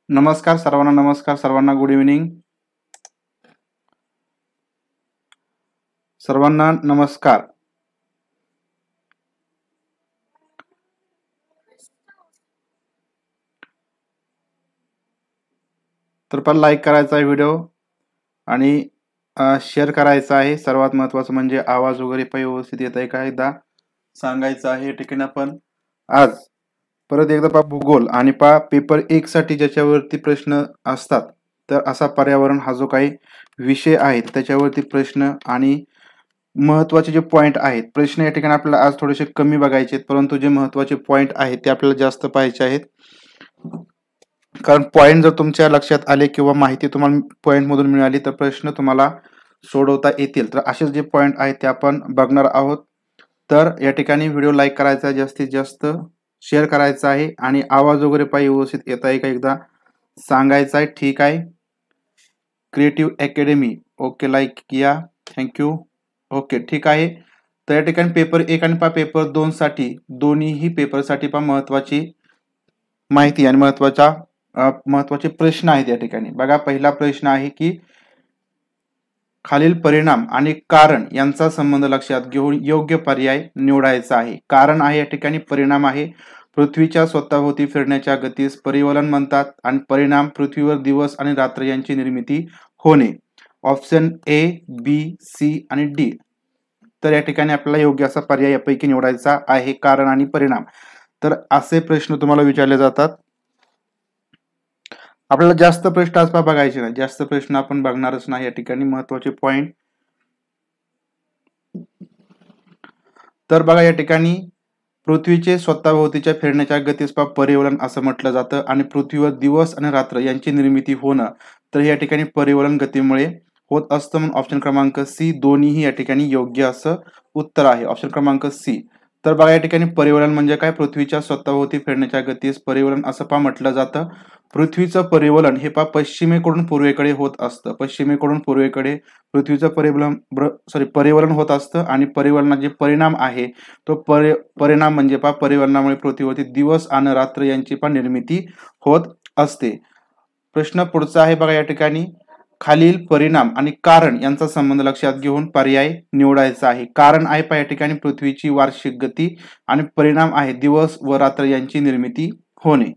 नमस्कार सर्वांना. नमस्कार सर्वांना. गुड इव्हनिंग सर्वांना. नमस्कार. तर पण लाईक करायचा आहे व्हिडिओ आणि शेअर करायचा आहे. सर्वात महत्त्वाचं म्हणजे आवाज वगैरे पण व्यवस्थित येत आहे का एकदा सांगायचं आहे. या ठिकाणी आपण आज परत एकदा पहा भूगोल आणि पहा पेपर 1 साठी ज्याच्यावरती प्रश्न असतात, तर असा पर्यावरण हा जो काही विषय आहे त्याच्यावरती प्रश्न आणि महत्त्वाचे जे पॉइंट आहेत, प्रश्न या ठिकाणी आपल्याला आज थोडेसे कमी बघायचे आहेत, परंतु जे महत्त्वाचे पॉइंट आहेत ते आपल्याला जास्त पाहायचे आहेत. कारण पॉइंट जर तुमच्या लक्षात आले किंवा माहिती तुम्हाला पॉइंट मधून मिळाली तर प्रश्न तुम्हाला सोडवता येतील. तर असेच जे पॉइंट आहेत ते आपण बघणार आहोत. तर या ठिकाणी व्हिडिओ लाईक करायचा आहे, जास्तीत जास्त शेअर करायचा आहे आणि आवाज वगैरे पाहिजे व्यवस्थित येत आहे का एकदा सांगायचा आहे. ठीक आहे. क्रिएटिव्ह अकॅडमी ओके, लाईक किया, थँक्यू. ओके, ठीक आहे. तर या ठिकाणी पेपर 1 आणि पेपर 2 साठी दोन्हीही पेपरसाठी पण महत्त्वाची माहिती आणि महत्त्वाचे प्रश्न आहेत. या ठिकाणी बघा, पहिला प्रश्न आहे की खालील परिणाम आणि कारण यांचा संबंध लक्षात घेऊन योग्य पर्याय निवडायचा आहे. कारण आहे या ठिकाणी, परिणाम आहे पृथ्वीच्या स्वतःभोवती फिरण्याच्या गतीस परिवलन म्हणतात आणि परिणाम पृथ्वीवर दिवस आणि रात्र यांची निर्मिती होणे. ऑप्शन ए, बी, सी आणि डी. तर या ठिकाणी आपल्याला योग्य असा पर्याय यापैकी निवडायचा आहे, कारण आणि परिणाम. तर असे प्रश्न तुम्हाला विचारले जातात. आपल्याला जास्त प्रश्न आज बघायचे नाही, जास्त प्रश्न आपण बघणारच नाही. या ठिकाणी महत्वाचे पॉइंट तर बघा, या ठिकाणी पृथ्वीचे स्वतःभोवतीच्या फिरण्याच्या गतीस परिवलन असं म्हटलं जातं आणि पृथ्वीवर दिवस आणि रात्र यांची निर्मिती होणं, तर या ठिकाणी परिवलन गतीमुळे होत असतं. म्हणून ऑप्शन क्रमांक सी दोन्हीही या ठिकाणी योग्य असं उत्तर आहे. ऑप्शन क्रमांक सी. तर बघा, या ठिकाणी परिवलन म्हणजे काय? पृथ्वीच्या स्वतःभोवती फिरण्याच्या गतीस परिवलन असं म्हटलं जातं. पृथ्वीचं परिवलन हे पश्चिमेकडून पूर्वेकडे होत असतं. पश्चिमेकडून पूर्वेकडे पृथ्वीचं परिवलन होत असतं आणि परिवलनाचे जे परिणाम आहे तो परिणाम म्हणजे परिवलनामुळे पृथ्वीवरती दिवस आणि रात्र यांची निर्मिती होत असते. प्रश्न पुढचा आहे बघा, या ठिकाणी खालील परिणाम आणि कारण यांचा संबंध लक्षात घेऊन पर्याय निवडायचा आहे. कारण आहे या ठिकाणी पृथ्वीची वार्षिक गती आणि परिणाम आहे दिवस व रात्र यांची निर्मिती होणे.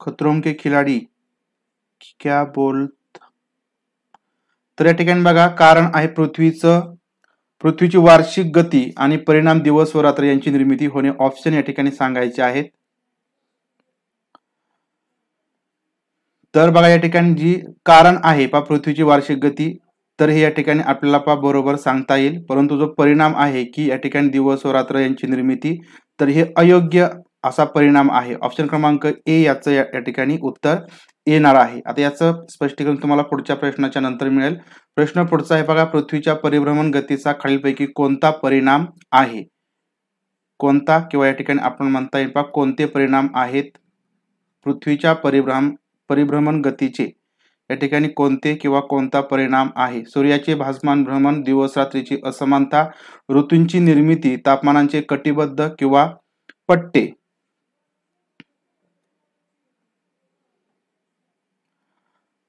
खतरों के खिलाडी क्या बोल. तर या ठिकाणी बघा, कारण आहे पृथ्वीची वार्षिक गती आणि परिणाम दिवस व रात्र यांची निर्मिती होणे. ऑप्शन या ठिकाणी सांगायचे आहेत. तर बघा, या ठिकाणी जी कारण आहे पृथ्वीची वार्षिक गती, तर हे या ठिकाणी आपल्याला बरोबर सांगता येईल. परंतु जो परिणाम आहे की या ठिकाणी दिवस व रात्र यांची निर्मिती, तर हे अयोग्य असा परिणाम आहे. ऑप्शन क्रमांक ए याचं या ठिकाणी उत्तर येणार आहे. आता याचं स्पष्टीकरण तुम्हाला पुढच्या प्रश्नाच्या नंतर मिळेल. प्रश्न पुढचा आहे बघा, पृथ्वीच्या परिभ्रमण गतीचा खालीलपैकी कोणता परिणाम आहे? कोणता किंवा या ठिकाणी आपण म्हणता येईल कोणते परिणाम आहेत पृथ्वीच्या परिभ्रमण गतीचे? या ठिकाणी कोणते किंवा कोणता परिणाम आहे? सूर्याचे भासमान भ्रमण, दिवस रात्रीची असमानता, ऋतूंची निर्मिती, तापमानांचे कटिबद्ध किंवा पट्टे.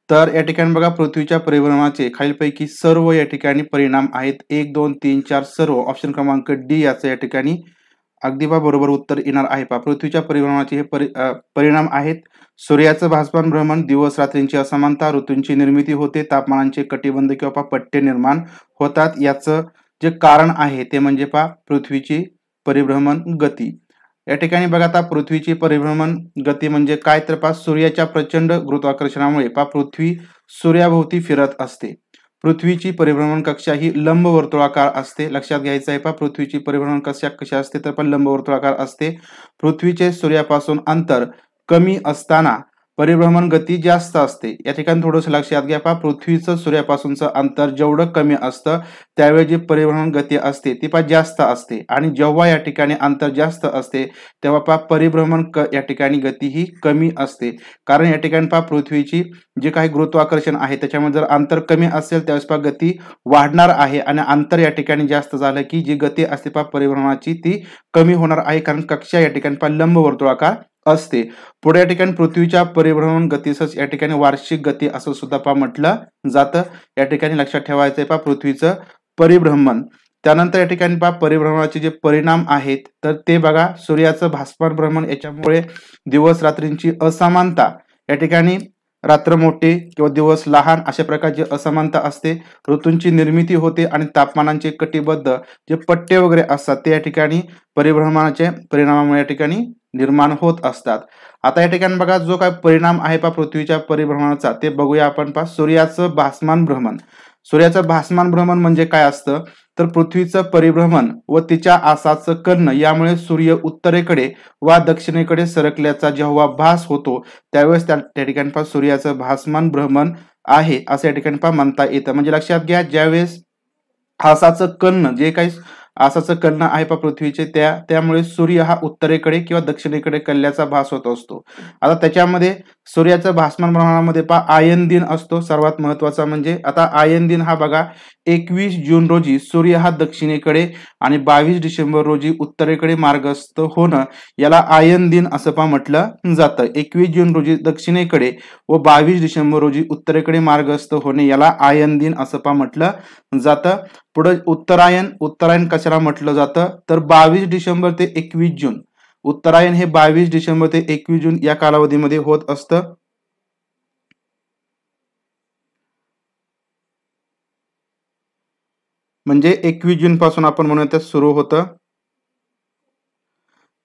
तर या ठिकाणी बघा, पृथ्वीच्या परिभ्रमणाचे खालीलपैकी सर्व या ठिकाणी परिणाम आहेत. 1, 2, 3, 4 सर्व. ऑप्शन क्रमांक डी याचं या ठिकाणी अगदी बरोबर उत्तर येणार आहे. पृथ्वीच्या परिभ्रमणाचे हे परिणाम आहेत. सूर्याचं भासमान भ्रमण, दिवस रात्रींची असमानता, ऋतूंची निर्मिती होते, तापमानांचे कटिबंध किंवा पट्टे निर्माण होतात. याचं जे कारण आहे ते म्हणजे पृथ्वीची परिभ्रमण गती. या ठिकाणी बघा, आता पृथ्वीची परिभ्रमण गती म्हणजे काय? तर सूर्याच्या प्रचंड गुरुत्वाकर्षणामुळे पृथ्वी सूर्याभोवती फिरत असते. पृथ्वीची परिभ्रमण कक्षा ही लंबवर्तुळाकार असते. लक्षात घ्यायचं आहे पृथ्वीची परिभ्रमण कशी असते? तर लंबवर्तुळाकार असते. पृथ्वीचे सूर्यापासून अंतर कमी असताना परिभ्रमण गती जास्त असते. या ठिकाणी थोडंसं लक्षात घ्या. पहा, पृथ्वीचं सूर्यापासूनचं अंतर जेवढं कमी असतं त्यावेळी जी परिभ्रमण गती असते ती जास्त असते, आणि जेव्हा या ठिकाणी अंतर जास्त असते तेव्हा पहा परिभ्रमण या ठिकाणी गती ही कमी असते. कारण या ठिकाणी पहा पृथ्वीची जे काही गुरुत्वाकर्षण आहे त्याच्यामुळे जर अंतर कमी असेल त्यावेळेस पहा गती वाढणार आहे, आणि अंतर या ठिकाणी जास्त झालं की जी गती असते पहा परिभ्रमणाची ती कमी होणार आहे, कारण कक्षा या ठिकाणी पहा लंबवर्तुळाकार असते. पुढे या ठिकाणी पृथ्वीच्या परिभ्रमण गतीसच या ठिकाणी वार्षिक गती असं सुद्धा पहा म्हटलं जातं. या ठिकाणी लक्षात ठेवायचंय पहा परिभ्रमण परिभ्रमण. त्यानंतर या ठिकाणी पहा परिभ्रमणाचे जे परिणाम आहेत तर ते बघा, सूर्याचं भासमान भ्रमण याच्यामुळे दिवस रात्रींची असमानता, या ठिकाणी रात्र मोठे किंवा दिवस लहान अशा प्रकारची असमानता असते, ऋतूंची निर्मिती होते आणि तापमानांचे कटिबद्ध जे पट्टे वगैरे असतात ते या ठिकाणी परिभ्रमणाच्या परिणामामुळे या ठिकाणी निर्माण होत असतात. आता या ठिकाणी बघा जो काय परिणाम आहे पहा पृथ्वीच्या परिभ्रमणाचा ते बघूया आपण. पहा सूर्याचं भासमान भ्रमण. सूर्याचं भासमान भ्रमण म्हणजे काय असतं तर पृथ्वीचं परिभ्रमण व तिच्या आसाचं कर्ण यामुळे सूर्य उत्तरेकडे वा दक्षिणेकडे सरकल्याचा जेव्हा भास होतो त्यावेळेस त्या ठिकाणी पहा सूर्याचं भासमान भ्रमण आहे असं या ठिकाणी पहा म्हणता येतं. म्हणजे लक्षात घ्या, ज्यावेळेस आसाचं कर्ण जे काही आसाचं कर्ण आहे पहा पृथ्वीचे त्यामुळे सूर्य हा उत्तरेकडे किंवा दक्षिणेकडे कलल्याचा भास होत असतो. आता त्याच्यामध्ये सूर्याचं भासमान भ्रमणामध्ये पहा आयन दिन असतो सर्वात महत्वाचा. म्हणजे आता आयन दिन हा बघा 21 जून रोजी सूर्य हा दक्षिणेकडे आणि 22 डिसेंबर रोजी उत्तरेकडे मार्गस्थ होणं याला आयन दिन असं पहा म्हटलं जातं. 21 जून रोजी दक्षिणेकडे व 22 डिसेंबर रोजी उत्तरेकडे मार्गस्थ होणे याला आयन दिन असं पहा म्हटलं जातं. पुढे उत्तरायण कशाला म्हटलं जातं तर 22 डिसेंबर ते 21 जून. उत्तरायण हे 22 डिसेंबर ते 21 जून या कालावधीमध्ये होत असतं. म्हणजे 21 जून पासून आपण म्हणूया सुरू होतं.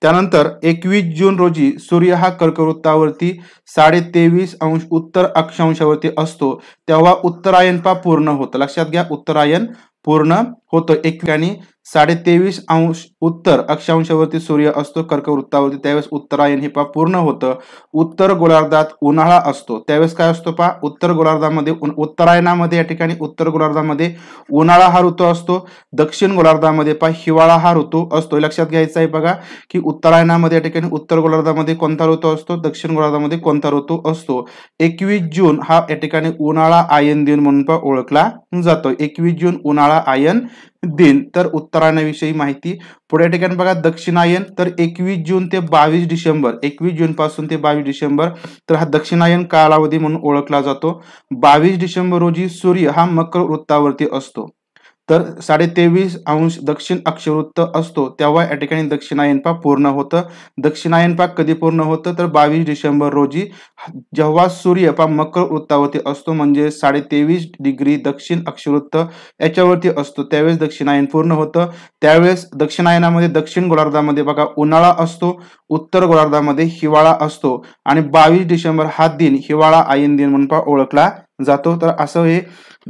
त्यानंतर 21 जून रोजी सूर्य हा कर्कवृत्तावरती 23.5 उत्तर अक्षांशावरती असतो तेव्हा उत्तरायण पहा पूर्ण होतं. लक्षात घ्या, उत्तरायण पूर्ण होतं. एक ठिकाणी 23.5 उत्तर अक्षांशावरती सूर्य असतो कर्कवृत्तावरती त्यावेळेस उत्तरायण हे पहा पूर्ण होतं. उत्तर गोलार्धात उन्हाळा असतो त्यावेळेस काय असतो पहा उत्तर गोलार्धामध्ये उत्तरायणामध्ये या ठिकाणी उत्तर गोलार्धामध्ये उन्हाळा हा ऋतू असतो. दक्षिण गोलार्धामध्ये पहा हिवाळा हा ऋतू असतो. लक्षात घ्यायचं आहे बघा की उत्तरायणामध्ये या ठिकाणी उत्तर गोलार्धामध्ये कोणता ऋतू असतो, दक्षिण गोलार्धामध्ये कोणता ऋतू असतो. 21 जून हा या ठिकाणी उन्हाळा आयन दिन म्हणून पहा ओळखला जातो. 21 जून उन्हाळा आयन दिन. तर उत्तरायणाविषयी माहिती. पुढे या ठिकाणी बघा दक्षिणायन तर 21 जून ते 22 डिसेंबर 21 जून पासून ते 22 डिसेंबर तर हा दक्षिणायन कालावधी म्हणून ओळखला जातो. 22 डिसेंबर रोजी सूर्य हा मकर वृत्तावरती असतो तर 23.5 दक्षिण अक्षवृत्त असतो तेव्हा या ठिकाणी दक्षिणायन पहा पूर्ण होतं. दक्षिणायन पहा कधी पूर्ण होतं तर 22 डिसेंबर रोजी जेव्हा सूर्य पहा मकर वृत्तावरती असतो म्हणजे 23.5 डिग्री दक्षिण अक्षवृत्त याच्यावरती असतो त्यावेळेस दक्षिणायन पूर्ण होतं. त्यावेळेस दक्षिणायनामध्ये दक्षिण गोलार्धामध्ये बघा उन्हाळा असतो, उत्तर गोलार्धामध्ये हिवाळा असतो आणि 22 डिसेंबर हा दिन हिवाळा आयन दिन म्हणून पहा ओळखला जातो. तर असं हे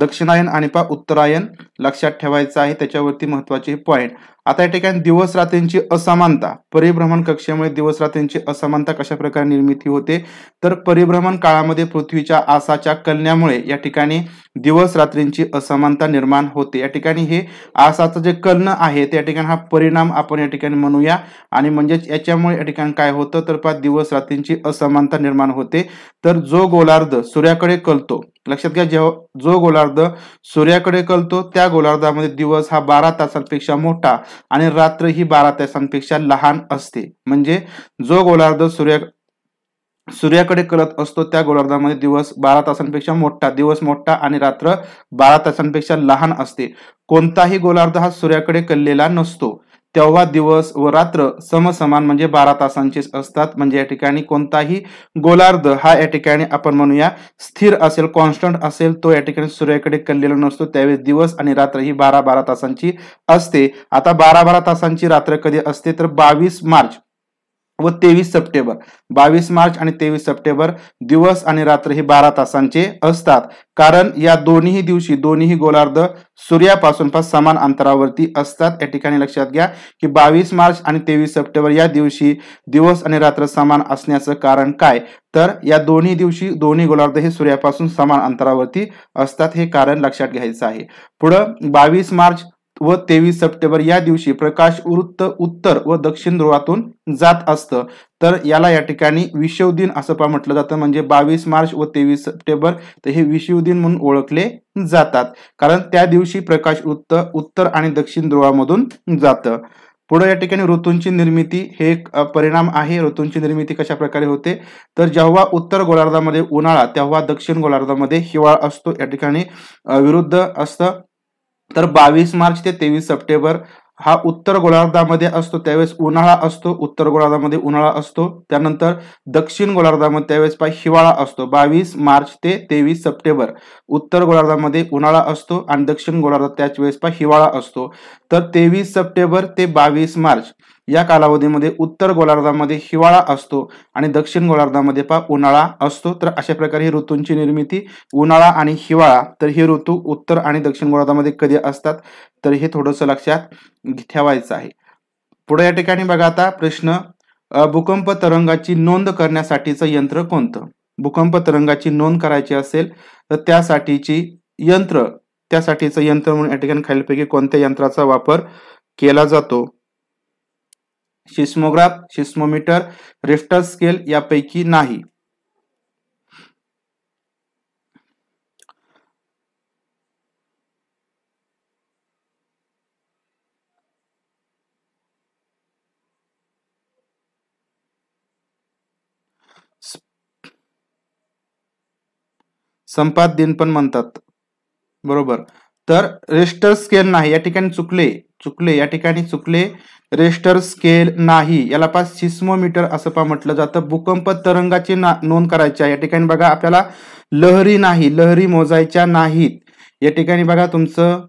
दक्षिणायन आणि पहा उत्तरायण लक्षात ठेवायचं आहे, त्याच्यावरती महत्वाचे पॉइंट. आता या ठिकाणी दिवस रात्रींची असमानता, परिभ्रमण कक्षेमुळे दिवस रात्रींची असमानता कशा प्रकारे निर्मिती होते तर परिभ्रमण काळामध्ये पृथ्वीच्या आसाच्या कलनामुळे या ठिकाणी दिवस रात्रींची असमानता निर्माण होते. या ठिकाणी हे आसाचं जे कर्ण आहे त्या ठिकाणी हा परिणाम आपण या ठिकाणी म्हणूया, आणि म्हणजेच याच्यामुळे या ठिकाणी काय होतं तर पहा दिवस रात्रींची असमानता निर्माण होते. तर जो गोलार्ध सूर्याकडे कलतो, लक्षात घ्या, जेव्हा जो गोलार्ध सूर्याकडे कलतो त्या गोलार्धामध्ये दिवस हा 12 तासांपेक्षा मोठा आणि रात्र ही 12 तासांपेक्षा लहान असते. म्हणजे जो गोलार्ध सूर्याकडे कलत असतो त्या गोलार्धामध्ये दिवस 12 तासांपेक्षा मोठा, दिवस मोठा आणि रात्र 12 तासांपेक्षा लहान असते. कोणताही गोलार्ध हा सूर्याकडे कललेला नसतो तेव्हा दिवस व रात्र समसमान म्हणजे 12 तासांचेच असतात. म्हणजे या ठिकाणी कोणताही गोलार्ध हा या ठिकाणी आपण म्हणूया स्थिर असेल, कॉन्स्टंट असेल, तो या ठिकाणी सूर्याकडे कललेला नसतो त्यावेळेस दिवस आणि रात्र ही 12-12 तासांची असते. आता 12-12 तासांची रात्र कधी असते तर 22 मार्च व 23 सप्टेंबर 22 मार्च आणि 23 सप्टेंबर दिवस आणि रात्र हे 12 तासांचे असतात, कारण या दोन्ही दिवशी दोन्ही गोलार्ध सूर्यापासून समान अंतरावरती असतात। या ठिकाणी लक्षात घ्या की 22 मार्च आणि 23 सप्टेंबर या दिवशी दिवस आणि रात्र समान असण्याचं कारण काय, तर या दोन्ही दिवशी दोन्ही गोलार्ध हे सूर्यापासून समान अंतरावरती असतात, हे कारण लक्षात घ्यायचं आहे। पुढं 22 मार्च व 23 सप्टेंबर या दिवशी प्रकाश उत्तर व दक्षिण ध्रुवातून जात असतं, तर याला या ठिकाणी विषुव दिन असं म्हटलं जातं। म्हणजे 22 मार्च व 23 सप्टेंबर तर हे विषुव दिन म्हणून ओळखले जातात, कारण त्या दिवशी प्रकाश उत्तर आणि दक्षिण ध्रुवामधून जातं। पुढे या ठिकाणी ऋतूंची निर्मिती हे एक परिणाम आहे। ऋतूंची निर्मिती कशा प्रकारे होते, तर जेव्हा उत्तर गोलार्धामध्ये उन्हाळा तेव्हा दक्षिण गोलार्धामध्ये हिवाळा असतो, या ठिकाणी विरुद्ध असतं। तर 22 मार्च ते 23 सप्टेंबर हा उत्तर गोलार्धामध्ये असतो, त्यावेळेस उन्हाळा असतो, उत्तर गोलार्धामध्ये उन्हाळा असतो। त्यानंतर दक्षिण गोलार्धामध्ये त्यावेळेस हिवाळा असतो। 22 मार्च ते 23 सप्टेंबर उत्तर गोलार्धामध्ये उन्हाळा असतो आणि दक्षिण गोलार्धात त्याच वेळेस हिवाळा असतो। तर 23 सप्टेंबर ते 22 मार्च या कालावधीमध्ये उत्तर गोलार्धामध्ये हिवाळा असतो आणि दक्षिण गोलार्धामध्ये उन्हाळा असतो। तर अशा प्रकारे ही ऋतूंची निर्मिती उन्हाळा आणि हिवाळा, तर हे ऋतू उत्तर आणि दक्षिण गोलार्धामध्ये कधी असतात, तर हे थोडंसं लक्षात ठेवायचं आहे। पुढे या ठिकाणी बघा आता प्रश्न, भूकंप तरंगाची नोंद करण्यासाठीचं यंत्र कोणतं? भूकंप तरंगाची नोंद करायची असेल तर त्यासाठीचं यंत्र म्हणून या ठिकाणी खालीलपैकी कोणत्या यंत्राचा वापर केला जातो? सिस्मोग्राफ, सिस्मोमीटर, रिश्टर स्केल यापैकी नाही। संपात दिन पण म्हणतात, बरोबर। तर रिश्टर स्केल नाही, या ठिकाणी चुकले या ठिकाणी चुकले। रिश्टर स्केल नाही, याला सिस्मोमीटर असं म्हटलं जातं। भूकंप तरंगाची नोंद करायची आहे, या ठिकाणी बघा आपल्याला लहरी मोजायच्या नाहीत। या ठिकाणी बघा तुमचं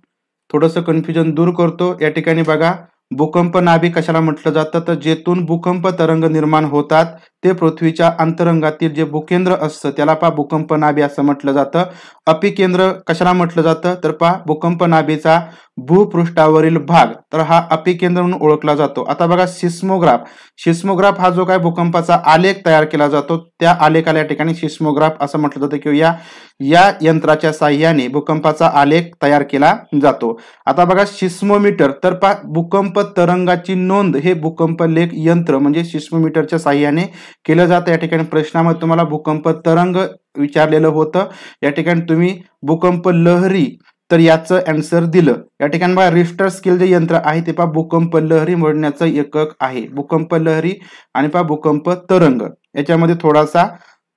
थोडंसं कन्फ्युजन दूर करतो। या ठिकाणी बघा भूकंप नाभी कशाला म्हटलं जातं, तर जेथून भूकंप तरंग निर्माण होतात ते पृथ्वीच्या अंतरंगातील जे भूकेंद्र असतं त्याला भूकंप नाभी असं म्हटलं जातं। अपिकेंद्र कशाला म्हटलं जातं, तर भूकंप नाभीचा भूपृष्ठावरील भाग, तर हा अपिकेंद्र म्हणून ओळखला जातो। आता बघा सिस्मोग्राफ हा जो काय भूकंपाचा आलेख तयार केला जातो त्या आलेखाला या ठिकाणी सिस्मोग्राफ असं म्हटलं जातं, किंवा या यंत्राच्या साहाय्याने भूकंपाचा आलेख तयार केला जातो। आता बघा सिस्मोमीटर, तर भूकंप तरंगाची नोंद हे भूकंप लेख यंत्र म्हणजे सिस्मोमीटरच्या साहाय्याने केलं जातं। या ठिकाणी प्रश्नामध्ये तुम्हाला भूकंप तरंग विचारलेलं होतं, या ठिकाणी तुम्ही भूकंप लहरी तर याचं आन्सर दिलं। या ठिकाणी बघा रिश्टर स्केल जे यंत्र आहे ते भूकंप लहरी मोजण्याचं एकक आहे। भूकंप लहरी आणि भूकंप तरंग याच्यामध्ये थोडासा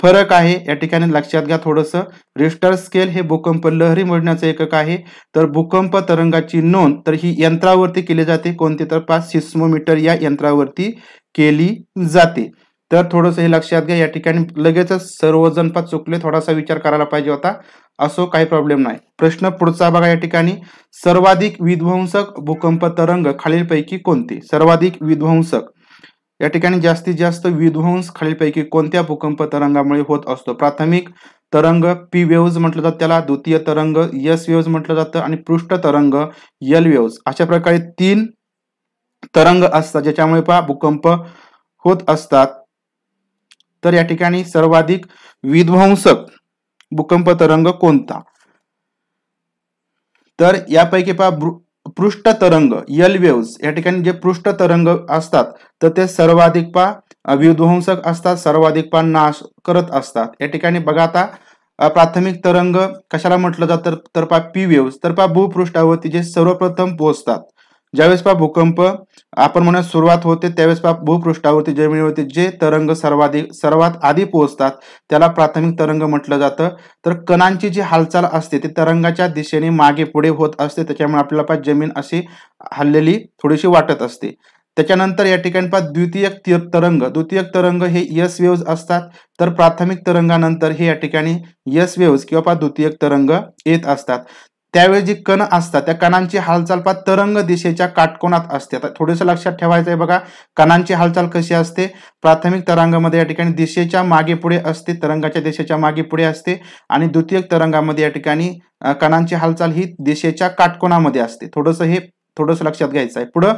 फरक आहे, या ठिकाणी लक्षात घ्या थोडंसं। रिश्टर स्केल हे भूकंप लहरी मोजण्याचं एकक आहे, तर भूकंप तरंगाची नोंद तर ही यंत्रावरती केली जाते, कोणती, तर सिस्मोमीटर या यंत्रावरती केली जाते। तर थोडंसं हे लक्षात घ्या। या ठिकाणी लगेचच सर्वजण चुकले, थोडासा विचार करायला पाहिजे होता, असो काही प्रॉब्लेम नाही। प्रश्न पुढचा बघा, या ठिकाणी सर्वाधिक विध्वंसक भूकंप तरंग खालीलपैकी कोणते? सर्वाधिक विध्वंसक, या ठिकाणी जास्तीत जास्त विध्वंस खालीलपैकी कोणत्या भूकंप तरंगामुळे होत असतो? प्राथमिक तरंग पी वेव्हज म्हटलं जातं त्याला, द्वितीय तरंग एस वेव्हज म्हटलं जातं आणि पृष्ठ तरंग एल वेव्हज। अशा प्रकारे 3 तरंग असतात ज्याच्यामुळे भूकंप होत असतात। तर या ठिकाणी सर्वाधिक विध्वंसक भूकंप तरंग कोणता? तर यापैकी पृष्ठ तरंग एल वेव्हज, या ठिकाणी जे पृष्ठ तरंग असतात तर ते सर्वाधिक विध्वंसक असतात, सर्वाधिक नाश करत असतात। या ठिकाणी बघा आता प्राथमिक तरंग कशाला म्हटलं जातं, तर पी वेव्हज, तर भूपृष्ठावरती जे सर्वप्रथम पोहोचतात, ज्यावेळेस भूकंप आपण म्हणा सुरुवात होते त्यावेळेस भूपृष्ठावरती जमिनीवरती जे तरंग सर्वात आधी पोहोचतात त्याला प्राथमिक तरंग म्हटलं जातं। तर कणांची जी हालचाल असते ती तरंगाच्या दिशेने मागे पुढे होत असते, त्याच्यामुळे आपल्याला जमीन अशी हललेली थोडीशी वाटत असते। त्याच्यानंतर या ठिकाणी द्वितीयक तरंग हे एस वेव्हज असतात, तर प्राथमिक तरंगानंतर हे या ठिकाणी एस वेव्हज किंवा द्वितीयक तरंग येत असतात। त्यावेळी जी कण असतात त्या कणांची हालचाल तरंग दिशेच्या काटकोनात असते. आता थोडंसं लक्षात ठेवायचं आहे बघा, कणांची हालचाल कशी असते. प्राथमिक तरंगामध्ये या ठिकाणी दिशेच्या मागे पुढे असते, तरंगाच्या दिशेच्या मागे पुढे असते, आणि द्वितीयक तरंगामध्ये या ठिकाणी कणांची हालचाल ही दिशेच्या काटकोनामध्ये असते. थोडंसं लक्षात घ्यायचं आहे. पुढं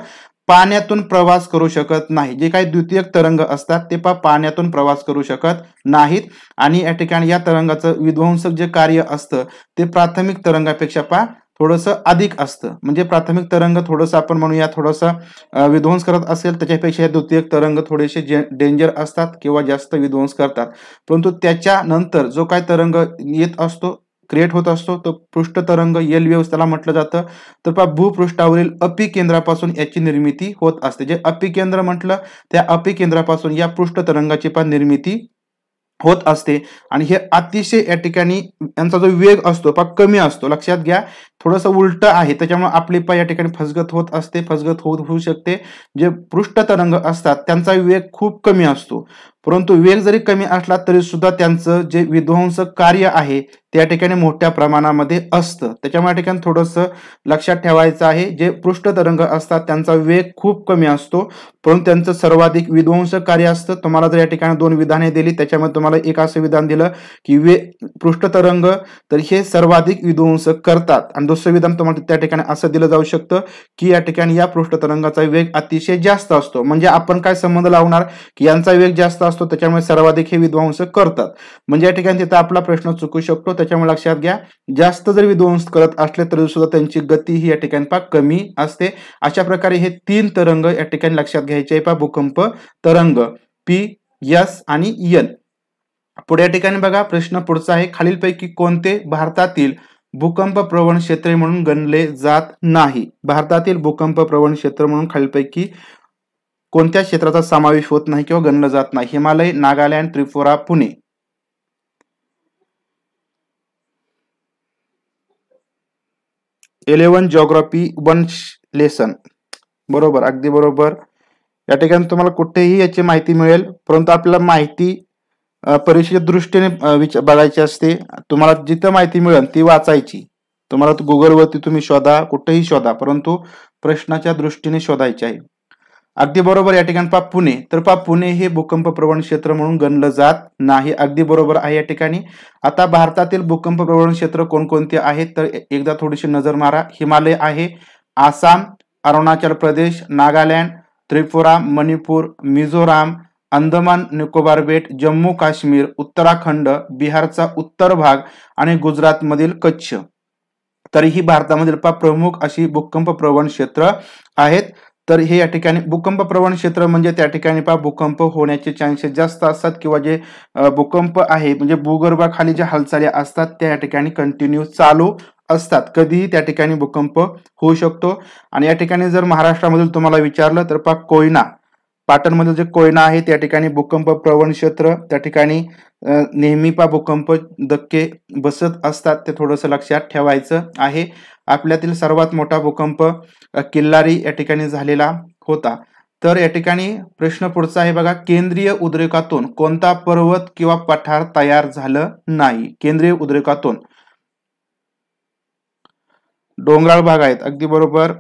पाण्यातून प्रवास करू शकत नाही. जे काही द्वितीयक तरंग असतात ते पाण्यातून प्रवास करू शकत नाहीत, आणि या ठिकाणी या तरंगाचं विध्वंसक जे कार्य असतं ते प्राथमिक तरंगापेक्षा थोडंसं अधिक असतं. म्हणजे प्राथमिक तरंग थोडंसं आपण म्हणूया थोडंसं विध्वंस करत असेल, त्याच्यापेक्षा हे द्वितीयक तरंग थोडेसे डेंजर असतात किंवा जास्त विध्वंस करतात. परंतु त्याच्यानंतर जो काही तरंग येत असतो, क्रिएट होत असतो, तो पृष्ठ तरंग एल वेव्ह त्याला म्हटलं जातं. तर भूपृष्ठावरील अपिकेंद्रापासून याची निर्मिती होत असते. जे अपिकेंद्र म्हटलं, त्या अपिकेंद्रापासून या पृष्ठ तरंगाची निर्मिती होत असते. आणि हे अतिशय या ठिकाणी यांचा जो वेग असतो कमी असतो. लक्षात घ्या, थोडंसं उलट आहे, त्याच्यामुळे आपली या ठिकाणी फसगत होत असते, फसगत होऊ शकते. जे पृष्ठ तरंग असतात त्यांचा वेग खूप कमी असतो, परंतु वेग जरी कमी असला तरी सुद्धा त्यांचं जे विध्वंसक कार्य आहे ते या ठिकाणी मोठ्या प्रमाणामध्ये असतं. त्याच्यामुळे या ठिकाणी थोडंसं लक्षात ठेवायचं आहे. जे पृष्ठ तरंग असतात त्यांचा वेग खूप कमी असतो, परंतु त्यांचं सर्वाधिक विध्वंसक कार्य असतं. तुम्हाला जर या ठिकाणी 2 विधाने दिली, त्याच्यामध्ये तुम्हाला एक असं विधान दिलं की पृष्ठ तरंग तर हे सर्वाधिक विध्वंसक करतात, आणि दुसरं विधान तुम्हाला त्या ठिकाणी असं दिलं जाऊ शकतं की या ठिकाणी या पृष्ठ तरंगाचा वेग अतिशय जास्त असतो. म्हणजे आपण काय संबंध लावणार की यांचा वेग जास्त असतो त्याच्यामुळे सर्वाधिक हे विध्वंसक करतात. म्हणजे या ठिकाणी तिथं आपला प्रश्न चुकू शकतो. त्याच्यामुळे लक्षात घ्या, जास्त जर विध्वंस करत असले तरी सुद्धा त्यांची गती ही या ठिकाणी कमी असते. अशा प्रकारे हे 3 तरंग या ठिकाणी लक्षात घ्यायचे आहे. भूकंप तरंग पी, एस आणि एन. पुढे या ठिकाणी बघा, प्रश्न पुढचा आहे, खालीलपैकी कोणते भारतातील भूकंप प्रवण क्षेत्र म्हणून गणले जात नाही. भारतातील भूकंप प्रवण क्षेत्र म्हणून खालीलपैकी कोणत्या क्षेत्राचा समावेश होत नाही किंवा गणलं जात नाही. हिमालय, नागालँड, त्रिपुरा, पुणे. 11 geography 1 lesson. बरोबर, अगदी बरोबर. या ठिकाणी तुम्हाला कुठेही याची माहिती मिळेल, परंतु आपल्याला माहिती परीक्षेच्या दृष्टीने बघायची असते. तुम्हाला जिथं माहिती मिळेल ती वाचायची. तुम्हाला गुगलवरती तुम्ही शोधा, कुठेही शोधा, परंतु प्रश्नाच्या दृष्टीने शोधायचे आहे. अगदी बरोबर. या ठिकाणी पुणे. तर पुणे हे भूकंप प्रवण क्षेत्र म्हणून गणलं जात नाही. अगदी बरोबर आहे या ठिकाणी. आता भारतातील भूकंप प्रवण क्षेत्र कोणकोणते आहेत तर एकदा थोडीशी नजर मारा. हिमालय आहे, आसाम, अरुणाचल प्रदेश, नागालँड, त्रिपुरा, मणिपूर, मिझोराम, अंदमान निकोबार बेट, जम्मू काश्मीर, उत्तराखंड, बिहारचा उत्तर भाग आणि गुजरात मधील कच्छ. तर ही भारतामधील प्रमुख अशी भूकंप प्रवण क्षेत्र आहेत. तर हे या ठिकाणी भूकंप प्रवण क्षेत्र म्हणजे त्या ठिकाणी भूकंप होण्याचे चान्सेस जास्त असतात, किंवा जे भूकंप आहे म्हणजे भूगर्भाखाली ज्या हालचाली असतात त्या या ठिकाणी कंटिन्यू चालू असतात. कधीही त्या ठिकाणी भूकंप होऊ शकतो. आणि या ठिकाणी जर महाराष्ट्रामधील तुम्हाला विचारलं तर कोयना, पाटणमधील जे कोयना आहे त्या ठिकाणी भूकंप प्रवण क्षेत्र, त्या ठिकाणी नेहमी भूकंप धक्के बसत असतात. ते थोडंसं लक्षात ठेवायचं आहे. आपल्यातील सर्वात मोठा भूकंप किल्लारी या ठिकाणी झालेला होता. तर या ठिकाणी प्रश्न पुढचा आहे बघा, केंद्रीय उद्रेकातून कोणता पर्वत किंवा पठार तयार झालं नाही. केंद्रीय उद्रेकातून डोंगराळ भाग आहेत. अगदी बरोबर,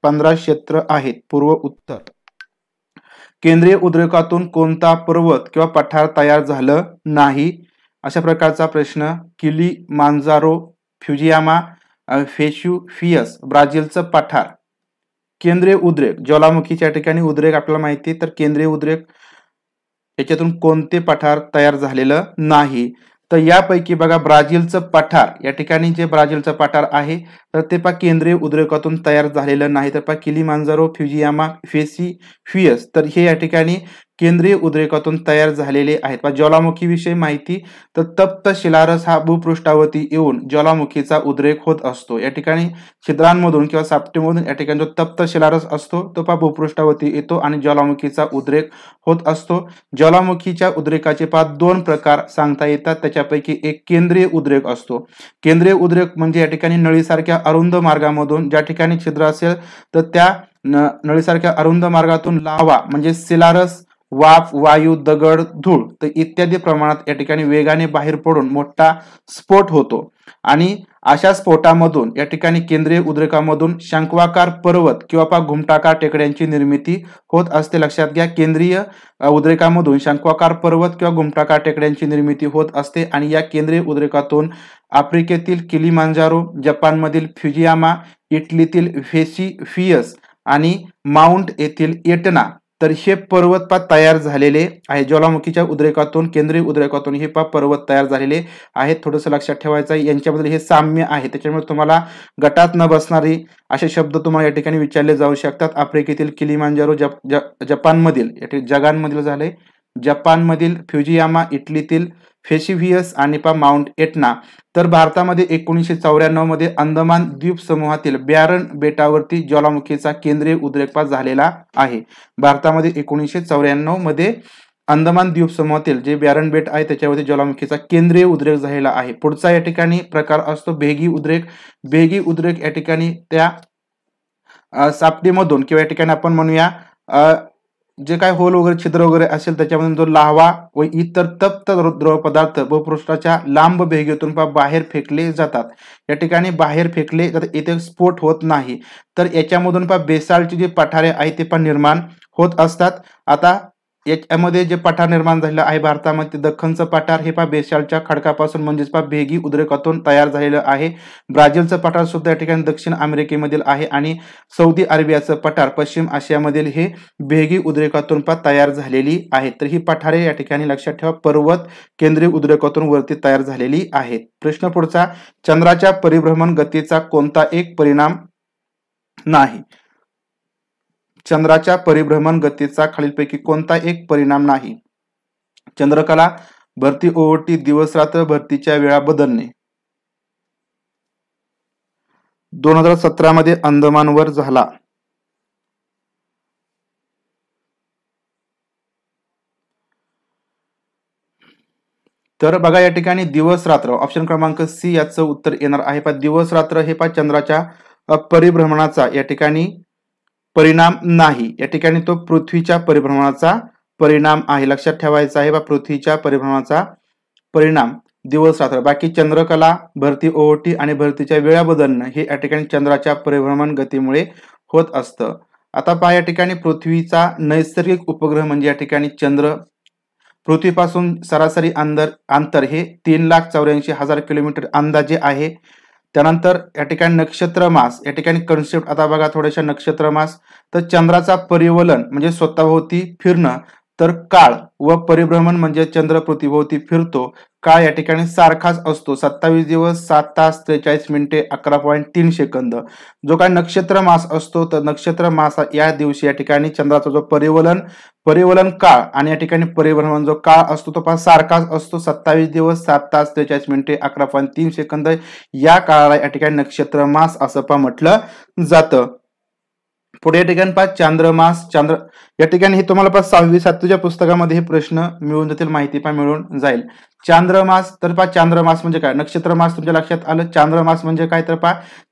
15 क्षेत्र आहेत पूर्व उत्तर. केंद्रीय उद्रेकातून कोणता पर्वत किंवा पठार तयार झालं नाही. अशा प्रकारचा प्रश्न. किलिमांजारो, फ्युजियामा, वेसुव्हियस, ब्राझीलचं पठार. केंद्रीय उद्रेक, ज्वालामुखीच्या ठिकाणी उद्रेक आपल्याला माहिती आहे. तर केंद्रीय उद्रेक याच्यातून कोणते पठार तयार झालेलं नाही. तर यापैकी बघा, ब्राझीलचं पठार, या ठिकाणी जे ब्राझीलचं पठार आहे तर ते केंद्रीय उद्रेकातून तयार झालेलं नाही. तर किलिमांजारो, फ्युजियामा, वेसुव्हियस तर हे या ठिकाणी केंद्रीय उद्रेकातून तयार झालेले आहेत. ज्वालामुखी विषयी माहिती, तर तप्त शिलारस हा भूपृष्ठावरती येऊन ज्वालामुखीचा उद्रेक होत असतो. या ठिकाणी छिद्रांमधून किंवा सापटेमधून या ठिकाणी जो तप्त शिलारस असतो तो भूपृष्ठावरती येतो आणि ज्वालामुखीचा उद्रेक होत असतो. ज्वालामुखीच्या उद्रेकाचे 2 प्रकार सांगता येतात. त्याच्यापैकी एक केंद्रीय उद्रेक असतो. केंद्रीय उद्रेक म्हणजे या ठिकाणी नळीसारख्या अरुंद मार्गामधून ज्या ठिकाणी छिद्र असेल तर त्या नळीसारख्या अरुंद मार्गातून लावा म्हणजे शिलारस वाफ, वायू, दगड, धूळ तर इत्यादी प्रमाणात या ठिकाणी वेगाने बाहेर पडून मोठा स्फोट होतो आणि अशा स्फोटामधून या ठिकाणी केंद्रीय उद्रेकामधून शंक्वाकार पर्वत किंवा घुमटाकार टेकड्यांची निर्मिती होत असते. लक्षात घ्या, केंद्रीय उद्रेकामधून शंक्वाकार पर्वत किंवा घुमटाकार टेकड्यांची निर्मिती होत असते आणि या केंद्रीय उद्रेकातून आफ्रिकेतील किलिमांजारो, जपानमधील फ्युजियामा, इटलीतील व्हेसिफियस आणि माउंट येथील एटना तर हे पर्वतपात तयार झालेले आहे. ज्वालामुखीच्या उद्रेकातून, केंद्रीय उद्रेकातून हे पर्वत तयार झालेले आहेत. थोडंसं लक्षात ठेवायचं आहे, यांच्याबद्दल हे साम्य आहे. त्याच्यामुळे तुम्हाला गटात न बसणारी असे शब्द तुम्हाला या ठिकाणी विचारले जाऊ शकतात. आफ्रिकेतील किलिमांजारो, जपानमधील जगांमधील झाले जपानमधील फ्युजियामा, इटलीतील व्हेसिफियस आणि माउंट एटना. तर भारतामध्ये 1994 मध्ये अंदमान द्वीप समूहातील ब्यारन बेटावरती ज्वालामुखीचा केंद्रीय उद्रेकपात झालेला आहे. भारतामध्ये 1994 मध्ये अंदमान द्वीप समूहातील जे ब्यारन बेट आहे त्याच्यावरती ज्वालामुखीचा केंद्रीय उद्रेक झालेला आहे. पुढचा या ठिकाणी प्रकार असतो भेगी उद्रेक. भेगी उद्रेक या ठिकाणी त्या सापटीमधून किंवा या ठिकाणी आपण म्हणूया जे काय होल वगैरे छिद्र वगैरे असेल त्याच्यामधून जो लावा व इतर तप्त द्रव पदार्थ भूपृष्ठाच्या लांब भेगेतून बाहेर फेकले जातात. या ठिकाणी बाहेर फेकले तर इथे स्फोट होत नाही. तर याच्यामधून बेसाल्टचे जे पठारे आहेत ते निर्माण होत असतात. आता याच्यामध्ये जे पठार निर्माण झालेलं आहे भारतामध्ये दख्खनचं पठार हे बेसाल्टच्या खडकापासून म्हणजेच भेगी उद्रेकातून तयार झालेलं आहे. ब्राझीलचं पठार सुद्धा या ठिकाणी दक्षिण अमेरिकेमधील आहे आणि सौदी अरेबियाचं पठार पश्चिम आशियामधील हे भेगी उद्रेकातून तयार झालेली आहेत. तर ही पठारे या ठिकाणी लक्षात ठेवा पर्वत केंद्रीय उद्रेकातून वरती तयार झालेली आहेत. प्रश्न पुढचा, चंद्राच्या परिभ्रमण गतीचा कोणता एक परिणाम नाही? चंद्राच्या परिभ्रमण गतीचा खालीलपैकी कोणता एक परिणाम नाही? चंद्रकला, भरती ओहोटी, दिवस रात्र, भरतीच्या वेळा बदलणे. 2017 मध्ये अंदमानवर झाला. तर बघा या ठिकाणी दिवस रात्र ऑप्शन क्रमांक सी याचं उत्तर येणार आहे. दिवस रात्र हे चंद्राच्या परिभ्रमणाचा या ठिकाणी परिणाम नाही. या ठिकाणी तो पृथ्वीच्या परिभ्रमणाचा परिणाम आहे. लक्षात ठेवायचा आहे पृथ्वीच्या परिभ्रमणाचा परिणाम दिवस रात्र. बाकी चंद्रकला, भरती ओहोटी आणि भरतीच्या वेळा बदलणं हे या ठिकाणी चंद्राच्या परिभ्रमण गतीमुळे होत असतं. आता या ठिकाणी पृथ्वीचा नैसर्गिक उपग्रह म्हणजे या ठिकाणी चंद्र. पृथ्वीपासून सरासरी अंतर हे 3,84,000 किलोमीटर अंदाजे आहे. त्यानंतर या ठिकाणी नक्षत्रमास या ठिकाणी कन्सेप्ट आता बघा थोड्याशा नक्षत्रमास. तर चंद्राचा परिवलन म्हणजे स्वतःभोवती फिरणं, तर काळ व परिभ्रमण म्हणजे चंद्र पृथ्वीभोवती फिरतो. काळ या ठिकाणी सारखाच असतो 27 दिवस 7 तास 43 मिनिटे 11.3 सेकंद. जो काय नक्षत्र मास असतो तर नक्षत्र मास या दिवशी या ठिकाणी चंद्राचा जो परिवलन काळ आणि या ठिकाणी परिभ्रमण जो काळ असतो तो सारखाच असतो 27 दिवस 7 तास 43 मिनिटे 11.3 सेकंद. या काळाला या ठिकाणी नक्षत्र मास असं म्हटलं जातं. पुढे या ठिकाणी चांद्रमास. या ठिकाणी हे तुम्हाला 6वी 7वीच्या पुस्तकामध्ये हे प्रश्न मिळून जातील, माहिती मिळून जाईल. चांद्रमास, तर चांद्रमास म्हणजे काय? नक्षत्रमास तुमच्या लक्षात आलं. चांद्रमास म्हणजे काय? तर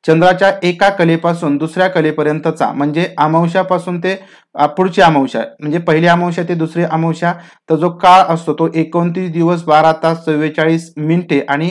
चंद्राच्या एका कलेपासून दुसऱ्या कलेपर्यंतचा म्हणजे अमावस्यापासून ते पुढची अमावस्या म्हणजे पहिली अमावस्या ते दुसरी अमावस्या तर जो काळ असतो तो 29 दिवस 12 तास 44 मिनिटे आणि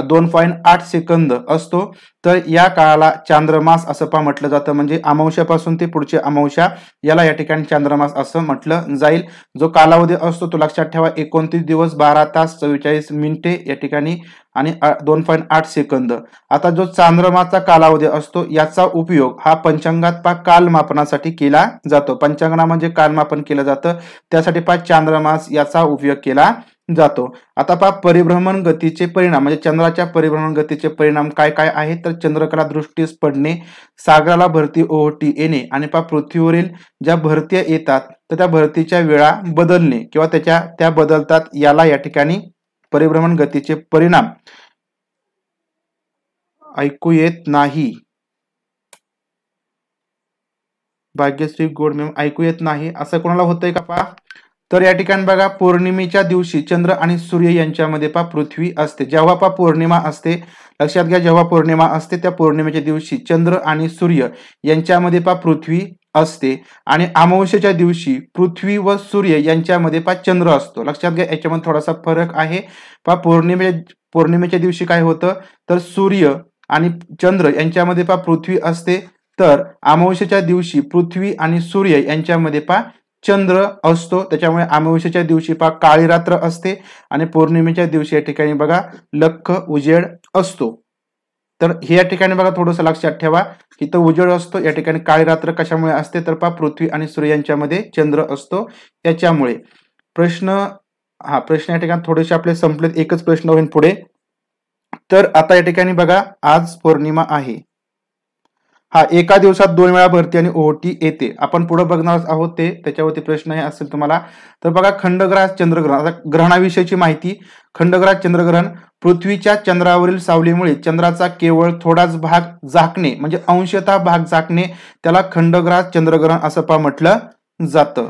2.8 सेकंद असतो. तर या काळाला चांद्रमास असं म्हटलं जातं. म्हणजे अमावस्यापासून ते पुढची अमावस्या याला या ठिकाणी चांद्रमास असं म्हटलं जाईल. जो कालावधी असतो तो लक्षात ठेवा 29 दिवस 12 तास 44 मिनिटे या ठिकाणी आणि 2.8 सेकंद. आता जो चांद्रमासचा कालावधी असतो याचा उपयोग हा पंचांगात कालमापनासाठी केला जातो. पंचांगणा म्हणजे कालमापन केलं जातं त्यासाठी चांद्रमास याचा उपयोग केला जातो. आता परिभ्रमण गतीचे परिणाम म्हणजे चंद्राच्या परिभ्रमण गतीचे परिणाम काय काय आहेत? तर चंद्रकला दृष्टीस पडणे, सागराला भरती ओहोटी येणे आणि पृथ्वीवरील ज्या भरत्या येतात तर त्या भरतीच्या वेळा बदलणे किंवा त्या बदलतात याला या ठिकाणी परिभ्रमण गतीचे परिणाम. ऐकू येत नाही भाग्यश्री गोड मॅम, ऐकू येत नाही असं कोणाला होतंय का? तर या ठिकाणी बघा पौर्णिमेच्या दिवशी चंद्र आणि सूर्य यांच्यामध्ये पृथ्वी असते. जेव्हा पौर्णिमा असते, लक्षात घ्या जेव्हा पौर्णिमा असते त्या पौर्णिमेच्या दिवशी चंद्र आणि सूर्य यांच्यामध्ये पृथ्वी असते आणि अमावस्येच्या दिवशी पृथ्वी व सूर्य यांच्यामध्ये चंद्र असतो. लक्षात घ्या, याच्यामध्ये थोडासा फरक आहे. पौर्णिमेच्या दिवशी काय होतं, तर सूर्य आणि चंद्र यांच्यामध्ये पृथ्वी असते, तर अमावस्येच्या दिवशी पृथ्वी आणि सूर्य यांच्यामध्ये चंद्र असतो. त्याच्यामुळे अमावस्येच्या दिवशी काळी रात्र असते आणि पौर्णिमेच्या दिवशी या ठिकाणी बघा लख्ख उजेड असतो. तर हे या ठिकाणी बघा थोडंसं लक्षात ठेवा, इथं उजेड असतो, या ठिकाणी काळी रात्र कशामुळे असते, तर पृथ्वी आणि सूर्य यांच्यामध्ये चंद्र असतो याच्यामुळे. प्रश्न या ठिकाणी थोडेसे आपले संपलेत, एकच प्रश्न होईल पुढे. तर आता या ठिकाणी बघा आज पौर्णिमा आहे. एका दिवसात 2 वेळा भरती आणि ओहोटी येते. आपण पुढे बघणार आहोत त्याच्यावरती प्रश्न हे असेल तुम्हाला. तर बघा खंडग्रास चंद्रग्रहण, आता ग्रहणाविषयीची माहिती. खंडग्रास चंद्रग्रहण पृथ्वीच्या चंद्रावरील सावलीमुळे चंद्राचा केवळ थोडाच भाग झाकणे म्हणजे अंशतः भाग झाकणे, त्याला खंडग्रास चंद्रग्रहण असं म्हटलं जातं.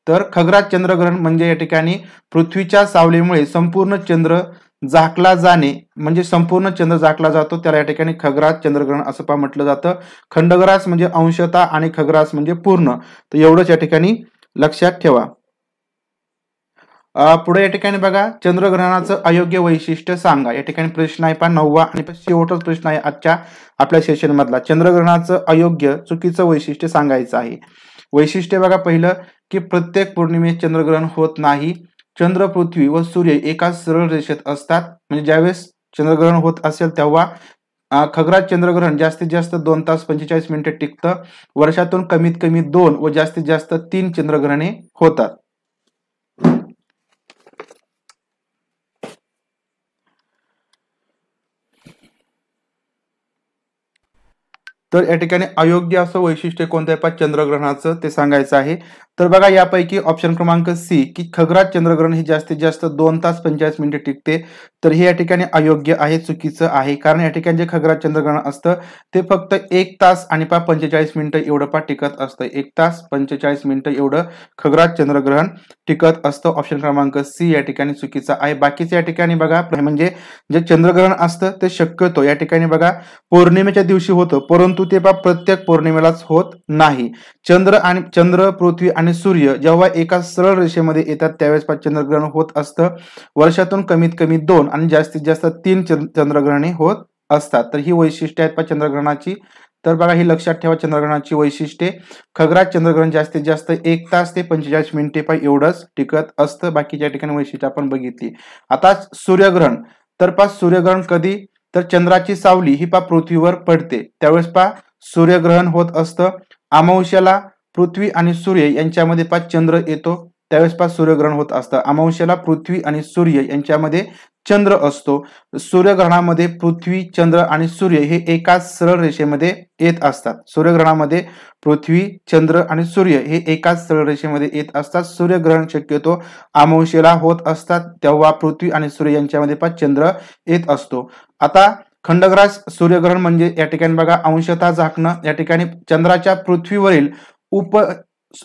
तर खग्रास चंद्रग्रहण म्हणजे या ठिकाणी पृथ्वीच्या सावलीमुळे संपूर्ण चंद्र झाकला जाणे म्हणजे संपूर्ण चंद्र झाकला जातो, त्याला या ठिकाणी खग्रास चंद्रग्रहण असं म्हटलं जातं. खंडग्रास म्हणजे अंशतः आणि खग्रास म्हणजे पूर्ण. तर एवढंच या ठिकाणी लक्षात ठेवा. पुढे या ठिकाणी बघा चंद्रग्रहणाचं अयोग्य वैशिष्ट्य सांगा. या ठिकाणी प्रश्न आहे 9वा आणि शेवटचा प्रश्न आहे आजच्या आपल्या सेशन मधला. चंद्रग्रहणाचं अयोग्य चुकीचं वैशिष्ट्य सांगायचं आहे. वैशिष्ट्य बघा पहिलं की प्रत्येक पौर्णिमेत चंद्रग्रहण होत नाही. चंद्र, पृथ्वी व सूर्य एकाच सरळ रेषेत असतात. म्हणजे ज्यावेळेस चंद्रग्रहण होत असेल तेव्हा खग्रास चंद्रग्रहण जास्तीत जास्त 2 तास 45 मिनिटे टिकतं. वर्षातून कमीत कमी 2 व जास्तीत जास्त 3 चंद्रग्रहणे होतात. तर या ठिकाणी अयोग्य असं वैशिष्ट्य कोणत्या चंद्रग्रहणाचं ते सांगायचं आहे. तर बघा यापैकी ऑप्शन क्रमांक सी की खग्रास चंद्रग्रहण हे जास्तीत जास्त 2 तास 45 मिनिटे टिकते, तर हे या ठिकाणी अयोग्य आहे, चुकीचं आहे. कारण या ठिकाणी जे खग्रास चंद्रग्रहण असतं ते फक्त 1 तास आणि 45 मिनिटं एवढं टिकत असतं. 1 तास 45 मिनिटं एवढं खग्रास चंद्रग्रहण टिकत असतं. ऑप्शन क्रमांक सी या ठिकाणी चुकीचं आहे. बाकीचे या ठिकाणी बघा म्हणजे जे चंद्रग्रहण असतं ते शक्यतो या ठिकाणी बघा पौर्णिमेच्या दिवशी होतं, परंतु ते प्रत्येक पौर्णिमेलाच होत नाही. चंद्र, पृथ्वी आणि सूर्य जेव्हा एका सरळ रेषेमध्ये येतात त्यावेळेस चंद्रग्रहण होत असतं. वर्षातून कमीत कमी 2 आणि जास्तीत जास्त 3 चंद्रग्रहणे होत असतात. तर ही वैशिष्ट्ये आहेत चंद्रग्रहणाची. तर बघा ही लक्षात ठेवा चंद्रग्रहणाची वैशिष्ट्ये. खग्रास चंद्रग्रहण जास्तीत जास्त 1 तास ते 45 मिनिटे एवढंच टिकत असतं. बाकीच्या ठिकाणी वैशिष्ट्ये आपण बघितली. आता सूर्यग्रहण. तर सूर्यग्रहण कधी, तर चंद्राची सावली ही पृथ्वीवर पडते त्यावेळेस सूर्यग्रहण होत असतं. अमावस्याला पृथ्वी आणि सूर्य यांच्यामध्ये चंद्र येतो त्यावेळेस सूर्यग्रहण होत असतं. अमावस्याला पृथ्वी आणि सूर्य यांच्यामध्ये चंद्र असतो. सूर्यग्रहणामध्ये पृथ्वी, चंद्र आणि सूर्य हे एकाच सरळ रेषेमध्ये येत असतात. सूर्यग्रहणामध्ये पृथ्वी, चंद्र आणि सूर्य हे एकाच सरळ रेषेमध्ये येत असतात. सूर्यग्रहण शक्यतो अमावस्येला होत असतात, तेव्हा पृथ्वी आणि सूर्य यांच्यामध्ये चंद्र येत असतो. आता खंडग्रास सूर्यग्रहण म्हणजे या ठिकाणी बघा अंशतः झाकणं. या ठिकाणी चंद्राच्या पृथ्वीवरील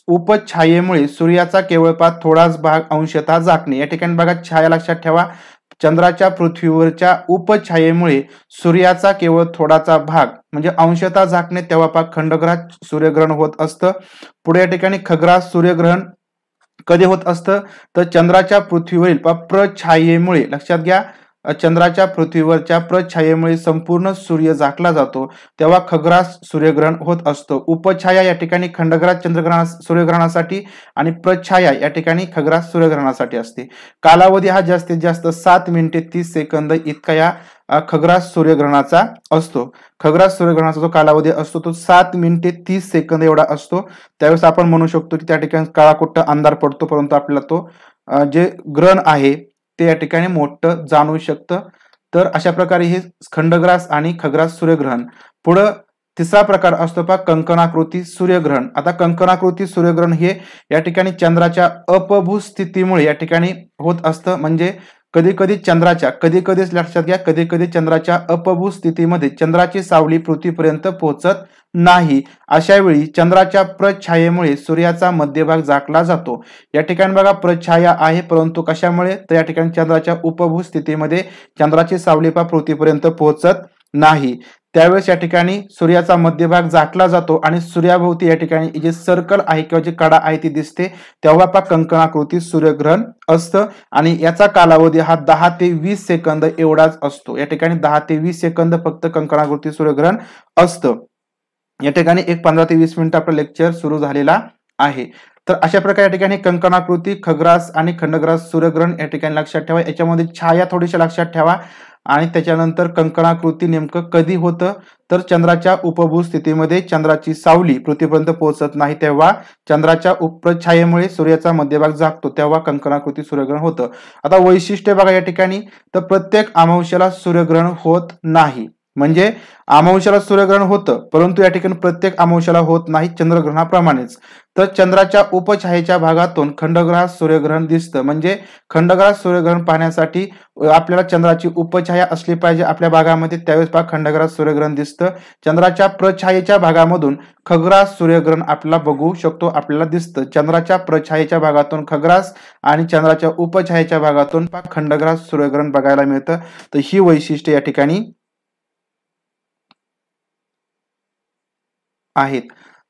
उपछायेमुळे सूर्याचा केवळ थोडाच भाग अंशतः झाकणे. या ठिकाणी बघा छाया लक्षात ठेवा. चंद्राच्या पृथ्वीवरच्या उपछायेमुळे सूर्याचा केवळ थोडाचा भाग म्हणजे अंशतः झाकणे, तेव्हा खंडग्रास सूर्यग्रहण होत असतं. पुढे या ठिकाणी खग्रास सूर्यग्रहण कधी होत असतं, तर चंद्राच्या पृथ्वीवरील प्रछायेमुळे. लक्षात घ्या, चंद्राच्या पृथ्वीवरच्या प्रछायेमुळे संपूर्ण सूर्य झाकला जातो तेव्हा खग्रास सूर्यग्रहण होत असतं. उपछाया या ठिकाणी खंडग्रास सूर्यग्रहणासाठी आणि प्रछाया या ठिकाणी खग्रास सूर्यग्रहणासाठी असते. कालावधी हा जास्तीत जास्त 7 मिनिटे 30 सेकंद इतका या खग्रास सूर्यग्रहणाचा असतो. खग्रास सूर्यग्रहणाचा जो कालावधी असतो तो 7 मिनिटे 30 सेकंद एवढा असतो. त्यावेळेस आपण म्हणू शकतो की त्या ठिकाणी काळाकुट्ट अंधार पडतो, परंतु आपल्याला तो जे ग्रहण आहे ते या ठिकाणी मोठं जाणवू शकतं. तर अशा प्रकारे हे खंडग्रास आणि खग्रास सूर्यग्रहण. पुढं तिसरा प्रकार असतो कंकणाकृती सूर्यग्रहण. आता कंकणाकृती सूर्यग्रहण हे या ठिकाणी चंद्राच्या अपभू स्थितीमुळे या ठिकाणी होत असतं. म्हणजे कधी कधीच लक्षात घ्या, कधी कधी चंद्राच्या अपभू स्थितीमध्ये चंद्राची सावली पृथ्वीपर्यंत पोहोचत नाही. अशा वेळी चंद्राच्या प्रछायेमुळे सूर्याचा मध्यभाग झाकला जातो. या ठिकाणी बघा प्रछाया आहे, परंतु कशामुळे, तर या ठिकाणी चंद्राच्या उपभू स्थितीमध्ये चंद्राची सावली पृथ्वीपर्यंत पोहोचत नाही. त्यावेळेस या ठिकाणी सूर्याचा मध्यभाग झाकला जातो आणि सूर्याभोवती या ठिकाणी जे सर्कल आहे किंवा जी कडा आहे ती दिसते, तेव्हा पहा कंकणाकृती सूर्यग्रहण असतं आणि याचा कालावधी हा 10 ते 20 सेकंद एवढाच असतो। या ठिकाणी 10 ते 20 सेकंद फक्त कंकणाकृती सूर्यग्रहण असतं। या ठिकाणी एक 15 ते 20 मिनिट आपलं लेक्चर सुरू झालेला आहे। तर अशा प्रकारे या ठिकाणी कंकणाकृती, खग्रास आणि खंडग्रास सूर्यग्रहण या ठिकाणी लक्षात ठेवा। याच्यामध्ये छाया थोडीशी लक्षात ठेवा आणि त्याच्यानंतर कंकणाकृती नेमकं कधी होतं, तर चंद्राच्या उपभू स्थितीमध्ये चंद्राची सावली पृथ्वीपर्यंत पोहोचत नाही तेव्हा चंद्राच्या उपछायेमुळे सूर्याचा मध्यभाग झाकतो तेव्हा कंकणाकृती सूर्यग्रहण होतं। आता वैशिष्ट्य बघा या ठिकाणी, तर प्रत्येक अमावस्येला सूर्यग्रहण होत नाही, म्हणजे अमावस्येला सूर्यग्रहण होतं परंतु या ठिकाणी प्रत्येक अमावस्येला होत नाही चंद्रग्रहणाप्रमाणेच। तर चंद्राच्या उपछायेच्या भागातून खंडग्रास सूर्यग्रहण दिसतं, म्हणजे खंडग्रास सूर्यग्रहण पाहण्यासाठी आपल्याला चंद्राची उपछाया असली पाहिजे आपल्या भागामध्ये, त्यावेळेस पहा खंडग्रास सूर्यग्रहण दिसतं। चंद्राच्या प्रछायेच्या भागामधून खग्रास सूर्यग्रहण आपल्याला बघू शकतो, आपल्याला दिसतं। चंद्राच्या प्रछायेच्या भागातून खग्रास आणि चंद्राच्या उपछायेच्या भागातून पहा खंडग्रास सूर्यग्रहण बघायला मिळतं। तर ही वैशिष्ट्ये या ठिकाणी आहेत।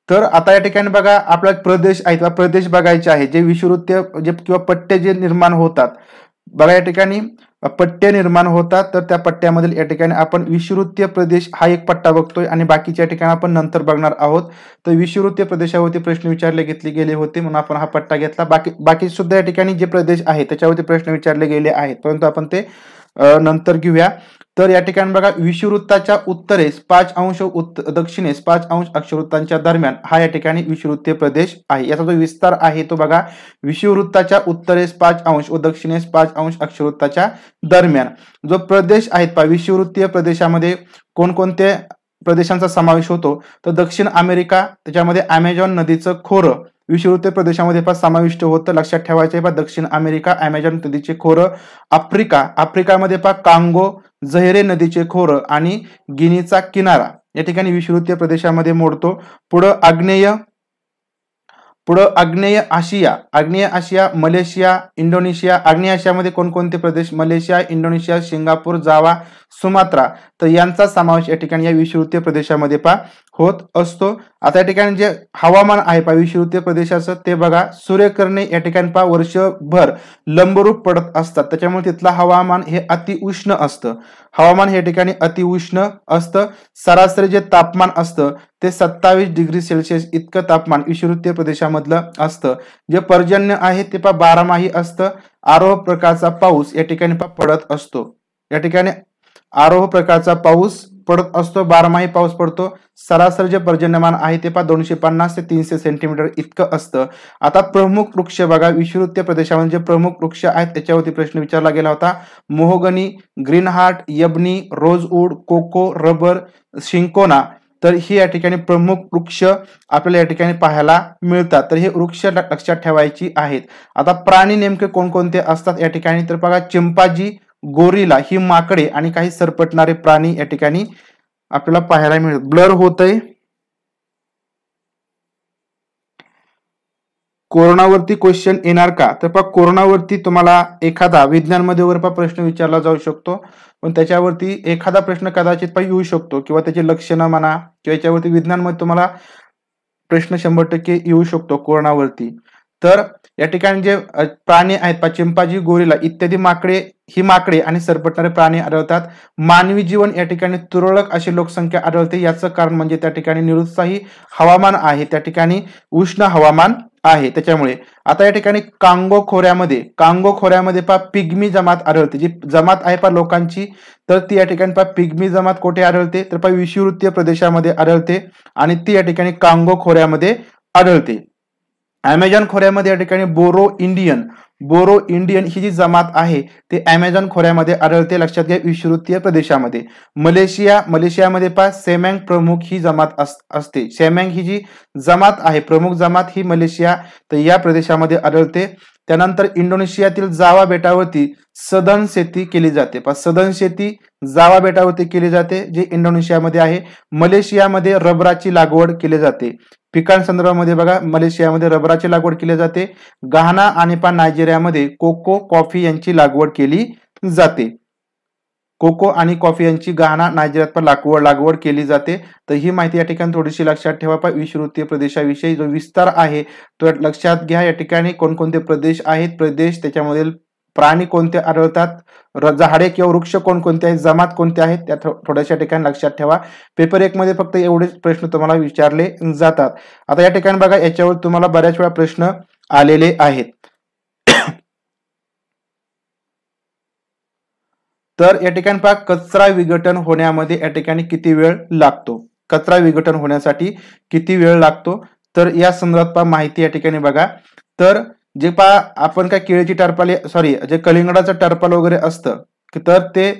तर आता या ठिकाणी बघा आपला प्रदेश आहे किंवा प्रदेश बघायचे आहे, जे विषुववृत्तीय जे किंवा पट्टे जे निर्माण होतात बघा, या ठिकाणी पट्टे निर्माण होतात, तर त्या पट्ट्यामधील या ठिकाणी आपण विषुववृत्तीय प्रदेश हा एक पट्टा बघतोय आणि बाकीच्या ठिकाणी आपण नंतर बघणार आहोत। तर विषुववृत्तीय प्रदेशावरती प्रश्न विचारले गेले होते म्हणून आपण हा पट्टा घेतला। बाकी सुद्धा या ठिकाणी जे प्रदेश आहे त्याच्यावरती प्रश्न विचारले गेले आहेत, परंतु आपण ते नंतर घेऊया। तर या ठिकाणी बघा विषुववृत्ताच्या उत्तरेस 5 अंश दक्षिणेस 5 अंश अक्षवृत्तांच्या दरम्यान हा या ठिकाणी विषुववृत्तीय प्रदेश आहे। याचा जो विस्तार आहे तो बघा, विषुववृत्ताच्या उत्तरेस 5 अंश व दक्षिणेस 5 अंश अक्षवृत्ताच्या दरम्यान जो प्रदेश आहे पहा, विषुववृत्तीय प्रदेशामध्ये कोणकोणत्या प्रदेशांचा समावेश होतो, तर दक्षिण अमेरिका, त्याच्यामध्ये अमेझॉन नदीचं खोरं विषुववृत्तीय प्रदेशामध्ये पहा समाविष्ट होतं, लक्षात ठेवायचं आहे पहा, दक्षिण अमेरिका, अमेझॉन नदीचे खोरं, आफ्रिकामध्ये पहा कांगो, झैरे नदीचे खोरं आणि गिनीचा किनारा या ठिकाणी विषुववृत्तीय प्रदेशामध्ये मोडतो। पुढं आग्नेय आशिया, मलेशिया, इंडोनेशिया। आग्नेय आशियामध्ये कोणकोणते प्रदेश, मलेशिया, इंडोनेशिया, सिंगापूर, जावा, सुमात्रा, तर यांचा समावेश या ठिकाणी या विषुववृत्तीय प्रदेशामध्ये पहा होत असतो। आता या ठिकाणी जे हवामान आहे पहा विषुववृत्तीय प्रदेशाचं ते बघा, सूर्यकिरणे या ठिकाणी पहा वर्षभर लंबरूप पडत असतात, त्याच्यामुळे तिथलं हवामान हे अतिउष्ण असतं। हवामान हे ठिकाणी अतिउष्ण असतं। सरासरी जे तापमान असतं ते 27 डिग्री सेल्सिअस इतकं तापमान विषुववृत्तीय प्रदेशामधलं असतं। जे पर्जन्य आहे ते पहा बारामाही असतं। आरोह प्रकारचा पाऊस या ठिकाणी पहा पडत असतो, या ठिकाणी आरोह प्रकारचा पाऊस पडत असतो, बारामाही पाऊस पडतो। सरासरी जे पर्जन्यमान आहे ते पहा 250 ते 300 सेंटीमीटर इतकं असतं। आता प्रमुख वृक्ष बघा, विषुववृत्तीय प्रदेशामध्ये जे प्रमुख वृक्ष आहेत त्याच्यावरती प्रश्न विचारला गेला होता। मोहगनी, ग्रीनहार्ट, यबनी, रोजवूड, कोको, रबर, शिंकोना, तर ही या ठिकाणी प्रमुख वृक्ष आपल्याला या ठिकाणी पाहायला मिळतात। तर हे वृक्ष लक्षात ठेवायची आहेत। आता प्राणी नेमके कोणकोणते असतात या ठिकाणी, तर बघा चिंपांझी, गोरिला ही माकडे आणि काही सरपटणारे प्राणी या ठिकाणी आपल्याला पाहायला मिळतात। ब्लर होतंय, कोरोनावरती क्वेश्चन येणार का, तर पहा कोरोनावरती तुम्हाला एखादा विज्ञानमध्ये वगैरे प्रश्न विचारला जाऊ शकतो, पण त्याच्यावरती एखादा प्रश्न कदाचित पण येऊ शकतो किंवा त्याची लक्षणं म्हणा किंवा याच्यावरती विज्ञानमध्ये तुम्हाला प्रश्न 100% येऊ शकतो कोरोनावरती। तर या ठिकाणी जे प्राणी आहेत पहा चिंपांझी, गोरिला इत्यादी माकडे आणि सरपटणारे प्राणी आढळतात। मानवी जीवन या ठिकाणी तुरळक अशी लोकसंख्या आढळते, याचं कारण म्हणजे त्या ठिकाणी निरुत्साही हवामान आहे, त्या ठिकाणी उष्ण हवामान आहे त्याच्यामुळे। आता या ठिकाणी कांगो खोऱ्यामध्ये पहा पिग्मी जमात आढळते, जी जमात आहे पहा लोकांची, तर ती या ठिकाणी पहा पिग्मी जमात कुठे आढळते, तर पहा विषुववृत्तीय प्रदेशामध्ये आढळते आणि ती या ठिकाणी कांगो खोऱ्यामध्ये आढळते। अमेझॉन खोऱ्यामध्ये या ठिकाणी बोरो इंडियन ही जी जमात आहे ते अमेझॉन खोऱ्यामध्ये आढळते, लक्षात घ्या विषुववृत्तीय प्रदेशामध्ये। मलेशियामध्ये पहा सेमँग प्रमुख ही जमात असते। सेमँग ही जी जमात आहे प्रमुख जमात ही मलेशिया तर या प्रदेशामध्ये आढळते। त्यानंतर इंडोनेशियातील जावा बेटावरती सधन शेती केली जाते, सधन शेती जावा बेटावरती केली जाते जे इंडोनेशियामध्ये आहे। मलेशियामध्ये रबराची लागवड केली जाते। पिकांसंदर्भामध्ये बघा मलेशियामध्ये रबराची लागवड केली जाते। घाना आणि नायजेरियामध्ये कोको, कॉफी यांची लागवड केली जाते। कोको आणि कॉफी यांची घाना नायजेरियात पण लागवड केली जाते. तर ही माहिती या ठिकाणी थोडीशी लक्षात ठेवा. विषुववृत्तीय प्रदेशाविषयी जो विस्तार आहे तो लक्षात घ्या. या ठिकाणी कोणकोणते प्रदेश आहेत, प्रदेश त्याच्यामधील प्राणी कोणते आढळतात, झाडे किंवा वृक्ष कोणकोणते आहेत, जमात कोणत्या आहेत, त्या थोड्याशा ठिकाणी लक्षात ठेवा. पेपर 1 मध्ये फक्त एवढेच प्रश्न तुम्हाला विचारले जातात. आता या ठिकाणी बघा, याच्यावर तुम्हाला बऱ्याच वेळा प्रश्न आलेले आहेत. तर या ठिकाणी पहा, कचरा विघटन होण्यामध्ये या ठिकाणी किती वेळ लागतो, कचरा विघटन होण्यासाठी किती वेळ लागतो. तर या संदर्भात माहिती या ठिकाणी बघा. तर जे पहा, आपण काय केळीची टरपाले जे कलिंगडाचं टरपाल वगैरे असतं, तर ते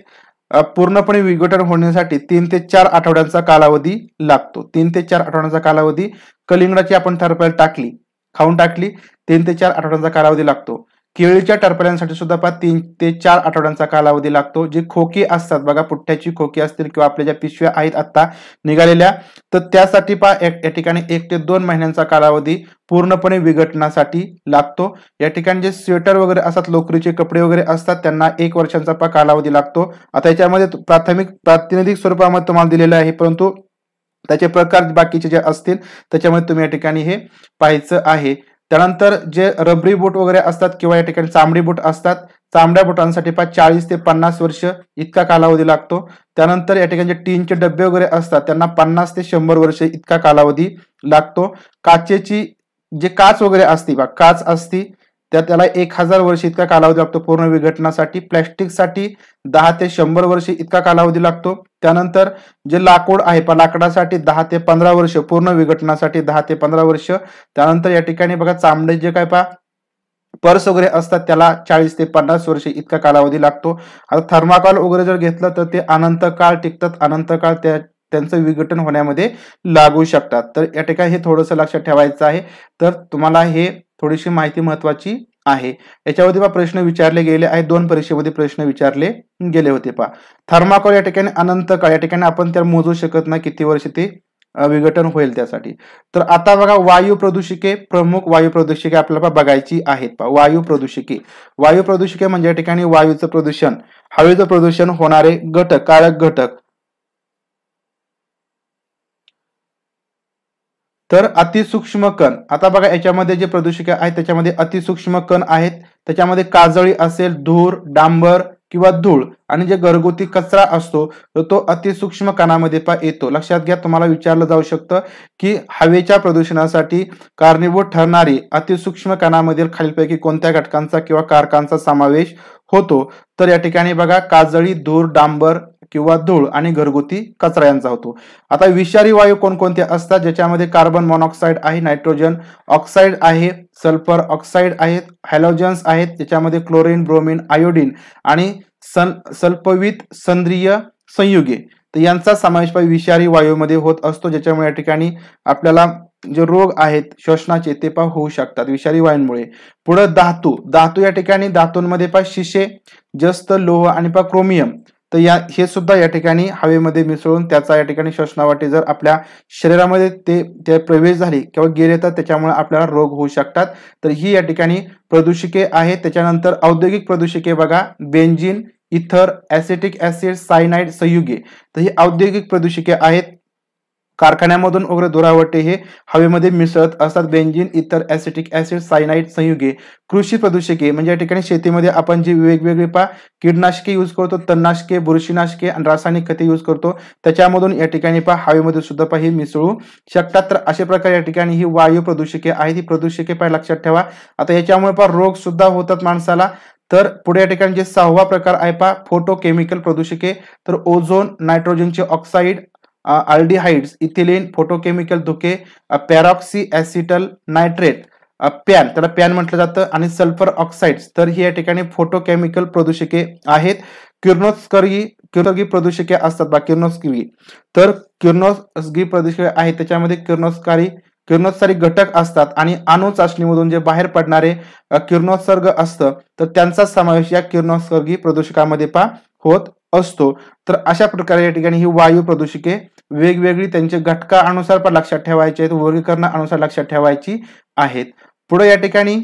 पूर्णपणे विघटन होण्यासाठी 3 ते 4 आठवड्यांचा कालावधी लागतो. 3 ते 4 आठवड्यांचा कालावधी. कलिंगडाची आपण टरपाल टाकली, खाऊन टाकली, 3 ते 4 आठवड्यांचा कालावधी लागतो. केळीच्या टरपाल्यांसाठी सुद्धा 3 ते 4 आठवड्यांचा कालावधी लागतो. जे खोकी असतात बघा, पुठ्ठ्याची खोकी असतील किंवा आपल्या ज्या पिशव्या आहेत आता निघालेल्या, तर त्यासाठी या ठिकाणी 1 ते 2 महिन्यांचा कालावधी पूर्णपणे विघटनासाठी लागतो. या ठिकाणी जे स्वेटर वगैरे असतात, लोकरीचे कपडे वगैरे असतात, त्यांना 1 वर्षांचा कालावधी लागतो. आता याच्यामध्ये प्रातिनिधिक स्वरूपामध्ये तुम्हाला दिलेलं आहे, परंतु त्याचे प्रकार बाकीचे जे असतील त्याच्यामध्ये तुम्ही या ठिकाणी हे पाहायचं आहे. त्यानंतर जे रबरी बूट वगैरे असतात किंवा या ठिकाणी चामडी बूट असतात, चामड्या बुटांसाठी 40 ते 50 वर्ष इतका कालावधी लागतो. त्यानंतर या ठिकाणी जे टीनचे डबे वगैरे असतात त्यांना 50 ते 100 वर्ष इतका कालावधी लागतो. काचेची जे काच वगैरे असते काच असती त्याला 1000 वर्ष इतका कालावधी लागतो पूर्ण विघटनासाठी. प्लॅस्टिकसाठी 10 ते 100 वर्ष इतका कालावधी लागतो. त्यानंतर जे लाकूड आहे लाकडासाठी 10 ते 15 वर्ष, पूर्ण विघटनासाठी 10 ते 15 वर्ष. त्यानंतर या ठिकाणी बघा, चामडे जे काय पर्स वगैरे असतात त्याला 40 ते 50 वर्ष इतका कालावधी लागतो. आता थर्माकोल वगैरे जर घेतलं तर ते अनंत काळ टिकतात, अनंत काळ त्यांचं विघटन होण्यामध्ये लागू शकतात. तर या ठिकाणी हे थोडंसं लक्षात ठेवायचं आहे. तर तुम्हाला हे थोडीशी माहिती महत्वाची आहे. याच्यावरती प्रश्न विचारले गेले आहेत, 2 परीक्षेमध्ये प्रश्न विचारले गेले होते. थर्माकोल या ठिकाणी अनंत काळ, या ठिकाणी आपण त्याला मोजू शकत नाही किती वर्ष ते विघटन होईल त्यासाठी. तर आता बघा, वायू प्रदूषके, प्रमुख वायू प्रदूषके आपल्याला बघायची आहेत. वायू प्रदूषके म्हणजे या ठिकाणी वायूचं प्रदूषण, हवेचं प्रदूषण होणारे घटक, कारक घटक. तर अतिसूक्ष्म कण. आता बघा, याच्यामध्ये जे प्रदूषके आहेत त्याच्यामध्ये अतिसूक्ष्म कण आहेत. त्याच्यामध्ये काजळी असेल, धूर, डांबर किंवा धूळ, आणि जे घरगुती कचरा असतो तो अतिसूक्ष्म कणामध्ये येतो. लक्षात घ्या, तुम्हाला विचारलं जाऊ शकतं की हवेच्या प्रदूषणासाठी कारणीभूत ठरणारी अतिसूक्ष्म कणामधील खालीलपैकी कोणत्या घटकांचा किंवा कारकांचा समावेश होतो. तर या ठिकाणी बघा, काजळी, धूर, डांबर किंवा धूळ आणि घरगुती कचरा यांचा होतो. आता विषारी वायू कोणकोणते असतात, ज्याच्यामध्ये कार्बन मोनॉक्साईड आहे, नायट्रोजन ऑक्साईड आहे, सल्फर ऑक्साईड आहेत, हॅलोजन्स आहेत, त्याच्यामध्ये क्लोरीन, ब्रोमीन, आयोडीन आणि सल्फवित सेंद्रिय संयुगे. तर यांचा समावेश विषारी वायूमध्ये होत असतो, ज्याच्यामुळे या ठिकाणी आपल्याला जे रोग आहेत श्वसनाचे ते होऊ शकतात विषारी वायूंमुळे. पुढे धातू या ठिकाणी धातूंमध्ये शिसे, जस्त, लोह आणि क्रोमियम. तर हे सुद्धा या ठिकाणी हवेमध्ये मिसळून त्याचा या ठिकाणी श्वसनावाटे जर आपल्या शरीरामध्ये ते प्रवेश झाले किंवा गेले तर त्याच्यामुळे आपल्याला रोग होऊ शकतात. तर ही या ठिकाणी प्रदूषके आहेत. त्याच्यानंतर औद्योगिक प्रदूषके बघा, बेन्झीन, इथर, ऍसिटिक ऍसिड, सायनाइड संयुगे. तर ही औद्योगिक प्रदूषके आहेत. कारखान्यामधून वगैरे दुरावटे हे हवेमध्ये मिसळत असतात, बेन्झीन, इथर, ऍसिटिक ऍसिड, सायनाइड संयुगे. कृषी प्रदूषके म्हणजे या ठिकाणी शेतीमध्ये आपण जी वेगवेगळी कीटनाशके यूज करतो, तणनाशके, बुरशीनाशके आणि रासायनिक खते यूज करतो, त्याच्यामधून या ठिकाणी हवेमध्ये सुद्धा हे मिसळू शकतात. तर अशा प्रकारे या ठिकाणी ही वायू प्रदूषके आहेत. ही प्रदूषके लक्षात ठेवा. आता याच्यामुळे रोग सुद्धा होतात माणसाला. तर पुढे या ठिकाणी जे 6वा प्रकार आहे फोटोकेमिकल प्रदूषके. तर ओझोन, नायट्रोजनचे ऑक्साईड, अल्डिहाइड्स, इथिलीन, फोटोकेमिकल धुके, पॅरॉक्सी ऍसिटल नायट्रेट, पॅन, त्याला पॅन म्हटलं जातं, आणि सल्फर ऑक्साइड्स. तर ही या ठिकाणी फोटोकेमिकल प्रदूषके आहेत. किरणोत्सर्गी प्रदूषके असतात किरणोत्सर्गी. तर किरणोत्सर्गी प्रदूषके आहेत, त्याच्यामध्ये किरणोत्सारी घटक असतात आणि अणु चाचणीमधून जे बाहेर पडणारे किरणोत्सर्ग असतं तर त्यांचा समावेश या किरणोत्सर्गी प्रदूषकामध्ये होत असतो. तर अशा प्रकारे या ठिकाणी ही वायू प्रदूषके वेगवेगळी त्यांच्या घटकानुसार लक्षात ठेवायची आहेत, वर्गीकरणानुसार लक्षात ठेवायची आहेत. पुढे या ठिकाणी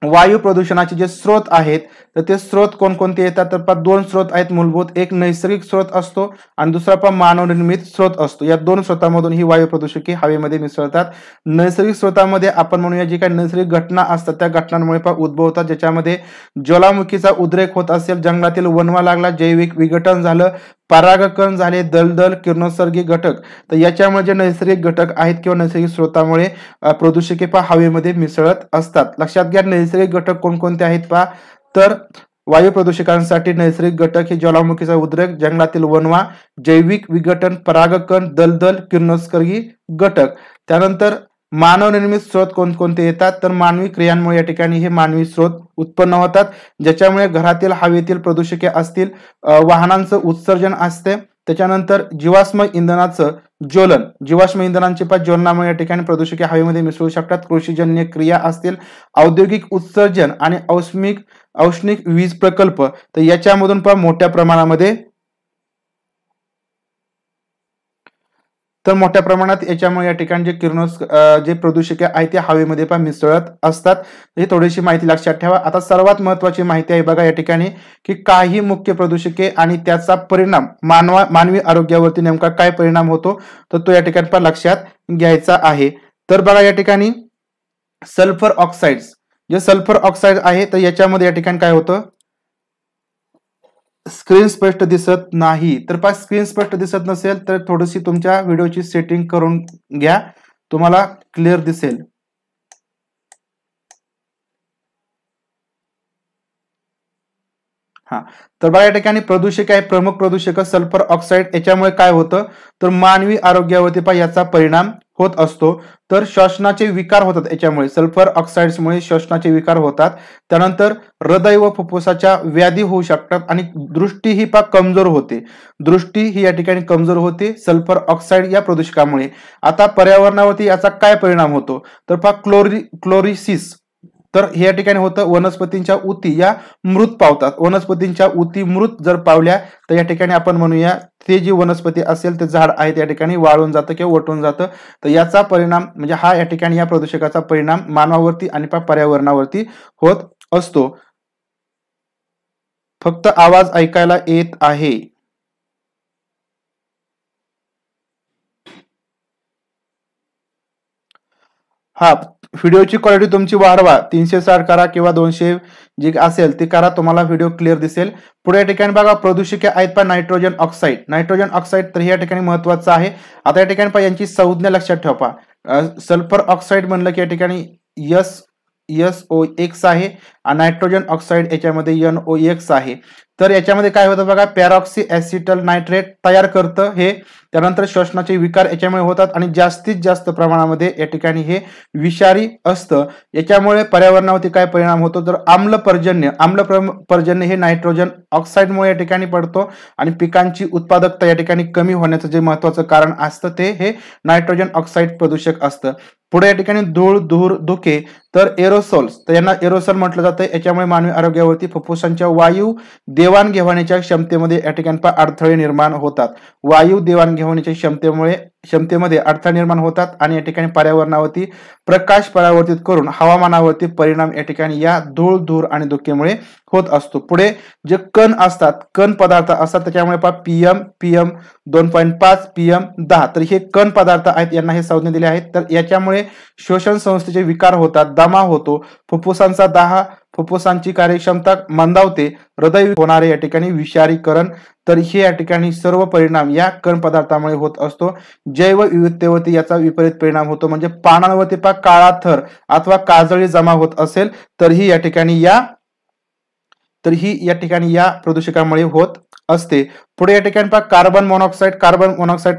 वायू प्रदूषणाचे जे स्रोत आहेत तर ते स्रोत कोणकोणते येतात तर दोन स्रोत आहेत मूलभूत, एक नैसर्गिक स्रोत असतो आणि दुसरा मानवनिर्मित स्रोत असतो. या दोन स्रोतांमधून ही वायू प्रदूषके हवेमध्ये मिसळतात. नैसर्गिक स्रोतामध्ये आपण म्हणूया जी काही नैसर्गिक घटना असतात त्या घटनांमुळे उद्भवतात, ज्याच्यामध्ये ज्वालामुखीचा उद्रेक होत असेल, जंगलातील वणवा लागला, जैविक विघटन झालं, परागकण झाले, दलदल, किरणोत्सर्गी घटक, तर याच्यामुळे जे नैसर्गिक घटक आहेत किंवा नैसर्गिक स्रोतामुळे प्रदूषके हवेमध्ये मिसळत असतात. लक्षात घ्या नैसर्गिक घटक कोणकोणते आहेत तर वायू प्रदूषकांसाठी नैसर्गिक घटक हे ज्वालामुखीचा उद्रेक, जंगलातील वणवा, जैविक विघटन, परागकण, दलदल, किरणोत्सर्गी घटक. त्यानंतर मानवनिर्मित स्रोत कोणकोणते येतात तर मानवी क्रियांमुळे या ठिकाणी हे मानवी स्रोत उत्पन्न होतात, ज्याच्यामुळे घरातील हवेतील प्रदूषके असतील, वाहनांचं उत्सर्जन असते, त्याच्यानंतर जीवाश्म इंधनाचं ज्वलन, जीवाश्म इंधनांचे ज्वलनामुळे या ठिकाणी प्रदूषके हवेमध्ये मिसळू शकतात, कृषीजन्य क्रिया असतील, औद्योगिक उत्सर्जन आणि औष्णिक वीज प्रकल्प, तर याच्यामधून मोठ्या प्रमाणामध्ये याच्यामुळे या ठिकाणी जे प्रदूषके आहेत ते हवेमध्ये मिसळत असतात. ही थोडीशी माहिती लक्षात ठेवा. आता सर्वात महत्वाची माहिती आहे बघा या ठिकाणी की काही मुख्य प्रदूषके आणि त्याचा परिणाम मानवी आरोग्यावरती नेमका काय परिणाम होतो तर तो या ठिकाणी लक्षात घ्यायचा आहे. तर बघा या ठिकाणी सल्फर ऑक्साईड, जे सल्फर ऑक्साईड आहे तर याच्यामध्ये या ठिकाणी काय होतं, स्क्रीन स्पष्ट दिसत नाही, तर स्क्रीन स्पष्ट दिसत नसेल तर थोडीशी तुमच्या व्हिडिओची सेटिंग करून घ्या, तुम्हाला क्लिअर दिसेल. तर बघा या ठिकाणी प्रदूषक आहे, प्रमुख प्रदूषक सल्फर ऑक्साईड, याच्यामुळे काय होतं तर मानवी आरोग्यावरती याचा परिणाम होत असतो. तर श्वसनाचे विकार होतात याच्यामुळे, सल्फर ऑक्साईड्समुळे श्वसनाचे विकार होतात. त्यानंतर हृदय व फुफ्फुसाच्या व्याधी होऊ शकतात आणि दृष्टी ही कमजोर होते, दृष्टी ही या ठिकाणी कमजोर होते सल्फर ऑक्साईड या प्रदूषकामुळे. आता पर्यावरणावरती याचा काय परिणाम होतो तर क्लोरिसिस, तर या ठिकाणी होतं वनस्पतींच्या ऊती या मृत पावतात, वनस्पतींच्या ऊती मृत जर पावल्या तर या ठिकाणी आपण म्हणूया ते जी वनस्पती असेल ते झाड आहे त्या ठिकाणी वाळून जातं किंवा वटून जातं. तर याचा परिणाम म्हणजे हा या ठिकाणी या प्रदूषकाचा परिणाम मानवावरती आणि पर्यावरणावरती होत असतो. फक्त आवाज ऐकायला येत आहे. व्हिडिओची क्वालिटी तुमची वाढवा, 360 करा किंवा 200 जी असेल ती करा, तुम्हाला व्हिडिओ क्लिअर दिसेल. पुढे या ठिकाणी बघा प्रदूषके आहेत नायट्रोजन ऑक्साईड, नायट्रोजन ऑक्साईड तर या ठिकाणी महत्वाचं आहे. आता या ठिकाणी यांची संज्ञा लक्षात ठेवा. सल्फर ऑक्साईड म्हणलं की या ठिकाणी SO6 आहे आणि नायट्रोजन ऑक्साईड याच्यामध्ये NOx आहे. तर याच्यामध्ये काय होतं बघा, पॅरॉक्सी ऍसिटल नायट्रेट तयार करतं हे. त्यानंतर श्वसनाचे विकार याच्यामुळे होतात आणि जास्तीत जास्त प्रमाणामध्ये या ठिकाणी हे विषारी असतं. याच्यामुळे पर्यावरणावरती काय परिणाम होतो तर आम्ल पर्जन्य हे नायट्रोजन ऑक्साईडमुळे या ठिकाणी पडतो आणि पिकांची उत्पादकता या ठिकाणी कमी होण्याचं जे महत्वाचं कारण असतं ते हे नायट्रोजन ऑक्साईड प्रदूषक असतं. पुढे या ठिकाणी धूळ, धूर, धुके तर एरोसोल्स, तर यांना एरोसोल म्हटलं जातं. याच्यामुळे मानवी आरोग्यावरती फुफ्फुसांच्या वायू देवाणघेवाणीच्या क्षमतेमध्ये या ठिकाणी अडथळे निर्माण होतात, वायू देवाणघेवाणीच्या क्षमतेमध्ये अडथळे निर्माण होतात आणि या ठिकाणी पर्यावरणावरती प्रकाश परावर्तित करून हवामानावरती परिणाम या ठिकाणी या धूळ, धूर आणि धुकेमुळे होत असतो. पुढे जे कण असतात, कण पदार्थ असतात त्याच्यामुळे PM 2.5 PM 10, तर हे कण पदार्थ आहेत, यांना हे संज्ञा दिले आहेत. तर याच्यामुळे श्वसन संस्थेचे विकार होतात, दमा होतो, फुफ्फुसांचा दाह, फुफ्फुसांची कार्यक्षमता मंदावते, हृदय होणारे या ठिकाणी विषारीकरण, तर हे या ठिकाणी सर्व परिणाम या कण पदार्थामुळे होत असतो. जैवविविधतेवरती याचा विपरीत परिणाम होतो, म्हणजे पानांवरती काळा थर अथवा काजळी जमा होत असेल तर ही या ठिकाणी या प्रदूषकामुळे होत असते. पुढे या ठिकाणी कार्बन मोनॉक्साईड,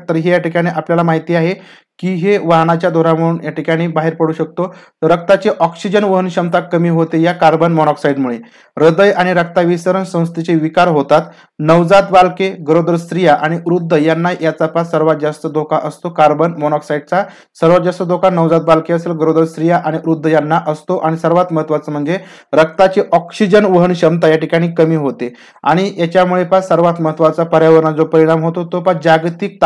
तर ही या ठिकाणी आपल्याला माहिती आहे की हे वाहनाच्या धुरामुळे या ठिकाणी बाहेर पडू शकतो. रक्ताची ऑक्सिजन वहन क्षमता कमी होते या कार्बन मोनॉक्साईडमुळे, हृदय आणि रक्ताभिसरण संस्थेचे विकार होतात, नवजात बालके, गरोदर स्त्रिया आणि वृद्ध यांना याचा सर्वात जास्त धोका असतो. कार्बन मोनॉक्साईडचा सर्वात जास्त धोका नवजात बालके असेल, गरोदर स्त्रिया आणि वृद्ध यांना असतो. आणि सर्वात महत्वाचं म्हणजे रक्ताची ऑक्सिजन वहन क्षमता या ठिकाणी कमी होते आणि याच्यामुळे सर्वात महत्वाचा पर्यावरणाचा जो परिणाम होतो तो जागतिक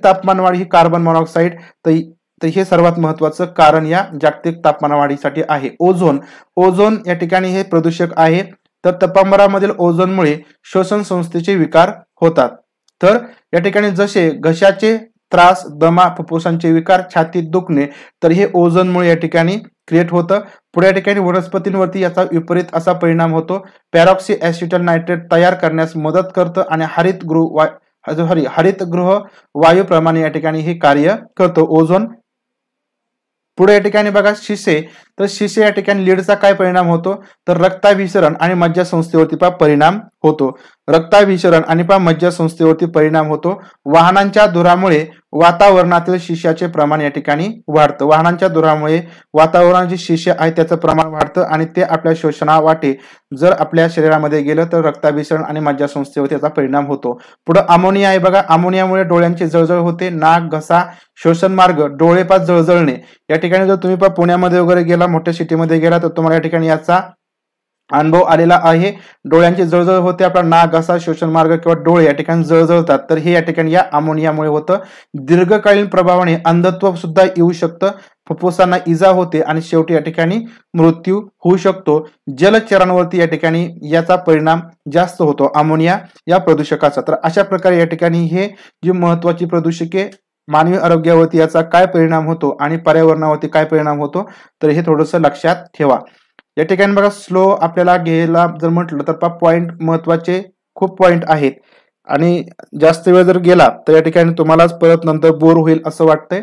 तापमानवाढ ही कार्बन मोनॉक्साईड, तर तर हे सर्वात महत्वाचं कारण या जागतिक तापमान वाढीसाठी आहे. ओझोन या ठिकाणी हे प्रदूषक आहे. तर तापमानामधील ओझोनमुळे श्वसन संस्थेचे विकार होतात. तर या ठिकाणी जसे घशाचे त्रास, दमा, फुफ्फुसांचे विकार, छातीत दुखणे, तर हे ओझोनमुळे या ठिकाणी क्रिएट होतं. पुढे या ठिकाणी वनस्पतींवरती याचा विपरीत असा परिणाम होतो. पॅरॉक्सी ऍसिटल नायट्रेट तयार करण्यास मदत करतं आणि हरितगृह वायूप्रमाणे या ठिकाणी हे कार्य करतो ओझोन. पुढे या ठिकाणी बघा शिसे, तर शिसे या ठिकाणी लीडचा काय परिणाम होतो, तर रक्ताभिसरण आणि मज्जासंस्थेवरती परिणाम होतो. रक्ताभिसरण आणि मज्जासंस्थेवरती परिणाम होतो. वाहनांच्या धुरामुळे वातावरणातील शिशाचे प्रमाण या ठिकाणी वाढतं. वाहनांच्या धुरामुळे वातावरणात जे शिसे आहे त्याचं प्रमाण वाढतं आणि ते आपल्या श्वसनावाटे जर आपल्या शरीरामध्ये गेलं तर रक्ताभिसरण आणि मज्जासंस्थेवर त्याचा परिणाम होतो. पुढे अमोनिया आहे बघा. अमोनियामुळे डोळ्यांची जळजळ होते. नाक, घसा, श्वसन मार्ग, डोळेपास जळजळणे. या ठिकाणी जर तुम्ही पुण्यामध्ये वगैरे गेला, मोठ्या सिटीमध्ये गेला, तर तुम्हाला या ठिकाणी याचा अनुभव आलेला आहे. डोळ्यांची जळजळ होते. आपला नाक, घसा, श्वसन मार्ग किंवा डोळे या ठिकाणी जळजळतात. तर हे या ठिकाणी या अमोनियामुळे होतं. दीर्घकालीन प्रभावाने अंधत्व सुद्धा येऊ शकतं. फुफ्फुसांना इजा होते आणि शेवटी या ठिकाणी मृत्यू होऊ शकतो. जलचरांवरती या ठिकाणी याचा परिणाम जास्त होतो अमोनिया या प्रदूषकाचा. तर अशा प्रकारे या ठिकाणी हे जी महत्वाची प्रदूषके मानवी आरोग्यावरती याचा काय परिणाम होतो आणि पर्यावरणावरती काय परिणाम होतो, तर हे थोडंसं लक्षात ठेवा. या ठिकाणी बघा स्लो आपल्याला घ्यायला जर म्हटलं तर पॉइंट महत्वाचे खूप पॉइंट आहेत आणि जास्त वेळ जर गेला तर या ठिकाणी तुम्हालाच परत नंतर बोर होईल असं वाटतंय.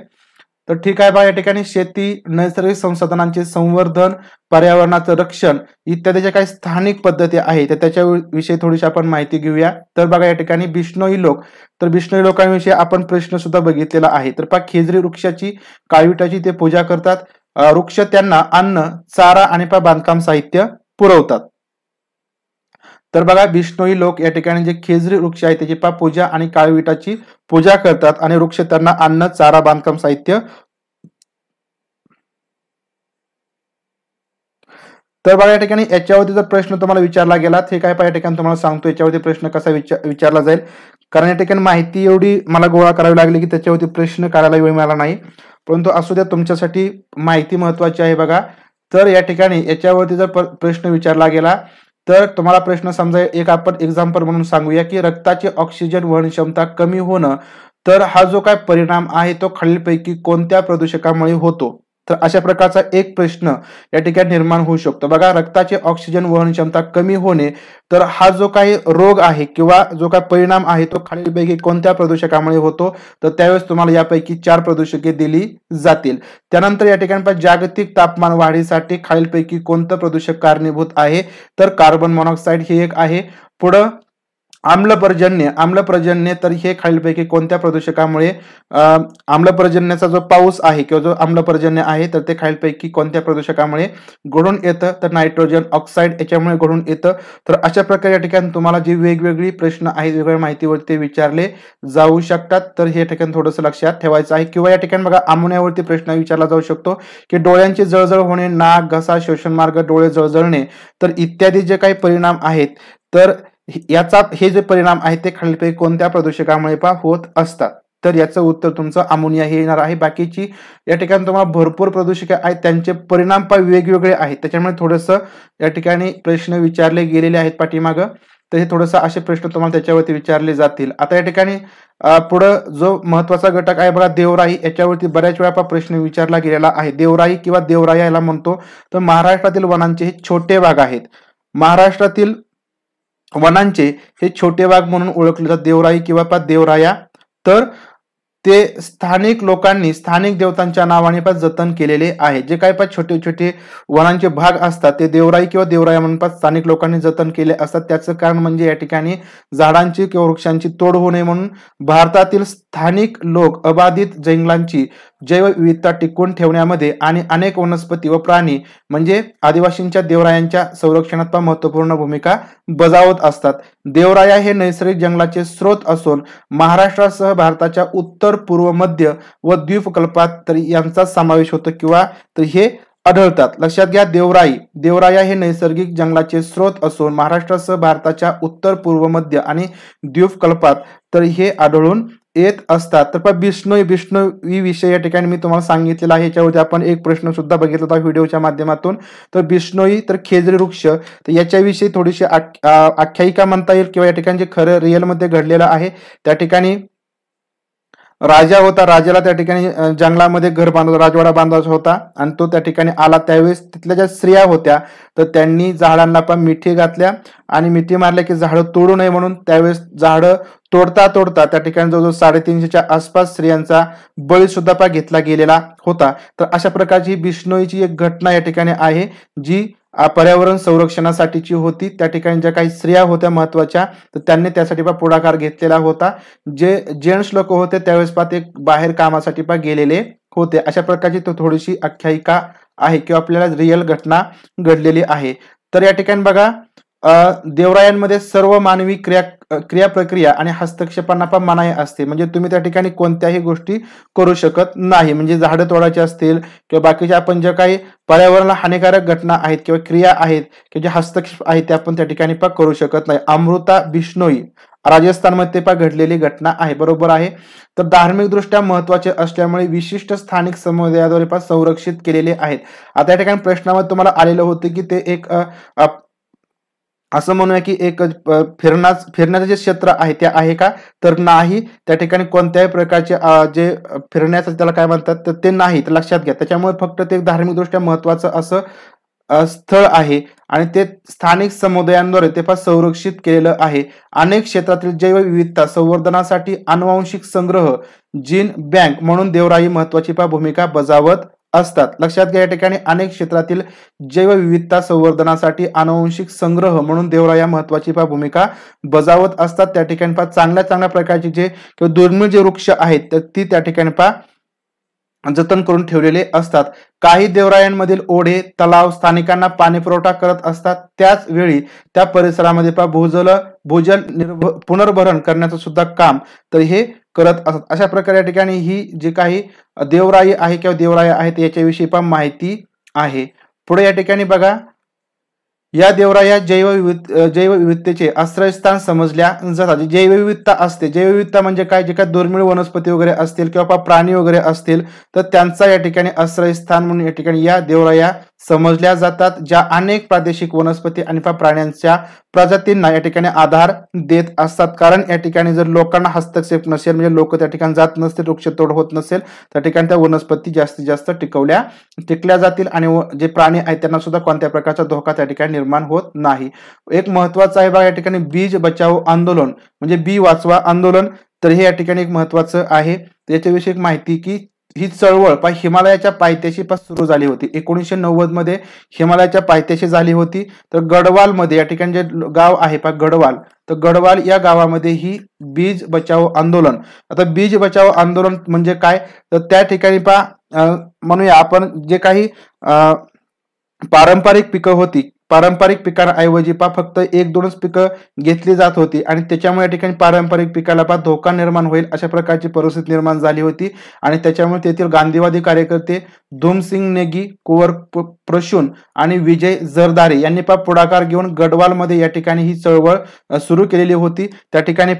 तर ठीक आहे बघा, या ठिकाणी शेती, नैसर्गिक संसाधनांचे संवर्धन, पर्यावरणाचं रक्षण इत्यादीच्या काही स्थानिक पद्धती आहेत तर त्याच्याविषयी थोडीशी आपण माहिती घेऊया. तर बघा या ठिकाणी बिश्नोई लोक, तर बिश्नोई लोकांविषयी आपण प्रश्न सुद्धा बघितलेला आहे. तर पहा खेजरी वृक्षाची, काळविटाची ते पूजा करतात. वृक्ष त्यांना अन्न, चारा आणि बांधकाम साहित्य पुरवतात. तर बघा बिश्नोई लोक या ठिकाणी जे खेजरी वृक्ष आहे त्याची पूजा आणि काळविटाची पूजा करतात आणि वृक्ष त्यांना अन्न, चारा, बांधकाम साहित्य. तर बघा या ठिकाणी याच्यावरती जर प्रश्न तुम्हाला विचारला गेला, हे काय या ठिकाणी तुम्हाला सांगतो याच्यावरती प्रश्न कसा विचारला जाईल, कारण या ठिकाणी माहिती एवढी मला गोळा करावी लागली की त्याच्यावरती प्रश्न करायला वेळ मिळाला नाही. परंतु असू द्या, तुमच्यासाठी माहिती महत्वाची आहे बघा. तर या ठिकाणी याच्यावरती जर प्रश्न विचारला गेला तर तुम्हाला प्रश्न समजा एक आपण एक्झाम्पल म्हणून सांगूया की रक्ताची ऑक्सिजन वहन क्षमता कमी होणं, तर हा जो काय परिणाम आहे तो खालीलपैकी कोणत्या प्रदूषकामुळे होतो. तर अशा प्रकारचा एक प्रश्न या ठिकाणी निर्माण होऊ शकतो. बघा रक्ताची ऑक्सिजन वहन क्षमता कमी होणे, तर हा जो काही रोग आहे किंवा जो काही परिणाम आहे तो खालीलपैकी कोणत्या प्रदूषकामुळे होतो, तर त्यावेळेस तुम्हाला यापैकी 4 प्रदूषके दिली जातील. त्यानंतर या ठिकाणी जागतिक तापमान वाढीसाठी खालीलपैकी कोणतं प्रदूषक कारणीभूत आहे, तर कार्बन मोनॉक्साईड हे एक आहे. पुढं आम्लपर्जन्य, तर हे खालीलपैकी कोणत्या प्रदूषकामुळे, आम्लपर्जन्याचा जो पाऊस आहे किंवा जो आम्लपर्जन्य आहे तर ते खालीलपैकी कोणत्या प्रदूषकामुळे घडून येतं, तर नायट्रोजन ऑक्साईड याच्यामुळे घडून येतं. तर अशा प्रकारे या ठिकाणी तुम्हाला जी वेगवेगळी प्रश्न आहेत वेगवेगळ्या माहितीवरती विचारले जाऊ शकतात. तर हे ठिकाणी थोडंसं लक्षात ठेवायचं आहे. किंवा या ठिकाणी बघा अमोनियावरती प्रश्न विचारला जाऊ शकतो की डोळ्यांची जळजळ होणे, नाक, घसा, श्वसन मार्ग, डोळे जळजळणे, तर इत्यादी जे काही परिणाम आहेत तर याचा हे जे परिणाम आहेत ते खालीलपैकी कोणत्या प्रदूषकामुळे होत असतात. तर याचं उत्तर तुमचं अमोनिया हे येणार आहे. बाकीची या ठिकाणी तुम्हाला भरपूर प्रदूषके आहेत, त्यांचे परिणाम वेगवेगळे आहेत, त्याच्यामुळे थोडंसं या ठिकाणी प्रश्न विचारले गेलेले आहेत पाठीमागं. तर हे थोडंसं असे प्रश्न तुम्हाला त्याच्यावरती विचारले जातील. आता या ठिकाणी पुढं जो महत्वाचा घटक आहे बघा देवराई, याच्यावरती बऱ्याच वेळा प्रश्न विचारला गेलेला आहे. देवराई किंवा देवराया याला म्हणतो. तर महाराष्ट्रातील वनांचे हे छोटे भाग आहेत. महाराष्ट्रातील वनांचे हे छोटे भाग म्हणून ओळखले जातात देवराई किंवा देवराया. तर ते स्थानिक लोकांनी स्थानिक देवतांच्या नावाने जतन केलेले आहे. जे काही छोटे छोटे वनांचे भाग असतात ते देवराई किंवा देवराया म्हणून स्थानिक लोकांनी जतन केले असतात. त्याचं कारण म्हणजे या ठिकाणी झाडांची किंवा वृक्षांची तोड होऊ नये म्हणून भारतातील स्थानिक लोक अबाधित जंगलांची जैवविविधता टिकवून ठेवण्यामध्ये आणि अनेक वनस्पती व प्राणी म्हणजे आदिवासींच्या देवरायांच्या संरक्षणात महत्वपूर्ण भूमिका बजावत असतात. देवराया हे नैसर्गिक जंगलाचे स्रोत असून महाराष्ट्रासह भारताच्या उत्तर, पूर्व, मध्य व द्वीपकल्पात तर यांचा समावेश होतो किंवा तर हे आढळतात. लक्षात घ्या, देवराया हे नैसर्गिक जंगलाचे स्रोत असून महाराष्ट्रासह भारताच्या उत्तर, पूर्व, मध्य आणि द्वीपकल्पात तर हे आढळून येत असतात. तर पहा बिश्नोई विषय या ठिकाणी मी तुम्हाला सांगितलेला आहे. याच्यावरती आपण एक प्रश्न सुद्धा बघितला होता व्हिडिओच्या माध्यमातून. तर बिश्नोई तर खेजरी वृक्ष, तर याच्याविषयी थोडीशी आख्यायिका म्हणता येईल किंवा या ठिकाणी जे खरं रिअलमध्ये घडलेलं आहे. त्या ठिकाणी राजा होता, राजाला त्या ठिकाणी जंगलामध्ये घर राजवाडा बांधायचा होता आणि तो त्या ठिकाणी आला. त्यावेळेस तिथल्या ज्या स्त्रिया होत्या तर त्यांनी झाडांना पण मिठी घातल्या आणि मिठी मारल्या की झाडं तोडू नये म्हणून. त्यावेळेस झाडं तोडता तोडता त्या ठिकाणी जवळजवळ 350च्या आसपास स्त्रियांचा बळी सुद्धा घेतला गेलेला होता. तर अशा प्रकारची बिश्नोईची एक घटना या ठिकाणी आहे जी पर्यावरण संरक्षणासाठीची होती. त्या ठिकाणी ज्या काही स्त्रिया होत्या महत्वाच्या तर त्यांनी त्यासाठी पुढाकार घेतलेला होता. जे जेंट्स लोक होते त्यावेळेस ते बाहेर कामासाठी गेलेले होते. अशा प्रकारची तो थोडीशी आख्यायिका आहे किंवा आपल्याला रिअल घटना घडलेली आहे. तर या ठिकाणी बघा देवरायांमध्ये सर्व मानवी क्रिया प्रक्रिया आणि हस्तक्षेपांना पण मनाई असते. म्हणजे तुम्ही त्या ठिकाणी कोणत्याही गोष्टी करू शकत नाही. म्हणजे झाडं तोडायची असतील किंवा बाकीच्या आपण ज्या काही पर्यावरणाला हानिकारक घटना आहेत किंवा क्रिया आहेत किंवा जे हस्तक्षेप आहेत ते आपण त्या ठिकाणी करू शकत नाही. अमृता बिश्नोई राजस्थानमध्ये घडलेली घटना आहे. बरोबर आहे. तर धार्मिक दृष्ट्या महत्वाचे असल्यामुळे विशिष्ट स्थानिक समुदायाद्वारे संरक्षित केलेले आहेत. आता या ठिकाणी प्रश्नामध्ये तुम्हाला आलेलं होतं की ते एक असं म्हणूया की एक फिरण्याचं जे क्षेत्र आहे ते आहे का, तर नाही. त्या ठिकाणी कोणत्याही प्रकारचे जे फिरण्याचं त्याला काय म्हणतात तर ते नाही. तर लक्षात घ्या. त्याच्यामुळे फक्त ते धार्मिक दृष्ट्या महत्वाचं असं स्थळ आहे आणि ते स्थानिक समुदायांद्वारे ते संरक्षित केलेलं आहे. अनेक क्षेत्रातील जैवविविधता संवर्धनासाठी आनुवंशिक संग्रह जीन बँक म्हणून देवराई महत्वाची भूमिका बजावत असतात. लक्षात घ्या. या ठिकाणी अनेक क्षेत्रातील जैवविविधता संवर्धनासाठी आनुवंशिक संग्रह म्हणून देवराया महत्वाची भूमिका बजावत असतात. त्या ठिकाणी चांगल्या चांगल्या प्रकारचे जे किंवा दुर्मिळ जे वृक्ष आहेत तर ती त्या ठिकाणी जतन करून ठेवलेले असतात. काही देवरायांमधील ओढे तलाव स्थानिकांना पाणी पुरवठा करत असतात. त्याच वेळी त्या परिसरामध्ये भूजल पुनर्भरण करण्याचं सुद्धा काम तर हे करत असतात. अशा प्रकारे या ठिकाणी ही जी काही देवराई आहे किंवा देवराया आहेत याच्याविषयी माहिती आहे. पुढे या ठिकाणी बघा या देवराया जैवविविधतेचे आश्रयस्थान समजल्या जातात. जैवविविधता असते. जैवविविधता म्हणजे काय, जे काय दुर्मिळ वनस्पती वगैरे असतील किंवा प्राणी वगैरे असतील तर त्यांचा या ठिकाणी आश्रयस्थान म्हणून या ठिकाणी या देवराया समजल्या जातात. ज्या अनेक प्रादेशिक वनस्पती आणि प्राण्यांच्या प्रजातींना या ठिकाणी आधार देत असतात. कारण या ठिकाणी जर लोकांना हस्तक्षेप नसेल म्हणजे लोक त्या ठिकाणी जात नसतील, वृक्षतोड होत नसेल त्या ठिकाणी त्या वनस्पती जास्तीत जास्त टिकल्या जातील आणि जे प्राणी आहेत त्यांना सुद्धा कोणत्या प्रकारचा धोका त्या ठिकाणी निर्माण होत नाही. एक महत्वाचं आहे बघा या ठिकाणी बीज बचाव आंदोलन म्हणजे बी वाचवा आंदोलन. तर हे या ठिकाणी एक महत्वाचं आहे. त्याच्याविषयी एक माहिती की ही चळवळ हिमालयाच्या पायथ्याशी सुरू झाली होती. 1990 मध्ये हिमालयाच्या पायथ्याशी झाली होती. तर गढवाल मध्ये या ठिकाणी जे गाव आहे गढवाल, तर गढवाल या गावामध्ये ही बीज बचाव आंदोलन. आता बीज बचाव आंदोलन म्हणजे काय, तर त्या ठिकाणी म्हणूया आपण जे काही पारंपरिक पिकं होती पारंपरिक पिकांऐवजी फक्त 1-2च पिकं घेतली जात होती आणि त्याच्यामुळे या ठिकाणी पारंपरिक पिकाला धोका निर्माण होईल अशा प्रकारची परिस्थिती निर्माण झाली होती. आणि त्याच्यामुळे तेथील गांधीवादी कार्यकर्ते धुमसिंग नेगी, कुंवर प्रसून आणि विजय जरदारी यांनी पुढाकार घेऊन गढवालमध्ये या ठिकाणी ही चळवळ सुरू केलेली होती. त्या ठिकाणी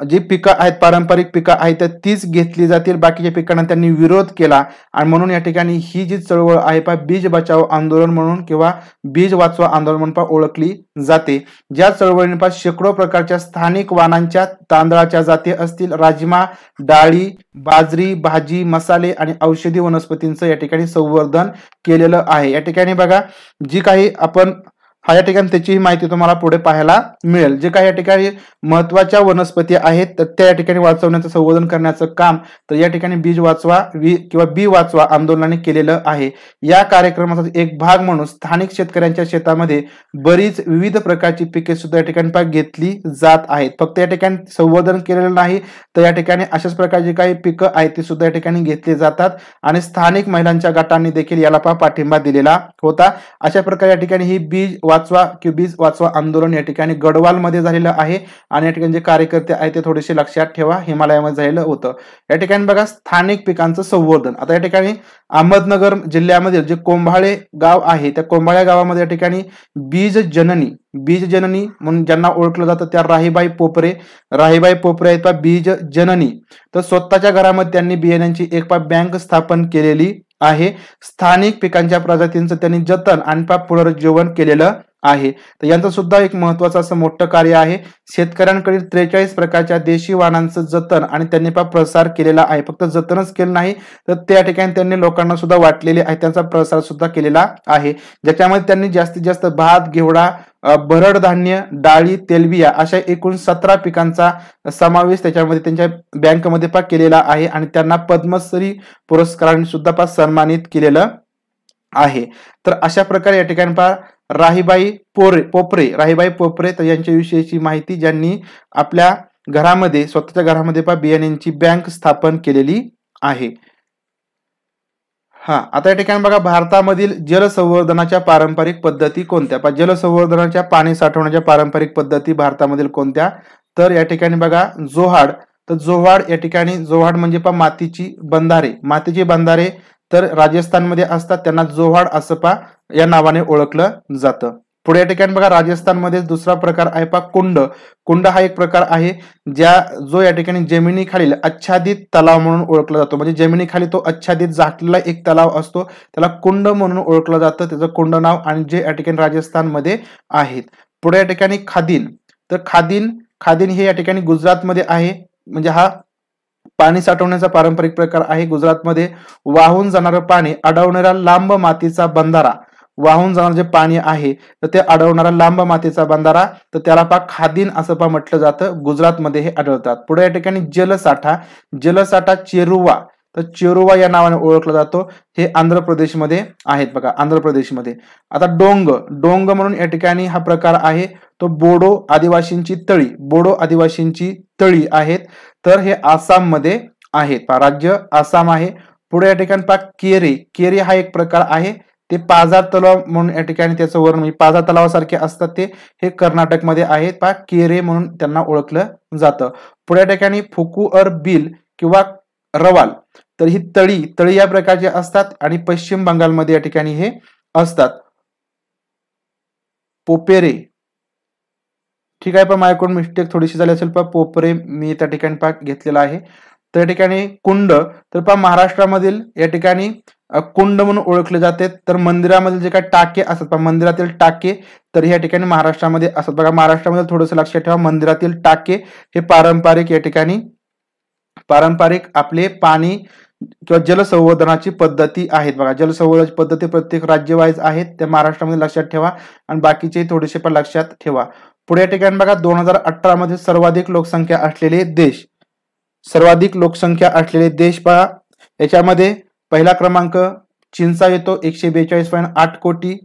जी पिकं आहेत पारंपरिक पिकं आहेत तर तीच घेतली जातील, बाकीच्या पिकांना त्यांनी विरोध केला आणि म्हणून या ठिकाणी ही जी चळवळ आहे बीज बचाव आंदोलन म्हणून किंवा बीज वाचवा आंदोलन म्हणून ओळखली जाते. ज्या चळवळीने शेकडो प्रकारच्या स्थानिक वाणांच्या तांदळाच्या जाती असतील, राजमा, डाळी, बाजरी, भाजी, मसाले आणि औषधी वनस्पतींचं या ठिकाणी संवर्धन केलेलं आहे. या ठिकाणी बघा जी काही आपण या ठिकाणी त्याची माहिती तुम्हाला पुढे पाहायला मिळेल. जे काही या ठिकाणी महत्वाच्या वनस्पती आहेत तर त्या या ठिकाणी वाचवण्याचं संवर्धन करण्याचं काम तर या ठिकाणी बीज वाचवा किंवा बी वाचवा आंदोलनाने केलेलं आहे. या कार्यक्रमाचा एक भाग म्हणून स्थानिक शेतकऱ्यांच्या शेतामध्ये बरीच विविध प्रकारची पिके सुद्धा या ठिकाणी घेतली जात आहेत. फक्त या ठिकाणी संवर्धन केलेलं नाही तर या ठिकाणी अशाच प्रकारची काही पिकं आहेत ती सुद्धा या ठिकाणी घेतली जातात आणि स्थानिक महिलांच्या गटांनी देखील याला पाठिंबा दिलेला होता. अशा प्रकारे या ठिकाणी ही बीज वाचवा की बीज वाचवा आंदोलन या ठिकाणी गडवालमध्ये झालेलं आहे आणि या ठिकाणी जे कार्यकर्ते आहेत ते थोडेसे लक्षात ठेवा, हिमालयामध्ये झालेलं होतं. या ठिकाणी बघा स्थानिक पिकांचं संवर्धन. आता या ठिकाणी अहमदनगर जिल्ह्यामध्ये जे कोंभाळे गाव आहे त्या कोंभाळे गावामध्ये या ठिकाणी बीज जननी म्हणून ज्यांना ओळखलं जातं त्या राहीबाई पोपरे आहेत पा बीज जननी. तर स्वतःच्या घरामध्ये त्यांनी बियाण्यांची एक बँक स्थापन केलेली आहे. स्थानिक पिकांच्या प्रजातींचं त्यांनी जतन आणि पुनरुज्जीवन केलेलं आहे. तर यांचं सुद्धा एक महत्वाचं असं मोठं कार्य आहे. शेतकऱ्यांकडील 43 प्रकारच्या देशी वाणांचं जतन आणि त्यांनी प्रसार केलेला आहे. फक्त जतनच केलं नाही तर त्या ठिकाणी त्यांनी लोकांना सुद्धा वाटलेले आहे, त्यांचा प्रसार सुद्धा केलेला आहे, ज्याच्यामध्ये त्यांनी जास्तीत जास्त भात, घेवडा, भरड धान्य, डाळी, तेलबिया अशा एकूण 17 पिकांचा समावेश त्याच्यामध्ये त्यांच्या बँकमध्ये केलेला आहे आणि त्यांना पद्मश्री पुरस्काराने सुद्धा सन्मानित केलेलं आहे. तर अशा प्रकारे या ठिकाणी राहीबाई पोपरे तर यांच्याविषयीची माहिती ज्यांनी आपल्या घरामध्ये स्वतःच्या घरामध्ये बियाण्यांची बँक स्थापन केलेली आहे. आता या ठिकाणी बघा भारतामधील जलसंवर्धनाच्या पारंपरिक पद्धती कोणत्या? जलसंवर्धनाच्या पाणी साठवण्याच्या पारंपरिक पद्धती भारतामधील कोणत्या? तर या ठिकाणी बघा जोहाड. तर जोहाड या ठिकाणी जोहाड म्हणजे मातीची बंधारे तर राजस्थानमध्ये असतात, त्यांना जोहाड असं या नावाने ओळखलं जातं. पुढे या ठिकाणी बघा राजस्थानमध्ये दुसरा प्रकार आहे कुंड हा एक प्रकार आहे जो या ठिकाणी जमिनीखालील आच्छादित तलाव म्हणून ओळखला जातो. म्हणजे जमिनीखाली तो आच्छादित झाकलेला एक तलाव असतो, त्याला कुंड म्हणून ओळखलं जातं, त्याचं कुंड नाव, आणि जे या ठिकाणी राजस्थानमध्ये आहेत. पुढे या ठिकाणी खादीन. तर खादीन हे या ठिकाणी गुजरातमध्ये आहे. म्हणजे हा पाणी साठवण्याचा पारंपरिक प्रकार आहे. गुजरातमध्ये वाहून जाणारं पाणी अडवणारा लांब मातीचा बंधारा, वाहून जाणारं जे पाणी आहे तर ते अडवणारा लांब मातीचा बंधारा, तर त्याला खादीन असं म्हटलं जातं. गुजरातमध्ये हे आढळतात. पुढे या ठिकाणी जलसाठा चेरुवा. तर चेरुवा या नावाने ओळखला जातो. हे आंध्र प्रदेशमध्ये आहेत बघा, आंध्र प्रदेशमध्ये. आता डोंग म्हणून या ठिकाणी हा प्रकार आहे, तो बोडो आदिवासींची तळी आहेत. तर हे आसाममध्ये आहेत, राज्य आसाम आहे. पुढे या ठिकाणी केरे हा एक प्रकार आहे, ते पाझर तलाव म्हणून या ठिकाणी त्याचं वर्ण म्हणजे पाझर तलावासारखे असतात ते, हे कर्नाटकमध्ये आहेत. केरे म्हणून त्यांना ओळखलं जातं. पुढे या ठिकाणी फुकुअर बिल किंवा रवाल, तर ही तळी या प्रकारचे असतात आणि पश्चिम बंगालमध्ये या ठिकाणी हे असतात. पोपेरे, ठीक आहे, पण माझ्याकडून मिस्टेक थोडीशी झाली असेल, पोपरे मी त्या ठिकाणी घेतलेला आहे. तर या ठिकाणी कुंड, तर महाराष्ट्रामधील या ठिकाणी कुंड म्हणून ओळखले जाते. तर मंदिरामधील जे काही टाके असतात, मंदिरातील टाके, तर या ठिकाणी महाराष्ट्रामध्ये असतात बघा. महाराष्ट्रामध्ये थोडंसं लक्षात ठेवा, मंदिरातील टाके हे पारंपरिक या ठिकाणी आपले पाणी किंवा जलसंवर्धनाची पद्धती आहेत बघा. जलसंवर्धनाची पद्धती प्रत्येक राज्यवाईज आहेत, त्या महाराष्ट्रामध्ये लक्षात ठेवा आणि बाकीचे थोडेसे पण लक्षात ठेवा. पुढे या ठिकाणी बघा 2018 मध्ये सर्वाधिक लोकसंख्या असलेले देश पहा. याच्यामध्ये पहिला क्रमांक चीनचा येतो, 142.8 कोटी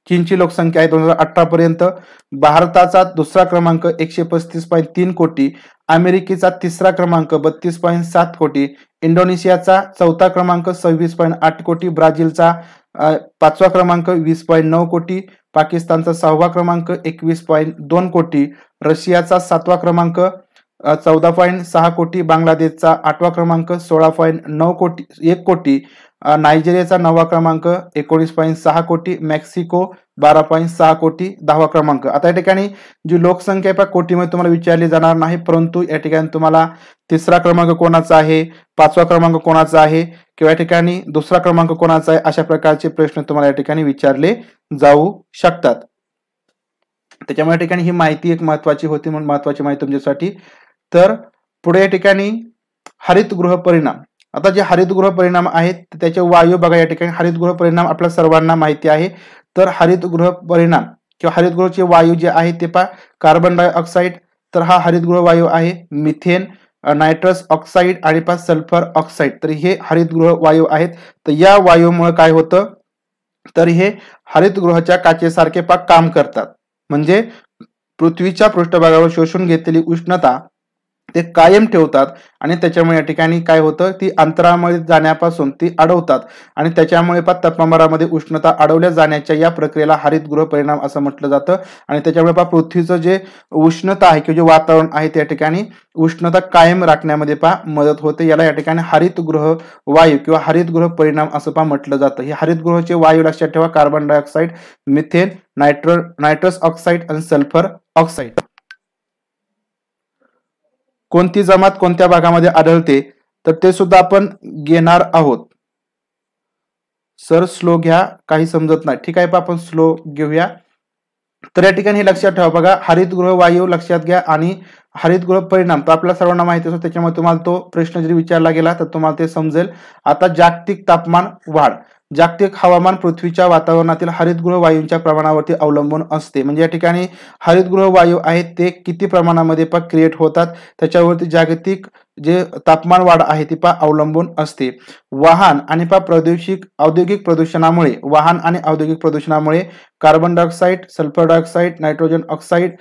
चीनची लोकसंख्या आहे 2018 पर्यंत. भारताचा दुसरा क्रमांक 135.3 कोटी, अमेरिकेचा तिसरा क्रमांक 32.7 कोटी, इंडोनेशियाचा चौथा क्रमांक 26.8 कोटी, ब्राझीलचा पाचवा क्रमांक 20.9 कोटी, पाकिस्तानचा 6वा क्रमांक 21.2 कोटी, रशियाचा 7वा क्रमांक 14.6 कोटी, बांगलादेशचा 8वा क्रमांक 16.9 कोटी 1 कोटी, नायजेरियाचा 9वा क्रमांक 19.6 कोटी, मेक्सिको 12.6 कोटी 10वा क्रमांक. आता या ठिकाणी जी लोकसंख्या आहे कोटीमध्ये तुम्हाला विचारली जाणार नाही, परंतु या ठिकाणी तुम्हाला तिसरा क्रमांक कोणाचा आहे, पाचवा क्रमांक कोणाचा आहे किंवा या ठिकाणी दुसरा क्रमांक कोणाचा आहे, अशा प्रकारचे प्रश्न तुम्हाला या ठिकाणी विचारले जाऊ शकतात. त्याच्यामुळे या ठिकाणी ही माहिती एक महत्वाची होती, म्हणून महत्वाची माहिती तुमच्यासाठी. तर पुढे या ठिकाणी हरितगृह परिणाम. आता जे हरितगृह परिणाम आहेत त्याचे वायू बघा. या ठिकाणी हरितगृह परिणाम आपल्या सर्वांना माहिती आहे. तर हरितगृह परिणाम किंवा हरितगृहाचे वायू जे आहे ते कार्बन डायऑक्साईड, तर हा हरितगृह वायू आहे. मिथेन, नायट्रस ऑक्साईड आणि सल्फर ऑक्साईड, तर हे हरितगृह वायू आहेत. तर या वायूमुळे काय होतं, तर हे हरितगृहाच्या काचेसारखे काम करतात. म्हणजे पृथ्वीच्या पृष्ठभागावर शोषून घेतलेली उष्णता ते कायम ठेवतात आणि त्याच्यामुळे या ठिकाणी काय होतं, ती अंतरामध्ये जाण्यापासून ती अडवतात आणि त्याच्यामुळे तापमानामध्ये उष्णता अडवल्या जाण्याच्या या प्रक्रियेला हरितगृह परिणाम असं म्हटलं जातं. आणि त्याच्यामुळे पृथ्वीचं जे उष्णता आहे किंवा जे वातावरण आहे त्या ठिकाणी उष्णता कायम राखण्यामध्ये मदत होते. याला या ठिकाणी हरितगृह वायू किंवा हरितगृह परिणाम असं म्हटलं जातं. हे हरितगृहाचे वायू लक्षात ठेवा: carbon dioxide, methane, nitrous oxide आणि सल्फर ऑक्साईड. कोणती जमात कोणत्या भागामध्ये आढळते तर ते सुद्धा आपण घेणार आहोत. सर स्लो घ्या, काही समजत नाही. ठीक आहे, आपण स्लो घेऊया. तर या ठिकाणी हे लक्षात ठेवा बघा, हरितगृह वायू लक्षात घ्या आणि हरितगृह परिणाम तर आपल्या सर्वांना माहिती असतो. त्याच्यामुळे तुम्हाला तो प्रश्न जरी विचारला गेला तर तुम्हाला ते समजेल. आता जागतिक तापमान वाढ. जागतिक हवामान पृथ्वीच्या वातावरणातील हरितगृह वायूंच्या प्रमाणावरती अवलंबून असते. म्हणजे या ठिकाणी हरितगृह वायू आहेत ते किती प्रमाणामध्ये क्रिएट होतात त्याच्यावरती जागतिक जे तापमान वाढ आहे ती अवलंबून असते. वाहन आणि औद्योगिक प्रदूषणामुळे carbon dioxide, sulphur dioxide, nitrogen oxide,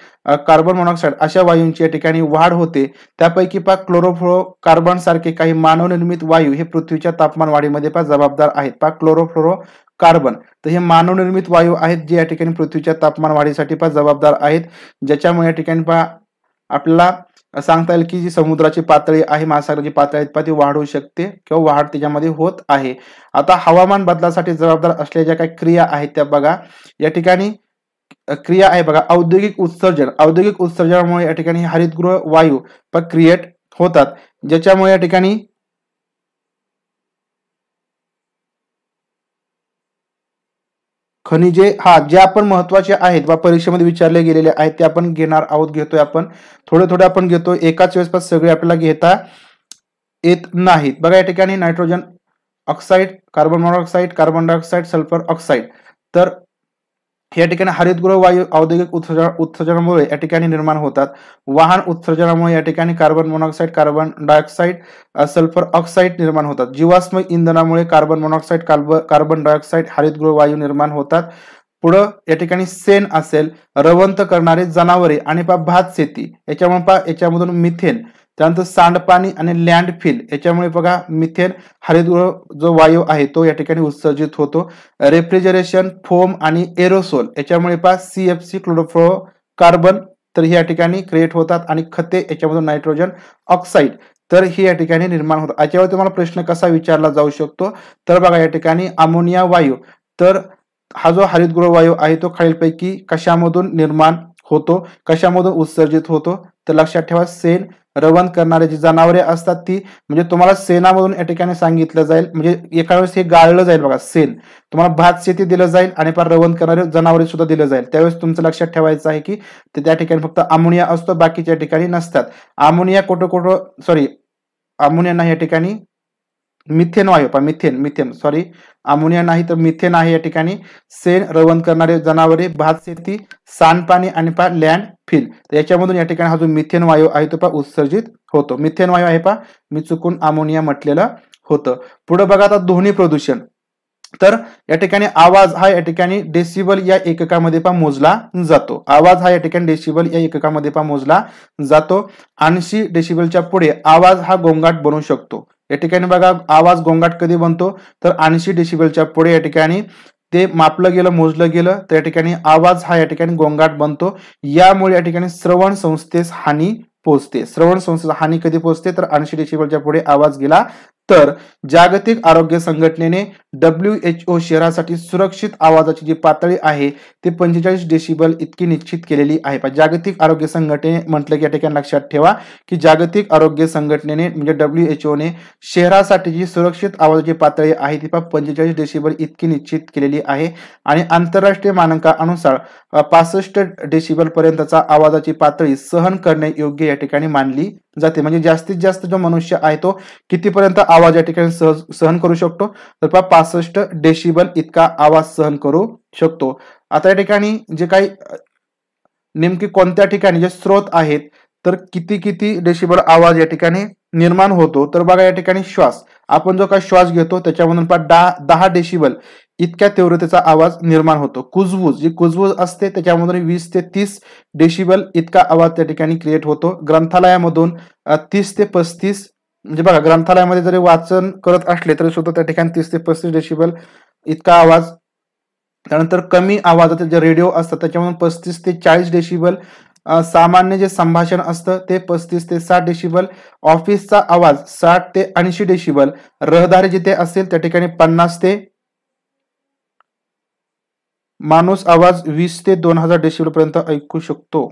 carbon monoxide अशा वायूंची या ठिकाणी वाढ होते. त्यापैकी क्लोरोफ्लोरो कार्बन सारखे काही मानवनिर्मित वायू हे पृथ्वीच्या तापमान वाढीमध्ये जबाबदार आहेत. क्लोरोफ्लोरो कार्बन तर हे मानवनिर्मित वायू आहेत जे या ठिकाणी पृथ्वीच्या तापमान वाढीसाठी जबाबदार आहेत. ज्याच्यामुळे या ठिकाणी आपल्याला सांगता येईल की जी समुद्राची पातळी आहे, महासागराची पातळी ती वाढू शकते किंवा वाढ त्याच्यामध्ये होत आहे. आता हवामान बदलासाठी जबाबदार असलेल्या ज्या काही क्रिया आहेत त्या बघा. या ठिकाणी क्रिया आहे बघा, औद्योगिक उत्सर्जनामुळे या ठिकाणी हरितगृह वायू क्रिएट होतात. ज्याच्यामुळे या ठिकाणी खनिजे जे आपण महत्वाचे आहेत वा परीक्षेमध्ये विचारले गेलेले आहेत ते आपण घेणार आहोत. घेतोय आपण थोडे आपण घेतोय. एकाच वेळेस सगळे आपल्याला घेता येत नाहीत. बघा या ठिकाणी nitrogen oxide, carbon monoxide, carbon dioxide, sulphur oxide. तर या ठिकाणी हरितगृह वायू औद्योगिक उत्सर्जनामुळे या ठिकाणी निर्माण होतात. वाहन उत्सर्जनामुळे या ठिकाणी carbon monoxide, carbon dioxide, sulphur oxide निर्माण होतात. जीवाश्म इंधनामुळे कार्बन मोनॉक्साईड, कार्बन डायऑक्साईड, हरितगृह वायू निर्माण होतात. पुढं या ठिकाणी सेन असेल, रवंत करणारे जनावरे आणि भात शेती याच्यामधून मिथेन, त्यानंतर सांडपाणी आणि लँडफिल याच्यामुळे बघा मिथेन हरितगृह जो वायू आहे तो या ठिकाणी उत्सर्जित होतो. रेफ्रिजरेशन, फोम आणि एरोसोल याच्यामुळे CFC क्लोरोफ्लोरो कार्बन तर ही या ठिकाणी क्रिएट होतात. आणि खते याच्यामधून नायट्रोजन ऑक्साईड तर ही या ठिकाणी निर्माण होतात. याच्यावर तुम्हाला प्रश्न कसा विचारला जाऊ शकतो तर बघा या ठिकाणी अमोनिया वायू तर हा जो हरितगृह वायू आहे तो खालीलपैकी कशामधून निर्माण होतो, कशामधून उत्सर्जित होतो तर लक्षात ठेवा सेन, रवंत करणारे जी जनावरे असतात ती, म्हणजे तुम्हाला सेनामधून या ठिकाणी सांगितलं जाईल. म्हणजे एका वेळेस हे गाळलं जाईल बघा सेन, तुम्हाला भात शेती दिलं जाईल आणि रवंत करणारे जनावरे सुद्धा दिलं जाईल. त्यावेळेस तुमचं लक्षात ठेवायचं आहे की त्या ठिकाणी फक्त अमोनिया असतो, बाकीच्या ठिकाणी नसतात. अमोनिया अमोनिया नाही या ठिकाणी मिथेन वायू मिथेन अमोनिया नाही तर मिथेन आहे या ठिकाणी. सेन, रवंत करणारे जनावरे, भात शेती, सांडपाणी आणि लँड फिल याच्यामधून या ठिकाणी हा जो मिथेन वायू आहे तो उत्सर्जित होतो. मिथेन वायू आहे मी चुकून अमोनिया म्हटलेलं होतं. पुढे बघा आता ध्वनी प्रदूषण. तर या ठिकाणी आवाज हा या ठिकाणी डेसिबल या एककामध्ये मोजला जातो. आवाज हा या ठिकाणी डेसिबल या एककामध्ये मोजला जातो. 80 डेसिबलच्या पुढे आवाज हा गोंगाट बनू शकतो. या ठिकाणी बघा आवाज गोंगाट कधी बनतो तर 80 डेसिबलच्या पुढे या ठिकाणी ते मापलं गेलं, मोजलं गेलं तर या ठिकाणी आवाज हा या ठिकाणी गोंगाट बनतो. यामुळे या ठिकाणी श्रवण संस्थेस हानी पोहोचते. श्रवण संस्थेस हानी कधी पोहोचते तर 80 डेसिबलच्या पुढे आवाज गेला तर. जागतिक आरोग्य संघटनेने WHO शहरासाठी सुरक्षित आवाजाची जी पातळी आहे ती 45 डेसिबल इतकी निश्चित केलेली आहे. जागतिक आरोग्य संघटनेने म्हटलं की या ठिकाणी लक्षात ठेवा की जागतिक आरोग्य संघटनेने म्हणजे WHO ने शहरासाठी जी सुरक्षित आवाजाची पातळी आहे ती 45 डेसिबल इतकी निश्चित केलेली आहे. आणि आंतरराष्ट्रीय मानकानुसार 65 डेसिबल पर्यंतचा आवाजाची पातळी सहन करणे योग्य या ठिकाणी मानली जाते. म्हणजे जास्तीत जास्त जो मनुष्य आहे तो कितीपर्यंत आवाज या ठिकाणी सहन करू शकतो तर 65 डेसिबल इतका आवाज सहन करू शकतो. आता या ठिकाणी जे काही नेमके कोणत्या ठिकाणी जे स्रोत आहेत तर किती डेसिबल आवाज या ठिकाणी निर्माण होतो तर बघा या ठिकाणी श्वास, आपण जो काही श्वास घेतो त्याच्यामधून 10 डेसिबल इतक्या तीव्रतेचा आवाज निर्माण होतो. कुजबूज, जी कुजबूज असते त्याच्यामधून 20 ते 30 डेसिबल इतका आवाज त्या ठिकाणी क्रिएट होतो. ग्रंथालयामधून 30 ते 35, म्हणजे बघा ग्रंथालयामध्ये जरी वाचन करत असले तरी सुद्धा त्या ठिकाणी 30 ते 35 डेसिबल इतका आवाज. त्यानंतर कमी आवाजाचे जे रेडिओ असतात त्याच्यामधून 35 ते 40 डेसिबल. सामान्य जे संभाषण असतं ते 35 ते 60 डेसिबल. ऑफिसचा आवाज 60 ते 80 डेसिबल. रहदारी जिथे असेल त्या ठिकाणी 50 ते, माणूस आवाज 20 ते 2000 डेसिबल पर्यंत ऐकू शकतो.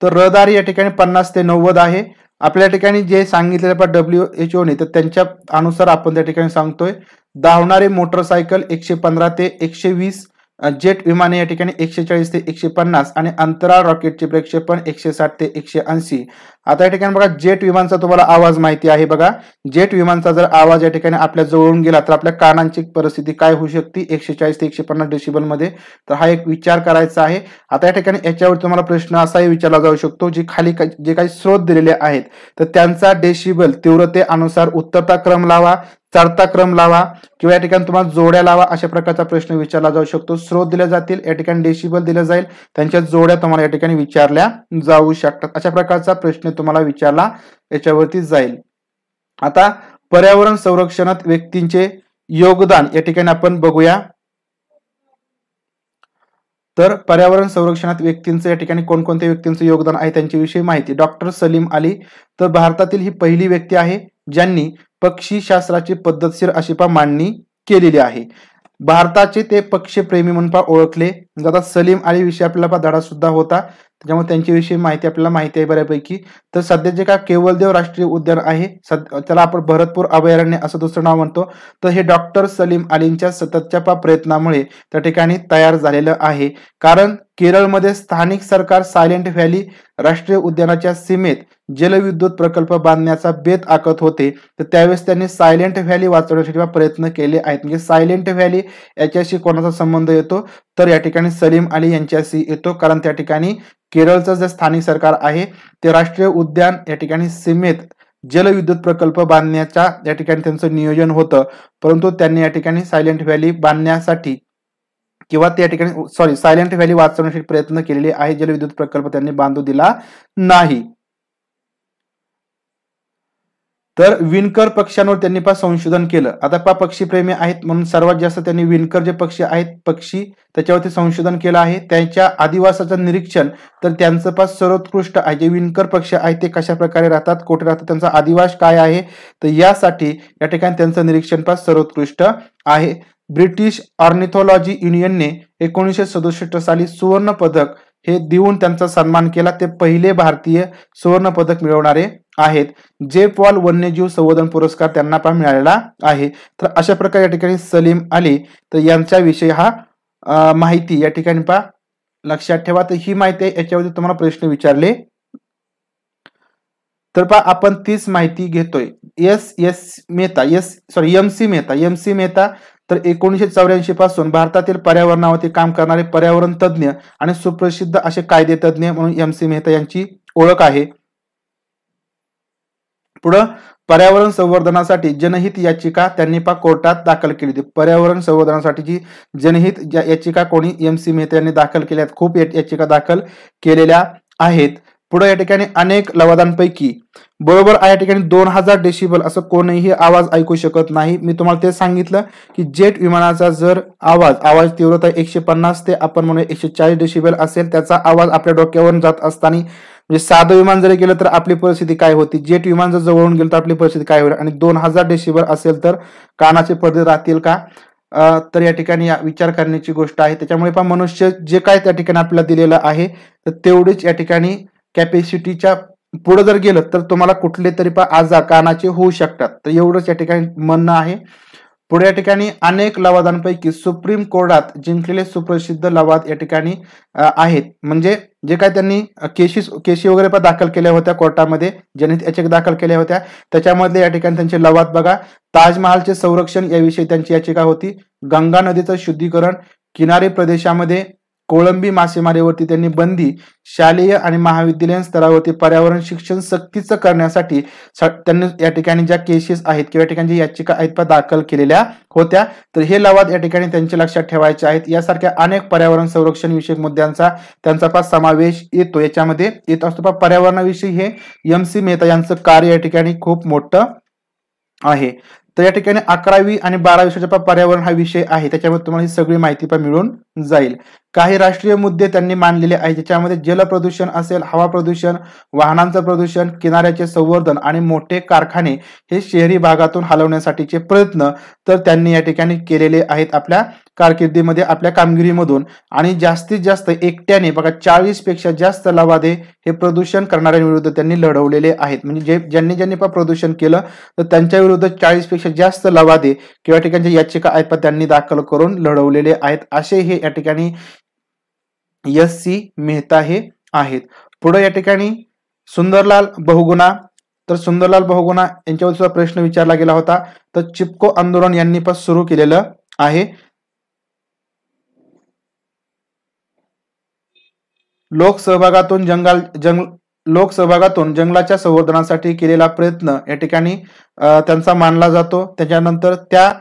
तर रहदारी या ठिकाणी 50 ते 90 आहे. आपल्या ठिकाणी जे सांगितलेलं पण WHO ने तर त्यांच्या अनुसार आपण त्या ठिकाणी सांगतोय. धावणारे मोटरसायकल 115 ते 120, जेट विमाने या ठिकाणी 140 ते 150 आणि अंतराळ रॉकेटचे प्रक्षेपण 160 ते 180. आता या ठिकाणी बघा जेट विमानचा तुम्हाला आवाज माहिती आहे. बघा जेट विमानचा जर आवाज या ठिकाणी आपल्या जवळून गेला तर आपल्या कानांची परिस्थिती काय होऊ शकते, 140 ते 150 डेसिबल मध्ये. तर हा एक विचार करायचा आहे. आता या ठिकाणी याच्यावर तुम्हाला प्रश्न असाही विचारला जाऊ शकतो, जे खाली जे काही स्रोत दिलेले आहेत तर त्यांचा डेसिबल तीव्रतेनुसार उतरता क्रम लावा, चढता क्रम लावा किंवा या ठिकाणी तुम्हाला जोड्या लावा, अशा प्रकारचा प्रश्न विचारला जाऊ शकतो. स्रोत दिले जातील, या ठिकाणी डेसिबल दिलं जाईल, त्यांच्या जोड्या तुम्हाला या ठिकाणी विचारल्या जाऊ शकतात. अशा प्रकारचा प्रश्न तुम्हाला विचारला याच्यावरती जाईल. आता पर्यावरण संरक्षणात व्यक्तींचे योगदान या ठिकाणी आपण बघूया. तर पर्यावरण संरक्षणात व्यक्तींचं या ठिकाणी कोणकोणत्या व्यक्तींचं योगदान आहे त्यांच्याविषयी माहिती. डॉक्टर सलीम अली तर भारतातील ही पहिली व्यक्ती आहे ज्यांनी पक्षी शास्त्राची पद्धतशीर अशी मांडणी केलेली आहे. भारताचे ते पक्षीप्रेमी म्हणून ओळखले जातात. सलीम अली विषयी आपल्याला धडा सुद्धा होता, त्याच्यामुळे त्यांच्याविषयी माहिती आपल्याला माहिती आहे बऱ्यापैकी. तर सध्या जे काय केवलदेव राष्ट्रीय उद्यान आहे, त्याला आपण भरतपूर अभयारण्य असं दुसरं नाव म्हणतो, तर हे डॉक्टर सलीम अलींच्या सततच्या प्रयत्नामुळे त्या ठिकाणी तयार झालेलं आहे. कारण केरळमध्ये स्थानिक सरकार सायलेंट व्हॅली राष्ट्रीय उद्यानाच्या सीमेत जलविद्युत प्रकल्प बांधण्याचा बेत आखत होते. तर त्यावेळेस त्यांनी सायलेंट व्हॅली वाचवण्यासाठी प्रयत्न केले आहेत. म्हणजे सायलेंट व्हॅली याच्याशी कोणाचा संबंध येतो तर या ठिकाणी सलीम अली यांच्याशी येतो. कारण त्या ठिकाणी केरळचं जे स्थानिक सरकार आहे ते राष्ट्रीय उद्यान या ठिकाणी सीमेत जलविद्युत प्रकल्प बांधण्याच्या या ठिकाणी त्यांचं नियोजन होतं, परंतु त्यांनी या ठिकाणी सायलेंट व्हॅली बांधण्यासाठी किंवा त्या ठिकाणी सायलेंट व्हॅली वाचवण्यासाठी प्रयत्न केलेले आहे. जलविद्युत प्रकल्प त्यांनी बांधू दिला नाही. तर विणकर पक्ष्यांवर त्यांनी संशोधन केलं. आता पक्षीप्रेमी आहेत म्हणून सर्वात जास्त त्यांनी विणकर जे पक्षी आहेत पक्षी त्याच्यावरती संशोधन केलं आहे. त्यांच्या आदिवासाचं निरीक्षण तर त्यांचं सर्वोत्कृष्ट आहे. जे विणकर पक्षी आहेत ते कशा प्रकारे राहतात, कुठे राहतात, त्यांचा आदिवास काय आहे, तर यासाठी या ठिकाणी त्यांचं निरीक्षण सर्वोत्कृष्ट आहे. ब्रिटिश ऑर्निथॉलॉजी युनियनने 1967 साली सुवर्ण पदक हे देऊन त्यांचा सन्मान केला. ते पहिले भारतीय सुवर्ण पदक मिळवणारे आहेत. जे पॉल वन्यजीव संवर्धन पुरस्कार त्यांना मिळालेला आहे. तर अशा प्रकारे या ठिकाणी सलीम अली तर यांच्याविषयी हा माहिती या ठिकाणी लक्षात ठेवा. तर ही माहिती आहे, याच्यावरती तुम्हाला प्रश्न विचारले तर आपण तीच माहिती घेतोय. एम सी मेहता तर 1984 पासून भारतातील पर्यावरणावरती काम करणारे पर्यावरण तज्ज्ञ आणि सुप्रसिद्ध असे कायदे तज्ज्ञ म्हणून MC मेहता यांची ओळख आहे. पुढं पर्यावरण संवर्धनासाठी जनहित याचिका त्यांनी कोर्टात दाखल केली होती. पर्यावरण संवर्धनासाठी जी जनहित याचिका कोणी MC मेहता यांनी दाखल केल्या आहेत. खूप याचिका दाखल केलेल्या आहेत. पुढे या ठिकाणी अनेक लवादांपैकी बरोबर आहे या ठिकाणी 2000 डेसिबल असं कोणीही आवाज ऐकू शकत नाही. मी तुम्हाला ते सांगितलं की जेट विमानाचा जर आवाज तीव्रता 150 ते आपण म्हणूया 140 डेसिबल असेल, त्याचा आवाज आपल्या डोक्यावरून जात असताना म्हणजे साधं विमान जरी गेलं तर आपली परिस्थिती काय होती, जेट विमान जर जवळून गेलं तर आपली परिस्थिती काय होईल, आणि 2000 डेसिबल असेल तर कानाचे पडदे राहतील का, तर या ठिकाणी विचार करण्याची गोष्ट आहे. त्याच्यामुळे मनुष्य जे काय त्या ठिकाणी आपल्याला दिलेलं आहे तर तेवढीच या ठिकाणी कॅपॅसिटीच्या पुढे जर गेलं तर तुम्हाला कुठले तरी आजार कानाचे होऊ शकतात. तर एवढंच या ठिकाणी म्हणणं आहे. पुढे या ठिकाणी अनेक लवादांपैकी सुप्रीम कोर्टात जिंकलेले सुप्रसिद्ध लवाद या ठिकाणी आहेत. म्हणजे जे काय त्यांनी केशी वगैरे दाखल केल्या होत्या कोर्टामध्ये, जनहित याचिका दाखल केल्या होत्या, त्याच्यामधले या ठिकाणी त्यांचे लवाद बघा. ताजमहालचे संरक्षण याविषयी त्यांची याचिका होती. गंगा नदीचं शुद्धीकरण, किनारी प्रदेशामध्ये कोळंबी मासेमारीवरती त्यांनी बंदी, शालेय आणि महाविद्यालयीन स्तरावरती पर्यावरण शिक्षण सक्तीचं करण्यासाठी त्यांनी या ठिकाणी ज्या केसेस आहेत किंवा या ठिकाणी याचिका आहेत दाखल केलेल्या होत्या. तर हे लवाद या ठिकाणी त्यांच्या लक्षात ठेवायचे आहेत. यासारख्या अनेक पर्यावरण संरक्षण विषयक मुद्द्यांचा त्यांचा समावेश येतो. याच्यामध्ये येत असतो पर्यावरणाविषयी हे MC मेहता यांचं कार्य या ठिकाणी खूप मोठं आहे. तर या ठिकाणी 11वी आणि 12वी विषयाचा पर्यावरण हा विषय आहे. त्याच्यामध्ये तुम्हाला ही सगळी माहिती मिळून जाईल. काही राष्ट्रीय मुद्दे त्यांनी मांडलेले आहेत, ज्याच्यामध्ये जल प्रदूषण असेल, हवा प्रदूषण, वाहनांचं प्रदूषण, किनाऱ्याचे संवर्धन आणि मोठे कारखाने हे शहरी भागातून हलवण्यासाठीचे प्रयत्न तर त्यांनी या ठिकाणी केलेले आहेत आपल्या कारकिर्दीमध्ये, आपल्या कामगिरीमधून. आणि जास्तीत जास्त एकट्याने बघा 40 पेक्षा जास्त लवादे हे प्रदूषण करणाऱ्यांविरुद्ध त्यांनी लढवलेले आहेत. म्हणजे ज्यांनी प्रदूषण केलं तर त्यांच्या विरुद्ध 40 पेक्षा जास्त लवादे किंवा ठिकाणच्या याचिका आहेत त्यांनी दाखल करून लढवलेले आहेत. असे हे या ठिकाणी SC मेहता हे आहेत. पुढे या ठिकाणी सुंदरलाल बहुगुणा. तर सुंदरलाल बहुगुणा यांच्यावर सुद्धा प्रश्न विचारला गेला होता. तर चिपको आंदोलन यांनी पण सुरू केलेलं आहे. लोकसहभागातून जंगलाच्या संवर्धनासाठी केलेला प्रयत्न या ठिकाणी त्यांचा मानला जातो. त्याच्यानंतर त्या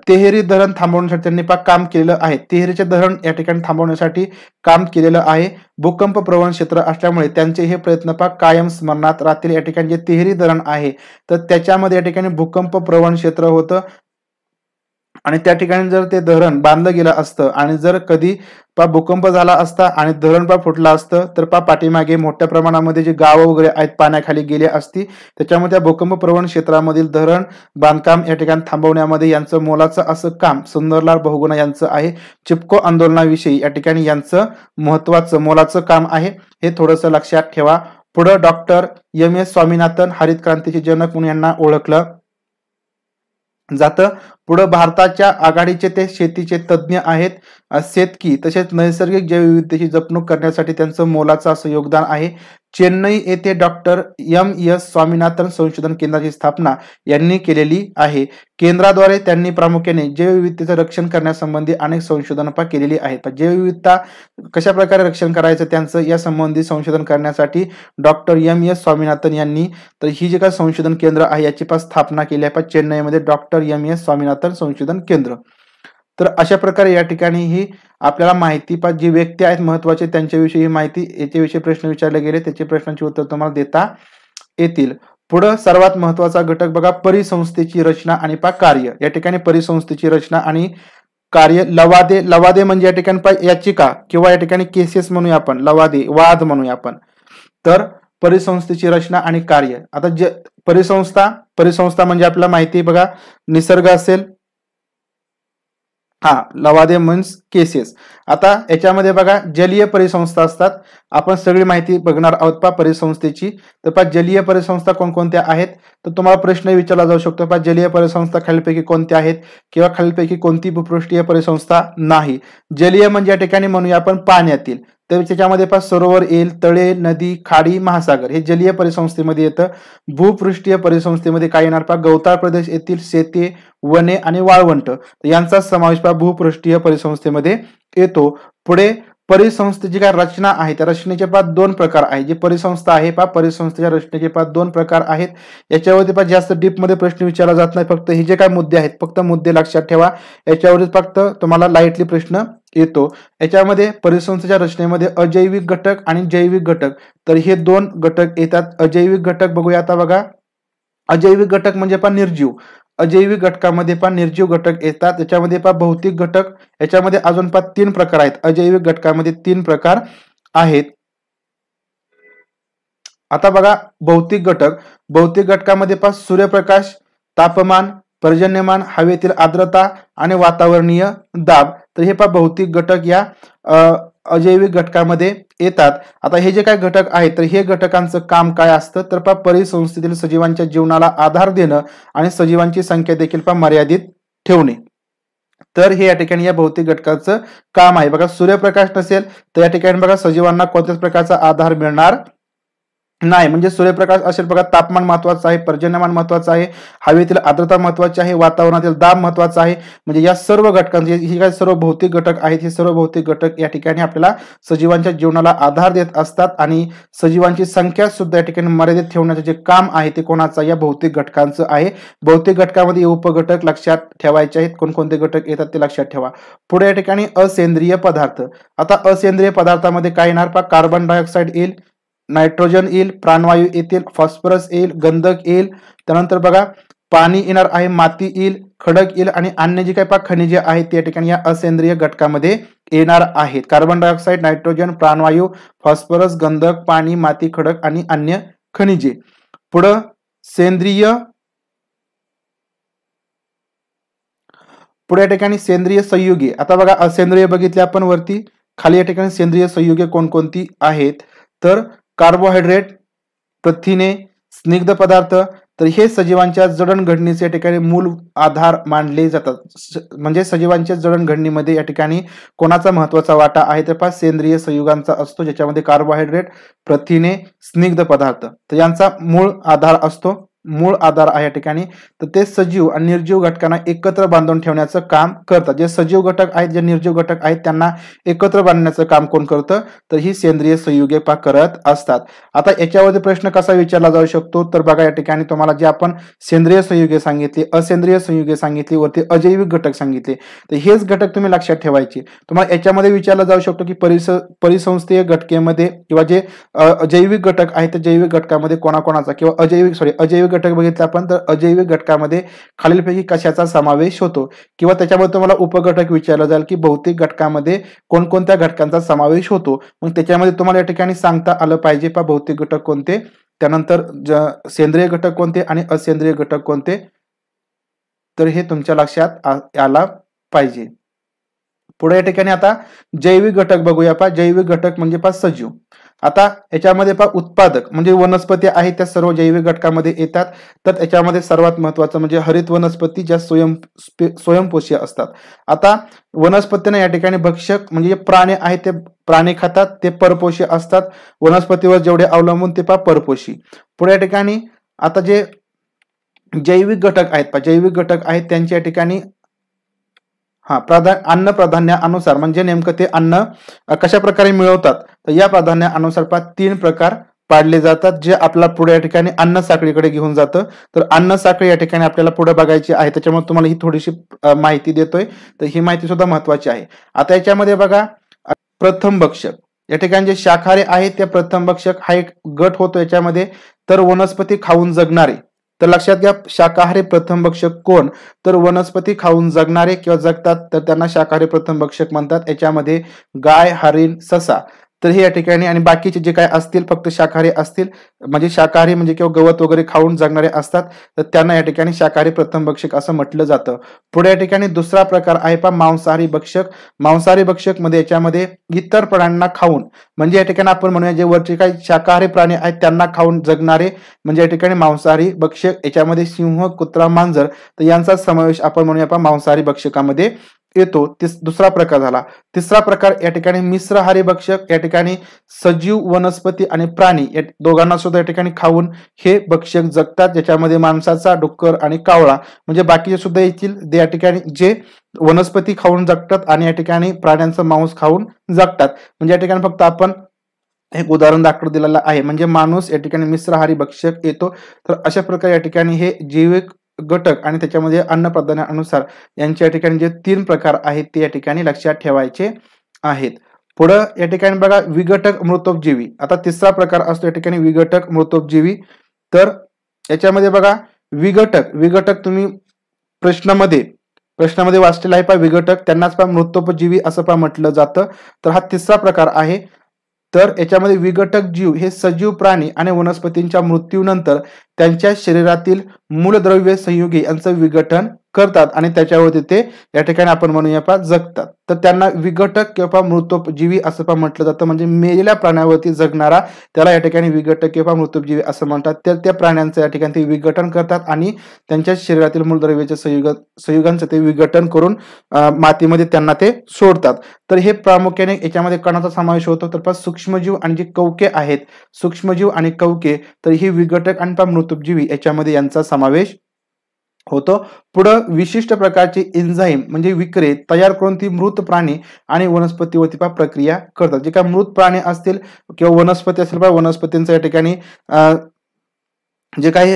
तेहरी धरण थांबवण्यासाठी त्यांनी काम केलेलं आहे. तेहरीचे धरण या ठिकाणी थांबवण्यासाठी काम केलेलं आहे. भूकंप प्रवण क्षेत्र असल्यामुळे त्यांचे हे प्रयत्न कायम स्मरणात राहतील. या ठिकाणी जे तेहरी धरण आहे तर त्याच्यामध्ये या ठिकाणी भूकंप प्रवण क्षेत्र होतं आणि त्या ठिकाणी जर ते धरण बांधलं गेलं असतं आणि जर कधी भूकंप झाला असता आणि धरण फुटला असतं तर पाठीमागे मोठ्या प्रमाणामध्ये जे गावं वगैरे आहेत पाण्याखाली गेले असती. त्याच्यामुळे त्या भूकंप प्रवण क्षेत्रामधील धरण बांधकाम या ठिकाणी थांबवण्यामध्ये यांचं मोलाचं असं काम सुंदरलाल बहुगुणा यांचं आहे. चिपको आंदोलनाविषयी या ठिकाणी यांचं महत्वाचं मोलाचं काम आहे, हे थोडंसं लक्षात ठेवा. पुढे डॉक्टर MS स्वामीनाथन हरित क्रांतीचे जनक म्हणून यांना ओळखलं जातं. पुढे भारताच्या आघाडीचे ते शेतीचे तज्ज्ञ आहेत. शेतकी तसेच नैसर्गिक जैवविविधतेची जपणूक करण्यासाठी त्यांचं मोलाचं असं योगदान आहे. चेन्नई येथे डॉक्टर MS स्वामीनाथन संशोधन केंद्राची स्थापना यांनी केलेली आहे. केंद्राद्वारे त्यांनी प्रामुख्याने जैवविविधतेचं रक्षण करण्यासंबंधी अनेक संशोधन केलेली आहेत. जैवविविधता कशा प्रकारे रक्षण करायचं त्यांचं या संबंधी संशोधन करण्यासाठी डॉक्टर MS स्वामीनाथन यांनी तर ही जे काही संशोधन केंद्र आहे याची स्थापना केली आहे चेन्नईमध्ये डॉक्टर MS स्वामीनाथन संशोधन केंद्र. तर अशा प्रकारे या ठिकाणी ही आपल्याला माहिती जी व्यक्ती आहेत महत्वाचे त्यांच्याविषयी माहिती याच्याविषयी प्रश्न विचारले गेले, त्याचे प्रश्नांची उत्तर तुम्हाला देता येतील. पुढे सर्वात महत्वाचा घटक बघा परिसंस्थेची रचना आणि कार्य. या ठिकाणी परिसंस्थेची रचना आणि कार्य. लवादे म्हणजे या ठिकाणी याचिका किंवा या ठिकाणी केसेस म्हणूया आपण, लवादे वाद म्हणूया आपण. तर परिसंस्थेची रचना आणि कार्य. आता परिसंस्था म्हणजे आपल्याला माहिती बघा निसर्ग असेल, लवादे मीन्स केसेस. आता याच्यामध्ये बघा जलीय परिसंस्था असतात. आपण सगळी माहिती बघणार आहोत परिसंस्थेची. तर जलीय परिसंस्था कोणकोणत्या आहेत तर तुम्हाला प्रश्न विचारला जाऊ शकतो जलीय परिसंस्था खालीलपैकी कोणत्या आहेत किंवा खालीलपैकी कोणती भूपृष्ठीय परिसंस्था नाही. जलीय म्हणजे या ठिकाणी म्हणूया आपण पाण्यातील, तर त्याच्यामध्ये सरोवर येईल, तळे, नदी, खाडी, महासागर हे जलीय परिसंस्थेमध्ये येतं. भूपृष्ठीय परिसंस्थेमध्ये काय येणार गवताळ प्रदेश येथील शेते, वने आणि वाळवंट यांचा समावेश भूपृष्ठीय परिसंस्थेमध्ये येतो. पुढे परिसंस्थेची काय रचना आहे त्या रचनेचे दोन प्रकार आहेत. जी परिसंस्था आहे परिसंस्थेच्या रचनेचे 2 प्रकार आहेत. याच्यावरती जास्त डीप मध्ये प्रश्न विचारला जात नाही, फक्त हे जे काय मुद्दे आहेत फक्त मुद्दे लक्षात ठेवा. याच्यावरती फक्त तुम्हाला लाईटली प्रश्न येतो. याच्यामध्ये परिसंस्थेच्या रचनेमध्ये अजैविक घटक आणि जैविक घटक तर हे 2 घटक येतात. अजैविक घटक बघूया आता बघा. अजैविक घटक म्हणजे निर्जीव. अजैविक घटकामध्ये निर्जीव घटक येतात. त्याच्यामध्ये भौतिक घटक. याच्यामध्ये अजून 3 प्रकार आहेत. अजैविक घटकामध्ये 3 प्रकार आहेत. आता बघा भौतिक घटक. भौतिक घटकामध्ये सूर्यप्रकाश, तापमान, पर्जन्यमान, हवेतील आर्द्रता आणि वातावरणीय दाब तर हे भौतिक घटक या अजैविक घटकामध्ये येतात. आता हे जे काही घटक आहेत तर हे घटकांचं काम काय असतं तर परिसंस्थेतील सजीवांच्या जीवनाला आधार देणं आणि सजीवांची संख्या देखील मर्यादित ठेवणे. तर हे या ठिकाणी या भौतिक घटकाचं काम आहे. बघा सूर्यप्रकाश नसेल तर या ठिकाणी बघा सजीवांना कोणत्याच प्रकारचा आधार मिळणार नाही, म्हणजे सूर्यप्रकाश असेल बघा, तापमान महत्वाचं आहे, पर्जन्यमान महत्वाचं आहे, हवेतील आर्द्रता महत्वाची आहे, वातावरणातील दाब महत्वाचा आहे. म्हणजे या सर्व घटकांचे ही काही सर्व भौतिक घटक आहेत, हे सर्व भौतिक घटक या ठिकाणी आपल्याला सजीवांच्या जीवनाला आधार देत असतात आणि सजीवांची संख्या सुद्धा या ठिकाणी मर्यादित ठेवण्याचे जे काम आहे ते कोणाचं, या भौतिक घटकांचं आहे. भौतिक घटकामध्ये उपघटक लक्षात ठेवायचे आहेत, कोणकोणते घटक येतात ते लक्षात ठेवा. पुढे या ठिकाणी असेंद्रिय पदार्थ. आता असेंद्रिय पदार्थामध्ये काय येणार पहा, कार्बन डायऑक्साईड येईल, नायट्रोजन येईल, प्राणवायू येतील, फॉस्फरस येईल, गंधक येईल, त्यानंतर बघा पाणी येणार आहे, माती येईल, खडक येईल आणि अन्य जी काही पहा खनिजे आहेत ते या ठिकाणी या असेंद्रिय घटकामध्ये येणार आहेत. कार्बन डायऑक्साईड, नायट्रोजन, प्राणवायू, फॉस्फरस, गंधक, पाणी, माती, खडक आणि अन्य खनिजे. पुढं सेंद्रिय, पुढे या ठिकाणी सेंद्रिय संयुगे. आता बघा असेंद्रिय बघितले आपण वरती, खाली या ठिकाणी सेंद्रिय संयुगे कोणकोणती आहेत, तर कार्बोहायड्रेट, प्रथिने, स्निग्ध पदार्थ. तर हे सजीवांच्या जडणघडणीचे या ठिकाणी मूल आधार मानले जातात. म्हणजे सजीवांच्या जडणघडणीमध्ये या ठिकाणी कोणाचा महत्वाचा वाटा आहे, तर पहा सेंद्रिय संयुगांचा असतो, ज्याच्यामध्ये कार्बोहायड्रेट, प्रथिने, स्निग्ध पदार्थ तर यांचा मूळ आधार असतो, मूळ आधार आहे या ठिकाणी. तर ते सजीव आणि निर्जीव घटकांना एकत्र बांधून ठेवण्याचं काम करतात. जे सजीव घटक आहेत, जे निर्जीव घटक आहेत त्यांना एकत्र बांधण्याचं काम कोण करतं, तर ही सेंद्रिय संयुगे करत असतात. आता याच्यावरती प्रश्न कसा विचारला जाऊ शकतो, तर बघा या ठिकाणी तुम्हाला जे आपण सेंद्रिय संयुगे सांगितली, असेंद्रिय संयुगे सांगितली, वरती अजैविक घटक सांगितले, तर हेच घटक तुम्ही लक्षात ठेवायचे. तुम्हाला याच्यामध्ये विचारला जाऊ शकतो की परिसंस्थेय घटकेमध्ये किंवा जे जैविक घटक आहेत, जैविक घटकामध्ये कोणाकोणाचा किंवा अजैविक घटक बघितले आपण, तर अजैविक घटकामध्ये खालीलपैकी कशाचा समावेश होतो, किंवा त्याच्यामध्ये तुम्हाला उपघटक विचारलं जाईल की भौतिक घटकामध्ये कोणकोणत्या घटकांचा समावेश होतो. मग त्याच्यामध्ये तुम्हाला या ठिकाणी सांगता आलं पाहिजे पहा भौतिक घटक कोणते, त्यानंतर सेंद्रिय घटक कोणते आणि असेंद्रिय घटक कोणते, तर हे तुमच्या लक्षात आला पाहिजे. पुढे या ठिकाणी आता जैविक घटक बघूया पहा. जैविक घटक म्हणजे पहा सजीव. आता याच्यामध्ये पहा उत्पादक म्हणजे वनस्पती आहेत, त्या सर्व जैविक घटकामध्ये येतात. तर त्याच्यामध्ये सर्वात महत्वाचं म्हणजे हरित वनस्पती, ज्या स्वयंपोषी असतात. आता वनस्पतींना या ठिकाणी भक्षक म्हणजे प्राणी आहेत ते प्राणी खातात, ते परपोषी असतात. वनस्पतीवर जेवढे अवलंबून ते पहा परपोषी. पुढे या ठिकाणी आता जे जैविक घटक आहेत पहा, जैविक घटक आहेत त्यांच्या या ठिकाणी अन्न प्राधान्यानुसार म्हणजे नेमकं ते अन्न कशा प्रकारे मिळवतात, तर या प्राधान्यानुसार 3 प्रकार पाडले जातात, जे आपल्याला पुढे या ठिकाणी अन्न साखळीकडे घेऊन जातं. तर अन्न साखळी या ठिकाणी आपल्याला पुढे बघायची आहे, त्याच्यामुळे तुम्हाला ही थोडीशी माहिती देतोय, तर ही माहिती सुद्धा महत्वाची आहे. आता याच्यामध्ये बघा प्रथम भक्षक, या ठिकाणी जे शाकाहारी आहेत त्या प्रथम भक्षक हा एक गट होतो याच्यामध्ये. तर वनस्पती खाऊन जगणारे, तर लक्षात घ्या शाकाहारी प्रथम भक्षक कोण, तर वनस्पती खाऊन जगणारे किंवा जगतात तर त्यांना शाकाहारी प्रथम भक्षक म्हणतात. याच्यामध्ये गाय, हरिण, ससा, तर हे या ठिकाणी आणि बाकीचे जे काय असतील फक्त शाकाहारी असतील, म्हणजे शाकाहारी म्हणजे किंवा गवत वगैरे खाऊन जगणारे असतात, तर त्यांना या ठिकाणी शाकाहारी प्रथम भक्षक असं म्हटलं जातं. पुढे या ठिकाणी दुसरा प्रकार आहे पहा मांसाहारी भक्षक. मांसाहारी भक्षक मध्ये याच्यामध्ये इतर प्राण्यांना खाऊन, म्हणजे या ठिकाणी आपण म्हणूया जे वरचे काही शाकाहारी प्राणी आहेत त्यांना खाऊन जगणारे म्हणजे या ठिकाणी मांसाहारी भक्षक. याच्यामध्ये सिंह, कुत्रा, मांजर तर यांचा समावेश आपण म्हणूया पहा मांसाहारी भक्षकामध्ये येतो. दुसरा प्रकार झाला. तिसरा प्रकार या ठिकाणी मिश्रहारी भक्षक. या ठिकाणी सजीव, वनस्पती आणि प्राणी या दोघांना सुद्धा या ठिकाणी खाऊन हे भक्षक जगतात, ज्याच्यामध्ये माणसाचा, डुक्कर आणि कावळा म्हणजे बाकीचे सुद्धा येतील. या ठिकाणी जे वनस्पती खाऊन जगतात आणि या ठिकाणी प्राण्यांचं मांस खाऊन जगतात. म्हणजे या ठिकाणी फक्त आपण एक उदाहरण दाखल दिलेलं आहे, म्हणजे माणूस या ठिकाणी मिश्रहारी भक्षक येतो. तर अशा प्रकारे या ठिकाणी हे जैविक घटक आणि त्याच्यामध्ये अन्न प्राधान्यानुसार यांच्या ठिकाणी जे 3 प्रकार आहेत ते या ठिकाणी लक्षात ठेवायचे आहेत. पुढं या ठिकाणी बघा विघटक, मृतोपजीवी. आता तिसरा प्रकार असतो या ठिकाणी विघटक, मृतोपजीवी. तर याच्यामध्ये बघा विघटक तुम्ही प्रश्नामध्ये वाचलेला आहे पहा विघटक, त्यांनाच पहा मृतोपजीवी असं पहा म्हटलं जातं. तर हा तिसरा प्रकार आहे. तर याच्यामध्ये विघटक जीव हे सजीव प्राणी आणि वनस्पतींच्या मृत्यूनंतर त्यांच्या शरीरातील मूलद्रव्य संयुगे यांचं विघटन करतात आणि त्याच्यावरती ते या ठिकाणी आपण म्हणूया पहा जगतात. तर त्यांना विघटक किंवा मृतोपजीवी असं पण म्हटलं जातं. म्हणजे मेलेल्या प्राण्यावरती जगणारा त्याला या ठिकाणी विघटक किंवा मृतोपजीवी असं म्हणतात. तर त्या प्राण्यांचं या ठिकाणी ते विघटन करतात आणि त्यांच्या शरीरातील मूलद्रव्याचे संयुगांचं ते विघटन करून मातीमध्ये त्यांना ते सोडतात. तर हे प्रामुख्याने याच्यामध्ये कणाचा समावेश होतो. तर पहा सूक्ष्मजीव आणि जे कवके आहेत, सूक्ष्मजीव आणि कवके, तर ही विघटक आणि मृतोपजीवी याच्यामध्ये यांचा समावेश होतो. पुढं विशिष्ट प्रकारचे एन्झाईम म्हणजे विक्रे तयार करून ती मृत प्राणी आणि वनस्पतीवरती प्रक्रिया करतात. जे काही मृत प्राणी असतील किंवा वनस्पती असतील, वनस्पतींचं या ठिकाणी जे काही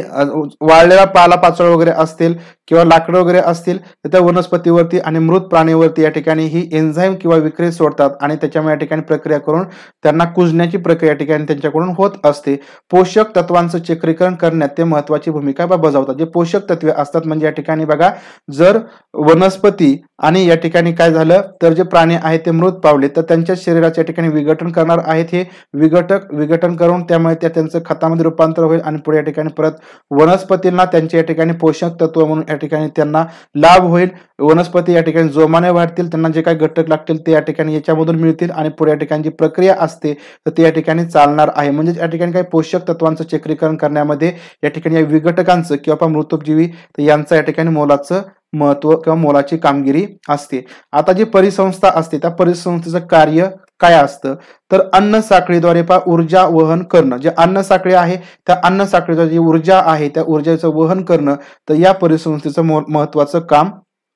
वाळलेला पालापाचोळा वगैरे असतील किंवा लाकडं वगैरे असतील तर त्या वनस्पतीवरती आणि मृत प्राणीवरती या ठिकाणी ही एन्झाईम किंवा विक्रिया सोडतात आणि त्याच्यामुळे या ठिकाणी प्रक्रिया करून त्यांना कुजण्याची प्रक्रिया या ठिकाणी त्यांच्याकडून होत असते. पोषक तत्वांचं चक्रीकरण करण्यात ते महत्वाची भूमिका बजावतात. जे पोषक तत्वे असतात म्हणजे या ठिकाणी बघा, जर वनस्पती आणि या ठिकाणी काय झालं तर जे प्राणी आहेत ते मृत पावले तर त्यांच्या शरीराच्या ठिकाणी विघटन करणार आहेत. हे विघटन करून त्यामुळे त्यांचं खतामध्ये रूपांतर होईल आणि पुढे या ठिकाणी परत वनस्पतींना त्यांच्या या ठिकाणी पोषक तत्व म्हणून या ठिकाणी त्यांना लाभ होईल. वनस्पती या ठिकाणी जोमाने वाढतील, त्यांना जे काही घटक लागतील ते या ठिकाणी याच्यामधून मिळतील आणि पुढे या ठिकाणी जी प्रक्रिया असते तर ती या ठिकाणी चालणार आहे. म्हणजे या ठिकाणी काही पोषक तत्वांचं चक्रीकरण करण्यामध्ये या ठिकाणी या विघटकांचं किंवा मृतोपजीवी यांचं या ठिकाणी मोलाचं महत्व किंवा मोलाची कामगिरी असते. आता जी परिसंस्था असते त्या परिसंस्थेचं कार्य काय असतं तर अन्न साखळीद्वारे ऊर्जा वहन करणं. जे अन्न साखळी आहे त्या अन्न साखळीद्वारे जी ऊर्जा आहे त्या ऊर्जेचं वहन करणं तर या परिसंस्थेचं महत्वाचं काम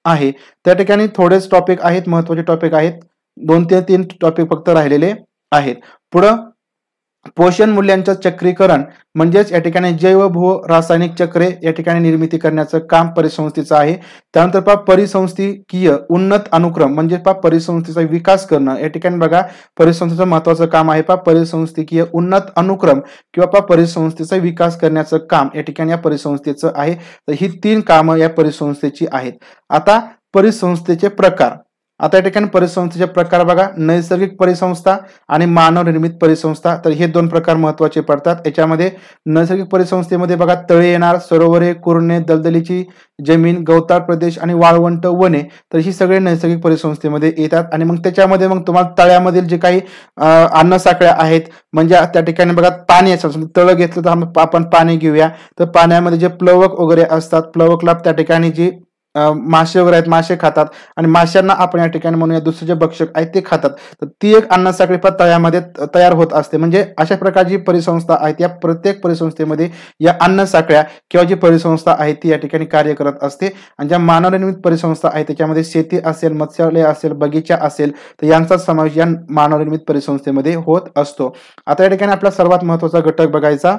आहे. त्या ठिकाणी थोडेच टॉपिक आहेत, महत्वाचे टॉपिक आहेत, 2 ते 3 टॉपिक फक्त राहिलेले आहेत. पुढं पोषण मूल्यांचं चक्रीकरण म्हणजेच या ठिकाणी जैव भू रासायनिक चक्रे या ठिकाणी निर्मिती करण्याचं काम परिसंस्थेचं आहे. त्यानंतर परिसंस्थीकीय उन्नत अनुक्रम म्हणजे परिसंस्थेचा विकास करणं. या ठिकाणी बघा परिसंस्थेचं महत्वाचं काम आहे परिसंस्थीकीय उन्नत अनुक्रम किंवा परिसंस्थेचा विकास करण्याचं काम या ठिकाणी या परिसंस्थेचं आहे. तर ही 3 कामं या परिसंस्थेची आहेत. आता परिसंस्थेचे प्रकार. आता या ठिकाणी परिसंस्थेचे प्रकार बघा, नैसर्गिक परिसंस्था आणि मानव निर्मित परिसंस्था. तर हे 2 प्रकार महत्वाचे पडतात. याच्यामध्ये नैसर्गिक परिसंस्थेमध्ये बघा तळे येणार, सरोवरे, कुरणे, दलदलीची जमीन, गवताळ प्रदेश आणि वाळवंट वने, तर ही सगळे नैसर्गिक परिसंस्थेमध्ये येतात. आणि मग त्याच्यामध्ये मग तुम्हाला तळ्यामधील जे काही अन्न साखळ्या आहेत म्हणजे त्या ठिकाणी बघा पाणी असतं, तळ घेतलं तर आपण पाणी घेऊया तर पाण्यामध्ये जे प्लवक वगैरे असतात, प्लवकला त्या ठिकाणी जी मासे वगैरे आहेत मासे खातात आणि माशांना आपण या ठिकाणी म्हणूया दुसरे जे भक्षक आहेत ते खातात. तर ती एक अन्न साखळी तळ्यामध्ये तयार होत असते. म्हणजे अशा प्रकारची परिसंस्था आहेत. या प्रत्येक परिसंस्थेमध्ये या अन्न साखळ्या किंवा जी परिसंस्था आहे ती या ठिकाणी कार्य करत असते. आणि ज्या मानवनिर्मित परिसंस्था आहेत त्याच्यामध्ये शेती असेल, मत्स्यालय असेल, बगीचा असेल तर यांचा समावेश या मानवनिर्मित परिसंस्थेमध्ये होत असतो. आता या ठिकाणी आपला सर्वात महत्वाचा घटक बघायचा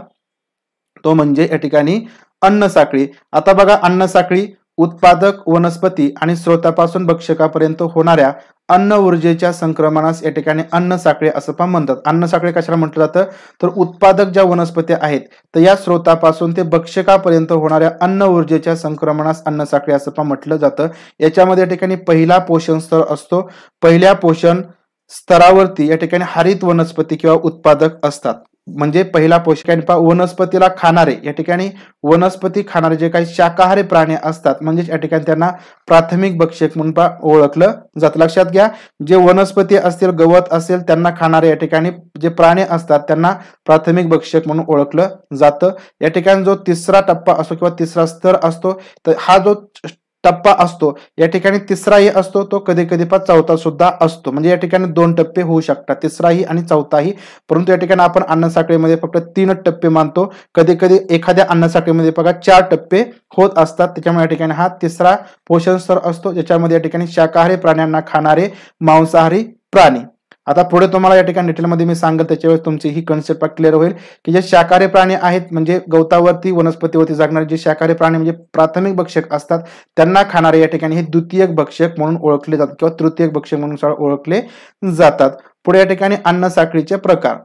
तो म्हणजे या ठिकाणी अन्न साखळी. आता बघा अन्न साखळी उत्पादक वनस्पती आणि स्रोतापासून भक्षकापर्यंत होणाऱ्या अन्न ऊर्जेच्या संक्रमणास या ठिकाणी अन्न साखळी असं पण म्हणतात. अन्न साखळी कशाला म्हटलं जातं तर उत्पादक ज्या वनस्पती आहेत तर या स्रोतापासून ते भक्षकापर्यंत होणाऱ्या अन्न ऊर्जेच्या संक्रमणास अन्न साखळी असं पण म्हटलं जातं. याच्यामध्ये या ठिकाणी पहिला पोषण स्तर असतो. पहिल्या पोषण स्तरावरती या ठिकाणी हरित वनस्पती किंवा उत्पादक असतात. म्हणजे पहिला पोषक वनस्पतीला खाणारे या ठिकाणी वनस्पती खाणारे जे काही शाकाहारी प्राणी असतात म्हणजे या ठिकाणी त्यांना प्राथमिक भक्षक म्हणून ओळखलं जातं. लक्षात घ्या, जे वनस्पती असतील, गवत असेल त्यांना खाणारे या ठिकाणी जे प्राणी असतात त्यांना प्राथमिक भक्षक म्हणून ओळखलं जातं. या ठिकाणी जो तिसरा टप्पा असतो किंवा तिसरा स्तर असतो तर हा जो टप्पा असतो या ठिकाणी तिसराही असतो तो कधी कधी चौथा सुद्धा असतो. म्हणजे या ठिकाणी 2 टप्पे होऊ शकतात, तिसराही आणि चौथाही. परंतु या ठिकाणी आपण अन्न साखळीमध्ये फक्त 3 टप्पे मानतो. कधी कधी एखाद्या अन्न साखळीमध्ये 4 टप्पे होत असतात. त्याच्यामुळे या ठिकाणी हा तिसरा पोषण स्तर असतो ज्याच्यामध्ये या ठिकाणी शाकाहारी प्राण्यांना खाणारे मांसाहारी प्राणी. आता पुढे तुम्हाला या ठिकाणी डिटेलमध्ये मी सांगेल त्याच्यावेळेस तुमची ही कन्सेप्ट क्लिअर होईल की जे शाकाहारी प्राणी आहेत म्हणजे गवतावरती वनस्पतीवरती जगणारे जे शाकाहारी प्राणी म्हणजे प्राथमिक भक्षक असतात त्यांना खाणारे या ठिकाणी हे द्वितीयक भक्षक म्हणून ओळखले जातात किंवा तृतीयक भक्षक म्हणून ओळखले जातात. पुढे या ठिकाणी अन्न साखळीचे प्रकार.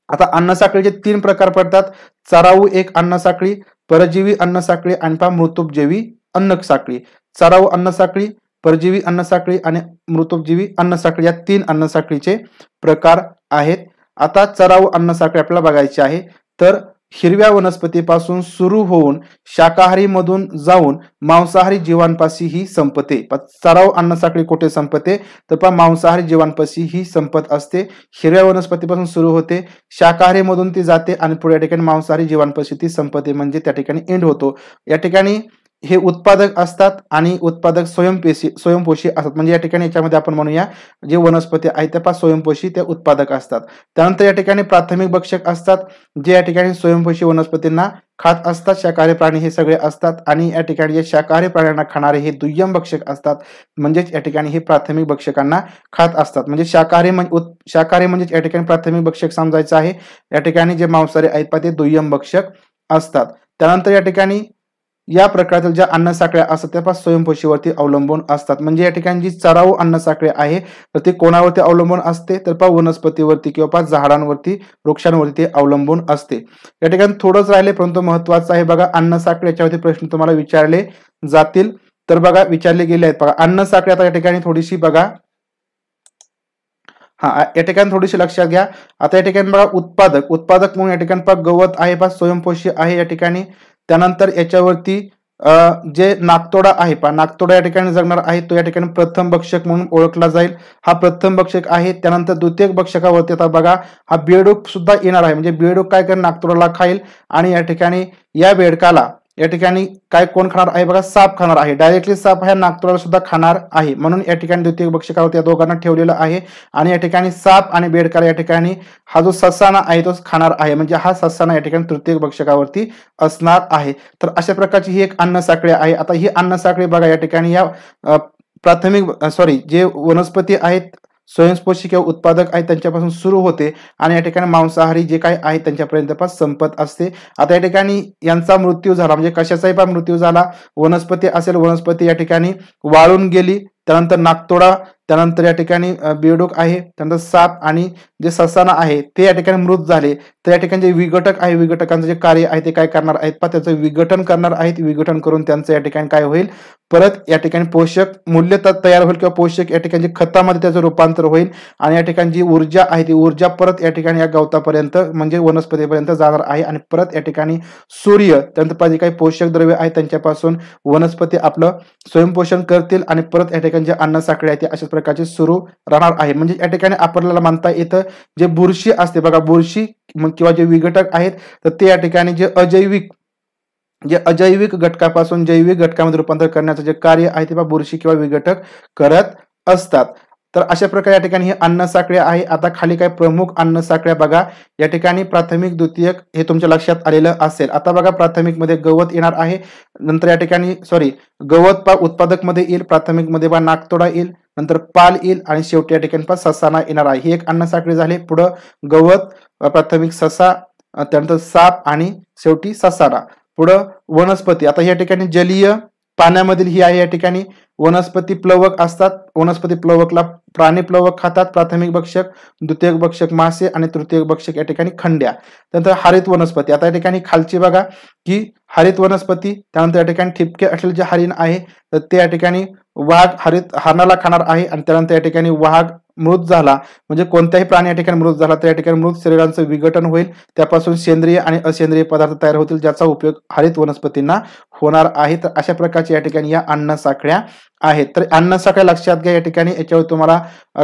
आता अन्न साखळीचे 3 प्रकार पडतात. चराऊ एक अन्न साखळी, परजीवी अन्न साखळी आणि मृतोपजीवी अन्न साखळी. चराऊ अन्न साखळी, परजीवी अन्न साखळी आणि मृतोपजीवी अन्न साखळी या 3 अन्न साखळीचे प्रकार आहेत. आता चराऊ अन्न साखळी आपल्याला बघायची आहे. तर हिरव्या वनस्पतीपासून सुरू होऊन शाकाहारी मधून जाऊन मांसाहारी जीवांपाशी ही संपते. चराऊ अन्न साखळी कुठे संपते तर पहा मांसाहारी जीवांपाशी ही संपत असते. हिरव्या वनस्पतीपासून सुरू होते, शाकाहारी मधून ती जाते आणि पुढे या ठिकाणी मांसाहारी जीवांपाशी ती संपते, म्हणजे त्या ठिकाणी एंड होतो. या ठिकाणी हे उत्पादक असतात आणि उत्पादक स्वयंपोषी असतात, म्हणजे या ठिकाणी याच्यामध्ये आपण म्हणूया जे वनस्पती आहेत त्या स्वयंपोषी ते उत्पादक असतात. त्यानंतर या ठिकाणी प्राथमिक भक्षक असतात, जे या ठिकाणी स्वयंपोषी वनस्पतींना खात असतात. शाकाहारी प्राणी हे सगळे असतात आणि या ठिकाणी जे शाकाहारी प्राण्यांना खाणारे हे दुय्यम भक्षक असतात, म्हणजेच या ठिकाणी हे प्राथमिक भक्षकांना खात असतात. म्हणजे शाकाहारी म्हणजे या ठिकाणी प्राथमिक भक्षक समजायचं आहे. या ठिकाणी जे मांसाहारी आहेत ते दुय्यम भक्षक असतात. त्यानंतर या ठिकाणी या प्रकारच्या ज्या अन्न साखळ्या असतात त्या स्वयंपोषीवरती अवलंबून असतात. म्हणजे या ठिकाणी जी चराऊ अन्न साखळी आहे तर ती कोणावरती अवलंबून असते तर वनस्पतीवरती किंवा झाडांवरती, वृक्षांवरती अवलंबून असते. या ठिकाणी थोडंच राहिले परंतु महत्वाचं आहे बघा. अन्न साखळी याच्यावरती प्रश्न तुम्हाला विचारले जातील तर बघा विचारले गेले आहेत. बघा अन्न साखळी आता या ठिकाणी थोडीशी बघा, या ठिकाणी थोडीशी लक्षात घ्या. आता या ठिकाणी बघा उत्पादक म्हणून या ठिकाणी पहा गवत आहे, पहा स्वयंपोषी आहे या ठिकाणी. त्यानंतर याच्यावरती जे नाकतोडा आहे पहा, नाकतोडा या ठिकाणी जगणार आहे, तो या ठिकाणी प्रथम भक्षक म्हणून ओळखला जाईल. हा प्रथम भक्षक आहे. त्यानंतर द्वितीय भक्षकावरती आता बघा हा बेडूक सुद्धा येणार आहे. म्हणजे बेडूक काय करेल, नाकतोडाला खाईल आणि या ठिकाणी या बेडकाला या ठिकाणी काय कोण खाणार आहे बघा, साप खाणार आहे. डायरेक्टली साप ह्या नाकतोडाला सुद्धा खाणार आहे, म्हणून या ठिकाणी द्वितीय भक्षकावरती या दोघांना ठेवलेलं आहे. आणि या ठिकाणी साप आणि बेडकाला या ठिकाणी हा जो ससाना आहे तो खाणार आहे, म्हणजे हा ससाना या ठिकाणी तृतीय भक्षकावरती असणार आहे. तर अशा प्रकारची ही एक अन्न साखळी आहे. आता ही अन्न साखळी बघा या ठिकाणी या जे वनस्पती आहेत स्वयंपोषी किंवा उत्पादक आहेत त्यांच्यापासून सुरू होते आणि या ठिकाणी मांसाहारी जे काही आहे त्यांच्यापर्यंत संपत असते. आता या ठिकाणी यांचा मृत्यू झाला, म्हणजे कशाचाही पण मृत्यू झाला, वनस्पती असेल, वनस्पती या ठिकाणी वाळून गेली, त्यानंतर नाकतोडा, त्यानंतर या ठिकाणी बेडूक आहे, त्यानंतर साप आणि जे ससाना आहे ते या ठिकाणी मृत झाले, तर या ठिकाणी जे विघटक आहे, विघटकांचं जे कार्य आहे ते काय करणार आहेत पहा, त्याचं विघटन करणार आहेत. विघटन करून त्यांचं या ठिकाणी काय होईल, परत या ठिकाणी पोषक मूल्य तयार होईल किंवा पोषक या ठिकाणी खतामध्ये त्याचं रूपांतर होईल आणि या ठिकाणी जी ऊर्जा आहे ती ऊर्जा परत या ठिकाणी या गवतापर्यंत म्हणजे वनस्पतीपर्यंत जाणार आहे आणि परत या ठिकाणी सूर्य त्यानंतर जे काही पोषक द्रव्य आहेत त्यांच्यापासून वनस्पती आपलं स्वयंपोषण करतील आणि परत या ठिकाणी जे अन्न साखळी आहे ती अशाच प्रकारची सुरू राहणार आहे. म्हणजे या ठिकाणी आपल्याला म्हणता येतं जे बुरशी असते बघा, बुरशी किंवा जे विघटक आहेत तर ते या ठिकाणी जे अजैविक घटकापासून जैविक घटकामध्ये रूपांतर करण्याचं जे कार्य आहे ते बुरशी किंवा विघटक करत असतात. तर अशा प्रकारे या ठिकाणी ही अन्न साखळी आहे. आता खाली काही प्रमुख अन्न साखळ्या बघा, या ठिकाणी प्राथमिक, द्वितीयक हे तुमच्या लक्षात आलेलं असेल. आता बघा प्राथमिक मध्ये गवत येणार आहे, नंतर या ठिकाणी गवत उत्पादक मध्ये येईल, प्राथमिक मध्ये नाकतोडा येईल, नंतर पाल येईल आणि शेवटी या ठिकाणी ससाना येणार आहे. ही एक अन्न साखळी झाली. पुढे गवत, प्राथमिक ससा, त्यानंतर साप आणि शेवटी ससाना. पुढे वनस्पती. आता या ठिकाणी जलीय पाण्यामधील ही आहे. या ठिकाणी वनस्पती प्लवक असतात. वनस्पती प्लवकला प्राणी प्लवक खातात. प्राथमिक भक्षक, द्वितीयक भक्षक मासे आणि तृतीयक भक्षक या ठिकाणी खंड्या. त्यानंतर हरित वनस्पती. आता या ठिकाणी खालची बघा की हरित वनस्पती, त्यानंतर या ठिकाणी ठिपके असलेले जे हरिण आहे तर ते या ठिकाणी वाघ हरणाला खाणार आहे आणि त्यानंतर या ठिकाणी वाघ मृत झाला म्हणजे कोणत्याही प्राणी या ठिकाणी मृत झाला तर या ठिकाणी मृत शरीरांचं विघटन होईल, त्यापासून सेंद्रिय आणि असेंद्रिय पदार्थ तयार होतील ज्याचा उपयोग हरित वनस्पतींना होणार आहे. तर अशा प्रकारच्या या ठिकाणी या अन्न साखळ्या आहेत. तर अन्न साखळ्या लक्षात घ्या. या ठिकाणी याच्यावर तुम्हाला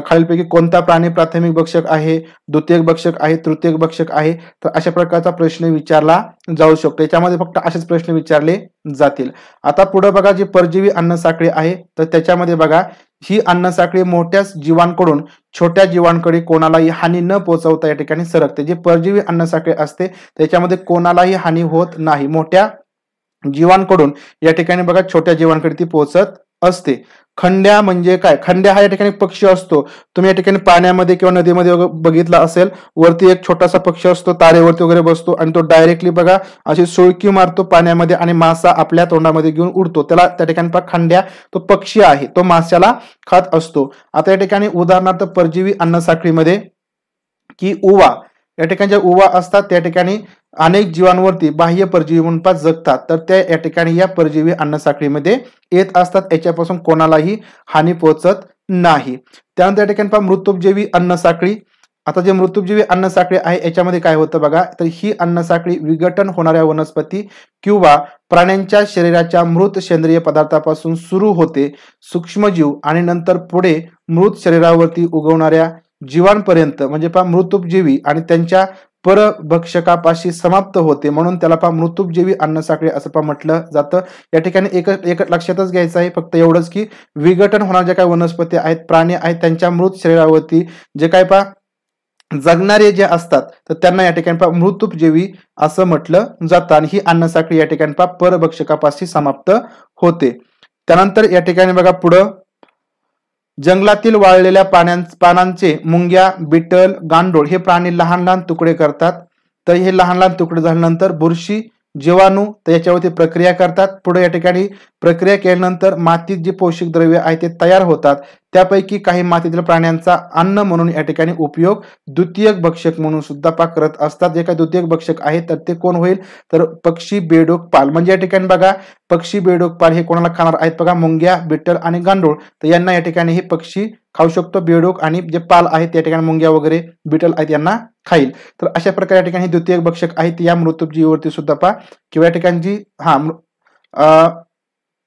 खालीलपैकी कोणता प्राणी प्राथमिक भक्षक आहे, द्वितीयक भक्षक आहे, तृतीयक भक्षक आहे, तर अशा प्रकारचा प्रश्न विचारला जाऊ शकतो. याच्यामध्ये फक्त असेच प्रश्न विचारले जातील. आता पुढे बघा जी परजीवी अन्न साखळी आहे तर त्याच्यामध्ये बघा ही अन्न साखळी मोठ्या जीवांकडून छोट्या जीवांकडे कोणालाही हानी न पोहोचवता या ठिकाणी सरकते. जी परजीवी अन्न साखळी असते त्याच्यामध्ये कोणालाही हानी होत नाही, मोठ्या जीवांकडून या ठिकाणी बघा छोट्या जीवांकडे ती पोहोचत असते. खंड्या म्हणजे काय, खंड्या हा या ठिकाणी पक्षी असतो. तुम्ही या ठिकाणी पाण्यामध्ये किंवा नदीमध्ये बघितला असेल, वरती एक छोटासा पक्षी असतो, तारेवरती वगैरे बसतो आणि तो डायरेक्टली बघा अशी सुळकी मारतो पाण्यामध्ये आणि मासा आपल्या तोंडामध्ये घेऊन उडतो, त्याला त्या ठिकाणी खंड्या, तो पक्षी आहे, तो माशाला खात असतो. आता या ठिकाणी उदाहरणार्थ परजीवी अन्न साखळीमध्ये की उवा, या ठिकाणी ज्या उवा असतात त्या ठिकाणी अनेक जीवांवरती बाह्य परजीवी म्हणून जगतात, तर त्या या ठिकाणी या परजीवी अन्न साखळीमध्ये येत असतात. याच्यापासून कोणालाही हानी पोहोचत नाही. त्यानंतर या ठिकाणी मृतोपजीवी अन्न साखळी. आता जे मृत्यूजीवी अन्न साखळी आहे याच्यामध्ये काय होतं बघा, तर ही अन्न साखळी विघटन होणाऱ्या वनस्पती किंवा प्राण्यांच्या शरीराच्या मृत सेंद्रिय पदार्थापासून सुरू होते, सूक्ष्मजीव आणि नंतर पुढे मृत शरीरावरती उगवणाऱ्या जीवांपर्यंत म्हणजे मृतूपजीवी आणि त्यांच्या परभक्षकापाशी समाप्त होते, म्हणून त्याला मृतूपजीवी अन्न साखळी असं म्हटलं जातं. या ठिकाणी एक लक्षातच घ्यायचं आहे फक्त एवढंच की विघटन होणाऱ्या ज्या काही वनस्पती आहेत, प्राणी आहेत, त्यांच्या मृत शरीरावरती जे काय जगणारे जे असतात तर त्यांना या ठिकाणी मृतूपजीवी असं म्हटलं जातं आणि ही अन्न साखळी या ठिकाणी परभक्षकापाशी समाप्त होते. त्यानंतर या ठिकाणी बघा पुढं जंगलातील वाळलेल्या पानांचे मुंग्या, बिटल, गांडूळ हे प्राणी लहान लहान तुकडे करतात. तर हे लहान लहान तुकडे झाल्यानंतर बुरशी, जीवाणू तर याच्यावरती प्रक्रिया करतात. पुढे या ठिकाणी प्रक्रिया केल्यानंतर मातीत जे पोषक द्रव्य आहे ते तयार होतात. त्यापैकी काही मातीतील प्राण्यांचा अन्न म्हणून या ठिकाणी उपयोग द्वितीयक भक्षक म्हणून सुद्धा करत असतात. जे काही द्वितीयक भक्षक आहेत तर ते कोण होईल, तर पक्षी, बेडूक, पाल. म्हणजे या ठिकाणी बघा पक्षी, बेडूक, पाल हे कोणाला खाणार आहेत बघा, मुंग्या, बिटल आणि गांडूळ. तर यांना या ठिकाणी हे पक्षी खाऊ शकतो, बेडूक आणि जे पाल आहेत या ठिकाणी मुंग्या वगैरे बिटल आहेत यांना खाईल. तर अशा प्रकारे या ठिकाणी द्वितीयक भक्षक आहेत या मृतूपजीवीवरती सुद्धा किंवा या ठिकाणी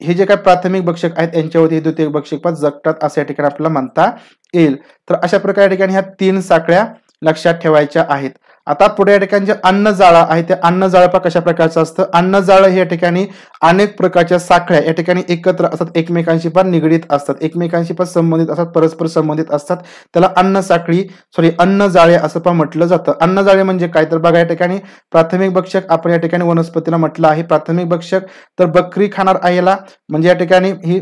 हे जे काही प्राथमिक भक्षक आहेत यांच्यावरती द्वितीयक भक्षक जगतात असं या ठिकाणी आपल्याला म्हणता येईल. तर अशा प्रकारे या ठिकाणी ह्या 3 साखळ्या लक्षात ठेवायच्या आहेत. आता पुढे या ठिकाणी जे अन्नजाळं आहे ते अन्नजाळं कशा प्रकारचं असतं, अन्नजाळं हे या ठिकाणी अनेक प्रकारच्या साखळ्या या ठिकाणी एकत्र असतात, एकमेकांशी निगडीत असतात, एकमेकांशी संबंधित असतात, परस्पर संबंधित असतात. त्याला अन्नजाळे असं म्हटलं जातं. अन्नजाळे म्हणजे काय, तर बघा या ठिकाणी प्राथमिक भक्षक आपण या ठिकाणी वनस्पतीला म्हटलं आहे प्राथमिक भक्षक. तर बकरी खाणार आहे याला, म्हणजे या ठिकाणी ही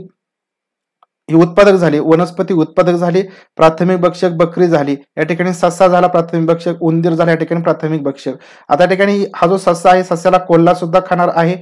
उत्पादक झाली, वनस्पती उत्पादक झाली, प्राथमिक भक्षक बकरी झाली. या ठिकाणी ससा झाला प्राथमिक भक्षक, उंदीर झाला या ठिकाणी प्राथमिक भक्षक. आता या ठिकाणी हा जो ससा आहे सस्याला कोल्हा सुद्धा खाणार आहे.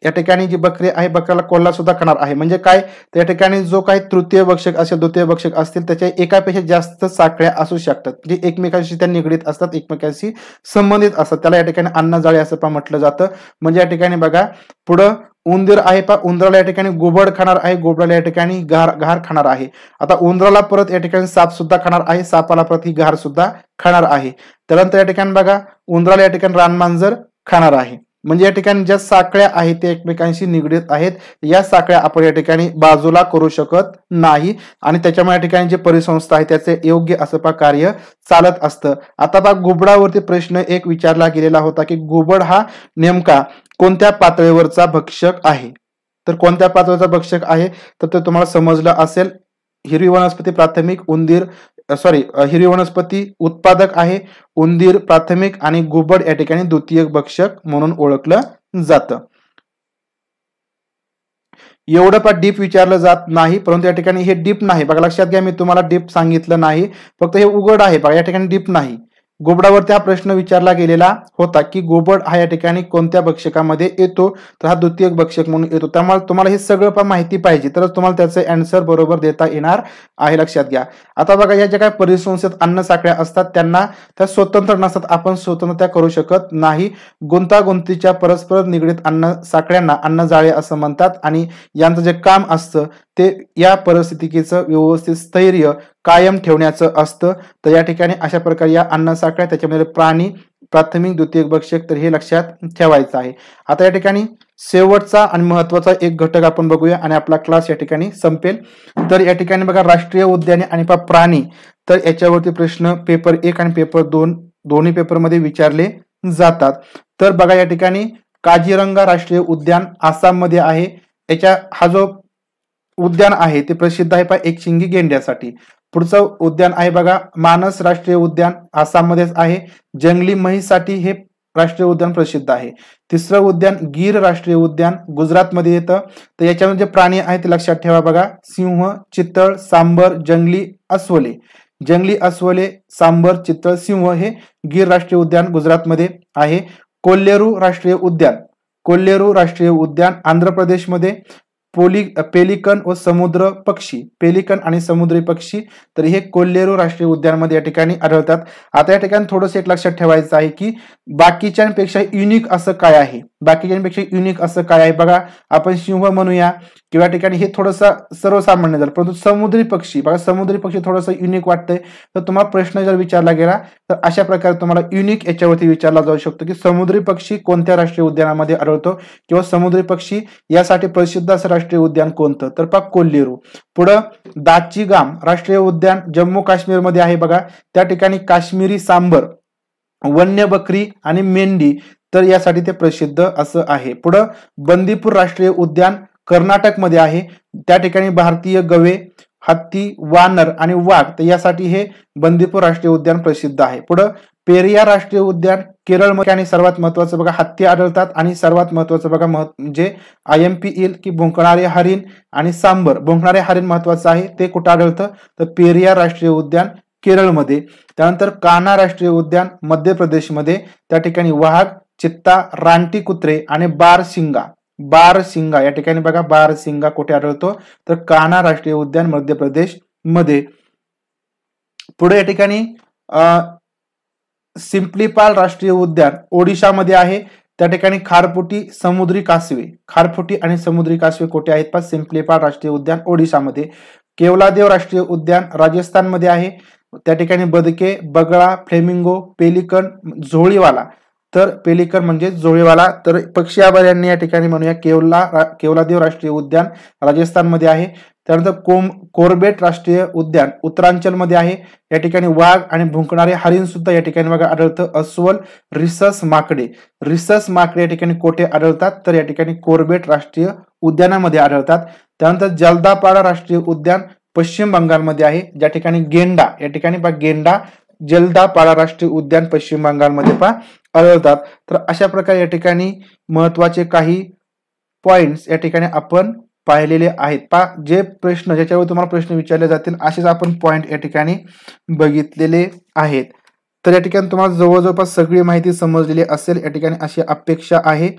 या ठिकाणी जी बकरी आहे बकऱ्याला कोल्हा सुद्धा खाणार आहे. म्हणजे काय, तर या ठिकाणी जो काही तृतीय भक्षक असेल, द्वितीय भक्षक असतील त्याच्या एकापेक्षा जास्त साखळ्या असू शकतात, जे एकमेकांशी त्या निगडीत असतात, एकमेकांशी संबंधित असतात. त्याला या ठिकाणी अन्नजाळे असं म्हटलं जातं. म्हणजे या ठिकाणी बघा पुढं उंदीर आहे उंदराला या ठिकाणी गोबड खाणार आहे, गोबडाला या ठिकाणी घार खाणार आहे. आता उंदराला परत या ठिकाणी साप सुद्धा खाणार आहे, सापाला परत ही घार सुद्धा खाणार आहे. त्यानंतर या ठिकाणी बघा उंदराला या ठिकाणी रानमांजर खाणार आहे. म्हणजे या ठिकाणी ज्या साखळ्या आहेत त्या एकमेकांशी निगडीत आहेत, या साखळ्या आपण या ठिकाणी बाजूला करू शकत नाही आणि त्याच्यामुळे या ठिकाणी जे परिसंस्था आहे त्याचे योग्य असं कार्य चालत असतं. आता घुबडावरती प्रश्न एक विचारला गेलेला होता की घुबड हा नेमका कोणत्या पातळीवरचा भक्षक आहे, तर कोणत्या पातळीवरचा भक्षक आहे तर ते तुम्हाला समजलं असेल. हिरवी वनस्पती प्राथमिक, हिरवी वनस्पती उत्पादक आहे, उंदीर प्राथमिक आणि घुबड या ठिकाणी द्वितीयक भक्षक म्हणून ओळखलं जातं. एवढं डीप विचारलं जात नाही, परंतु या ठिकाणी हे डीप नाही बघा, लक्षात घ्या मी तुम्हाला डीप सांगितलं नाही, फक्त हे उघड आहे बघा, या ठिकाणी डीप नाही. घुबडावरती हा प्रश्न विचारला गेलेला होता की घुबड हा या ठिकाणी कोणत्या भक्षकामध्ये येतो, तर हा द्वितीयक भक्षक म्हणून येतो. त्यामुळे तुम्हाला हे सगळं माहिती पाहिजे तरच तुम्हाला त्याचे आन्सर बरोबर देता येणार आहे, लक्षात घ्या. आता बघा या ज्या काही परिसंस्थेत अन्न साखळ्या असतात त्यांना त्या स्वतंत्र नसतात, आपण स्वतंत्र त्या करू शकत नाही. गुंतागुंतीच्या परस्पर निगडीत अन्न साखळ्यांना अन्नजाळे असं म्हणतात आणि यांचं जे काम असतं ते या परिस्थितीचं व्यवस्थित स्थैर्य कायम ठेवण्याचं असतं. तर या ठिकाणी अशा प्रकारे या अन्न साखळ्या, त्याच्यामध्ये प्राणी, प्राथमिक, द्वितीयक भक्षक, तर हे लक्षात ठेवायचं आहे. आता या ठिकाणी शेवटचा आणि महत्वाचा एक घटक आपण बघूया आणि आपला क्लास या ठिकाणी संपेल. तर या ठिकाणी बघा राष्ट्रीय उद्याने आणि प्राणी, तर याच्यावरती प्रश्न पेपर 1 आणि पेपर 2 दोन्ही पेपरमध्ये विचारले जातात. तर बघा या ठिकाणी काझीरंगा राष्ट्रीय उद्यान आसाम मध्ये आहे. हा जो उद्यान आहे ते प्रसिद्ध आहे एकशिंगी गेंड्यासाठी. पुढचं उद्यान आहे बघा मानस राष्ट्रीय उद्यान, आसाम मध्येच आहे. जंगली म्हैससाठी हे राष्ट्रीय उद्यान प्रसिद्ध आहे. तिसरं उद्यान गीर राष्ट्रीय उद्यान, गुजरात मध्ये येतं. तर याच्यामध्ये जे प्राणी आहेत ते लक्षात ठेवा बघा, सिंह, चितळ, सांबर, जंगली अस्वले, सांबर, चितळ, सिंह हे गीर राष्ट्रीय उद्यान गुजरातमध्ये आहे. कोल्हेरू राष्ट्रीय उद्यान आंध्र प्रदेशमध्ये. पेलिकन व समुद्र पक्षी, पेलिकन आणि समुद्री पक्षी, तर हे कोल्लेरू राष्ट्रीय उद्यानमध्ये या ठिकाणी आढळतात. आता या ठिकाणी थोडंसं एक लक्षात ठेवायचं आहे की बाकीच्यांपेक्षा युनिक असं काय आहे, बाकीच्यांपेक्षा युनिक असं काय आहे. बघा, आपण सिंह म्हणूया किंवा ठिकाणी हे थोडंसं सर्वसामान्य झालं, परंतु समुद्री पक्षी, बघा समुद्री पक्षी थोडंसं युनिक वाटतंय. तर तुम्हाला प्रश्न जर विचारला गेला तर अशा प्रकारे तुम्हाला युनिक याच्यावरती विचारला जाऊ शकतो की समुद्री पक्षी कोणत्या राष्ट्रीय उद्यानामध्ये आढळतो किंवा समुद्री पक्षी यासाठी प्रसिद्ध असं राष्ट्रीय उद्यान कोणतं, तर पहा कोल्लेरू. पुढं दाचीगाम राष्ट्रीय उद्यान जम्मू काश्मीरमध्ये आहे. बघा, त्या ठिकाणी काश्मीरी सांबर, वन्य बकरी आणि मेंढी, तर यासाठी ते प्रसिद्ध असं आहे. पुढं बंदीपूर राष्ट्रीय उद्यान कर्नाटकमध्ये आहे. त्या ठिकाणी भारतीय गवे, हत्ती, वानर आणि वाघ, तर यासाठी हे बंदीपूर राष्ट्रीय उद्यान प्रसिद्ध आहे. पुढं पेरियार राष्ट्रीय उद्यान केरळमध्ये आणि सर्वात महत्वाचं बघा हत्ती आढळतात आणि सर्वात महत्वाचं बघा म्हणजे IMPL की भुंकणारे हरिण आणि सांबर, भुंकणारे हरिण महत्वाचं आहे. ते कुठं आढळतं, तर पेरियार राष्ट्रीय उद्यान केरळमध्ये. त्यानंतर कान्हा राष्ट्रीय उद्यान मध्य प्रदेशमध्ये, त्या ठिकाणी वाघ, चित्ता, रानटी कुत्रे आणि बारसिंगा या ठिकाणी बघा बारसिंगा कुठे आढळतो, तर कान्हा राष्ट्रीय उद्यान मध्य प्रदेश मध्ये. पुढे या ठिकाणी सिम्प्लीपाल राष्ट्रीय उद्यान ओडिशामध्ये आहे. त्या ठिकाणी खारफुटी आणि समुद्री कासवे कुठे आहेत, पण सिम्प्लीपाल राष्ट्रीय उद्यान ओडिशामध्ये. केवलादेव राष्ट्रीय उद्यान राजस्थानमध्ये आहे. त्या ठिकाणी बदके, बगळा, फ्लेमिंगो, पेलिकन, झोळीवाला, तर पेलिकन म्हणजे झोळीवाला, तर पक्षी अभयारण्य या ठिकाणी म्हणूया केवलादेव राष्ट्रीय उद्यान राजस्थानमध्ये आहे. त्यानंतर कोरबेट राष्ट्रीय उद्यान उत्तरांचलमध्ये आहे. या ठिकाणी वाघ आणि भुंकणारे हरिण सुद्धा या ठिकाणी बघा आढळतं. अस्वल, रिसस माकडे या ठिकाणी कोठे आढळतात, तर या ठिकाणी कोरबेट राष्ट्रीय उद्यानामध्ये आढळतात. त्यानंतर जलदापाडा राष्ट्रीय उद्यान पश्चिम बंगालमध्ये आहे. ज्या ठिकाणी गेंडा जलदापाडा राष्ट्रीय उद्यान पश्चिम बंगालमध्ये आढळतात. तर अशा प्रकारे या ठिकाणी महत्वाचे काही पॉइंट्स या ठिकाणी आपण पाहिलेले आहेत. जे प्रश्न ज्याच्यावर तुम्हाला प्रश्न विचारले जातील असेच आपण पॉइंट या ठिकाणी बघितलेले आहेत. तर या ठिकाणी तुम्हाला जवळजवळ सगळी माहिती समजलेली असेल या ठिकाणी अशी अपेक्षा आहे.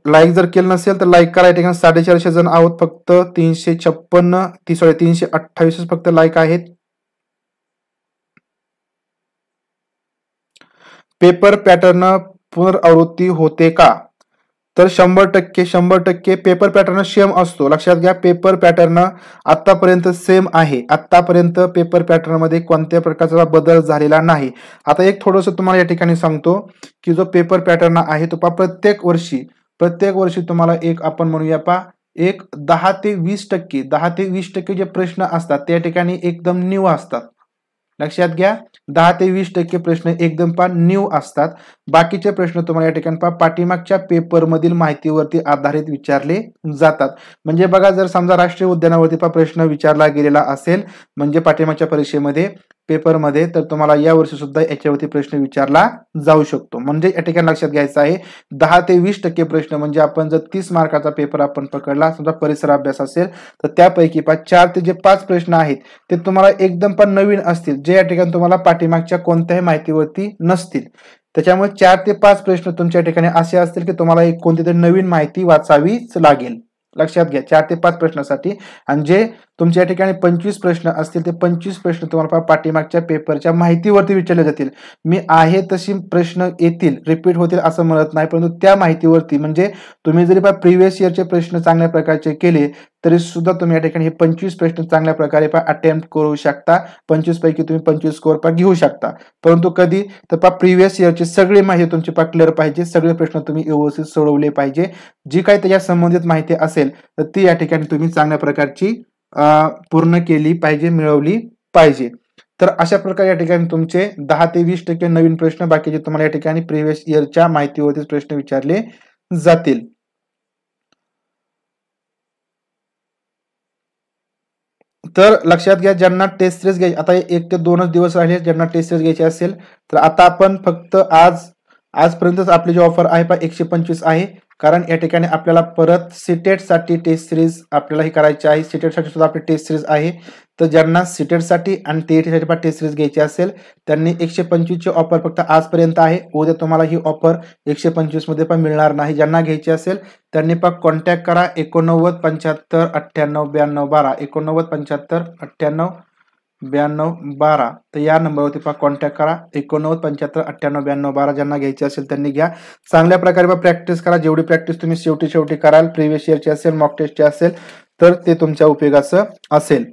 लाईक जर केलं नसेल तर लाईक करा. या ठिकाणी 450 जण आहोत, फक्त 328 फक्त लाईक आहेत. पेपर पॅटर्न पुनरावृत्ती होते का, तर 100% पेपर पॅटर्न सेम असतो. लक्षात घ्या, पेपर पॅटर्न आतापर्यंत सेम आहे. आतापर्यंत पेपर पॅटर्न मध्ये कोणत्या प्रकारचा बदल झालेला नाही. आता एक थोडंसं तुम्हाला या ठिकाणी सांगतो की जो पेपर पॅटर्न आहे तो प्रत्येक वर्षी तुम्हाला एक आपण म्हणूया एक 10 ते 20% जे प्रश्न असतात त्या ठिकाणी एकदम न्यू असतात. लक्षात घ्या, 10 ते 20% प्रश्न एकदम न्यू असतात. बाकीचे प्रश्न तुम्हाला या ठिकाणी पाठीमागच्या पेपर मधील माहितीवरती आधारित विचारले जातात. म्हणजे बघा, जर समजा राष्ट्रीय उद्यानावरती प्रश्न विचारला गेलेला असेल म्हणजे पाठीमागच्या परीक्षेमध्ये पेपरमध्ये, तर तुम्हाला या वर्षी सुद्धा याच्यावरती प्रश्न विचारला जाऊ शकतो. म्हणजे या ठिकाणी लक्षात घ्यायचं आहे 10 ते 20% प्रश्न म्हणजे आपण जर 30 मार्काचा पेपर आपण पकडला, समजा परिसर अभ्यास असेल तर त्यापैकी 4 ते जे 5 प्रश्न आहेत ते तुम्हाला एकदम नवीन असतील, जे या ठिकाणी तुम्हाला पाठीमागच्या कोणत्याही माहितीवरती नसतील. त्याच्यामुळे 4 ते 5 प्रश्न तुमच्या ठिकाणी असे असतील की तुम्हाला एक कोणतीतरी नवीन माहिती वाचावीच लागेल. लक्षात घ्या, 4 ते 5 प्रश्नासाठी. आणि जे तुमच्या ठिकाणी 25 प्रश्न असतील ते 25 प्रश्न तुम्हाला पाठीमागच्या पेपरच्या माहितीवरती विचारले जातील. मी आहे तशी प्रश्न येतील, रिपीट होतील असं म्हणत नाही, परंतु त्या माहितीवरती म्हणजे तुम्ही जरी प्रिव्हियस इयरचे प्रश्न चांगल्या प्रकारचे केले तरी सुद्धा तुम्ही या ठिकाणी हे 25 प्रश्न चांगल्या प्रकारे अटेम्प्ट करू शकता. 25 पैकी तुम्ही 25 स्कोर घेऊ शकता. परंतु कधी तर प्रिव्हियस इयरची सगळी माहिती तुमची क्लिअर पाहिजे, सगळे प्रश्न तुम्ही व्यवस्थित सोडवले पाहिजे. जी काही त्याच्या संबंधित माहिती असेल तर ती या ठिकाणी तुम्ही चांगल्या प्रकारची पूर्ण केली पाहिजे, मिळवली पाहिजे. तर अशा प्रकारे या ठिकाणी तुमचे 10 ते 20% नवीन प्रश्न, बाकीचे तुम्हाला या ठिकाणी प्रिव्हियस इयरच्या माहितीवरती प्रश्न विचारले जातील. तर लक्षात घ्या, ज्यांना टेस्ट सिरीज घ्यायची आता 1 ते 2 दिवस राहिले, ज्यांना टेस्ट सिरीज घ्यायची असेल तर आता आपण फक्त आजपर्यंत आपली जी ऑफर आहे 125 आहे. कारण या ठिकाणी आपल्याला परत सीटेट साठी टेस्ट सिरीज आपल्याला ही करायची आहे. सीटेट साठी सुद्धा आपली टेस्ट सिरीज आहे. तर ज्यांना सीटेट साठी आणि टीईटी साठी पण टेस्ट सिरीज घ्यायची असेल त्यांनी 125 ची ऑफर फक्त आजपर्यंत आहे. उद्या तुम्हाला ही ऑफर 125 मध्ये पण मिळणार नाही. ज्यांना घ्यायची असेल त्यांनी फक्त कॉन्टॅक्ट करा 89 75 98 92 12 89 75 98 92 12. तर या नंबरवरती कॉन्टॅक्ट करा 89 75 98 92 12. ज्यांना घ्यायची असेल त्यांनी घ्या. चांगल्या प्रकारे प्रॅक्टिस करा. जेवढी प्रॅक्टिस तुम्ही शेवटी कराल, प्रिव्हियस इयरची असेल, मॉक टेस्टची असेल, तर ते तुमच्या उपयोगाचं असेल.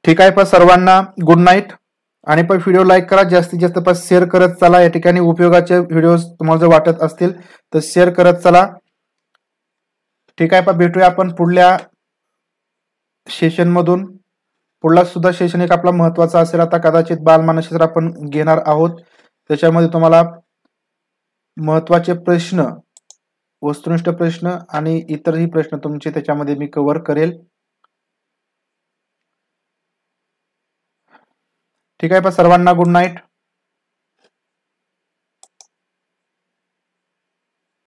ठीक आहे. सर्वांना गुड नाईट. आणि व्हिडिओ लाईक करा, जास्तीत जास्त शेअर करत चला. या ठिकाणी उपयोगाचे व्हिडिओ तुम्हाला जर वाटत असतील तर शेअर करत चला. ठीक आहे. भेटूया आपण पुढल्या सेशन मधून. पुढला सुद्धा सेशन एक आपला महत्वाचा असेल. आता कदाचित बालमानसशास्त्र आपण घेणार आहोत. त्याच्यामध्ये तुम्हाला महत्वाचे प्रश्न, वस्तुनिष्ठ प्रश्न आणि इतरही प्रश्न तुमचे त्याच्यामध्ये मी कव्हर करेल. ठीक आहे. सर्वांना गुड नाईट.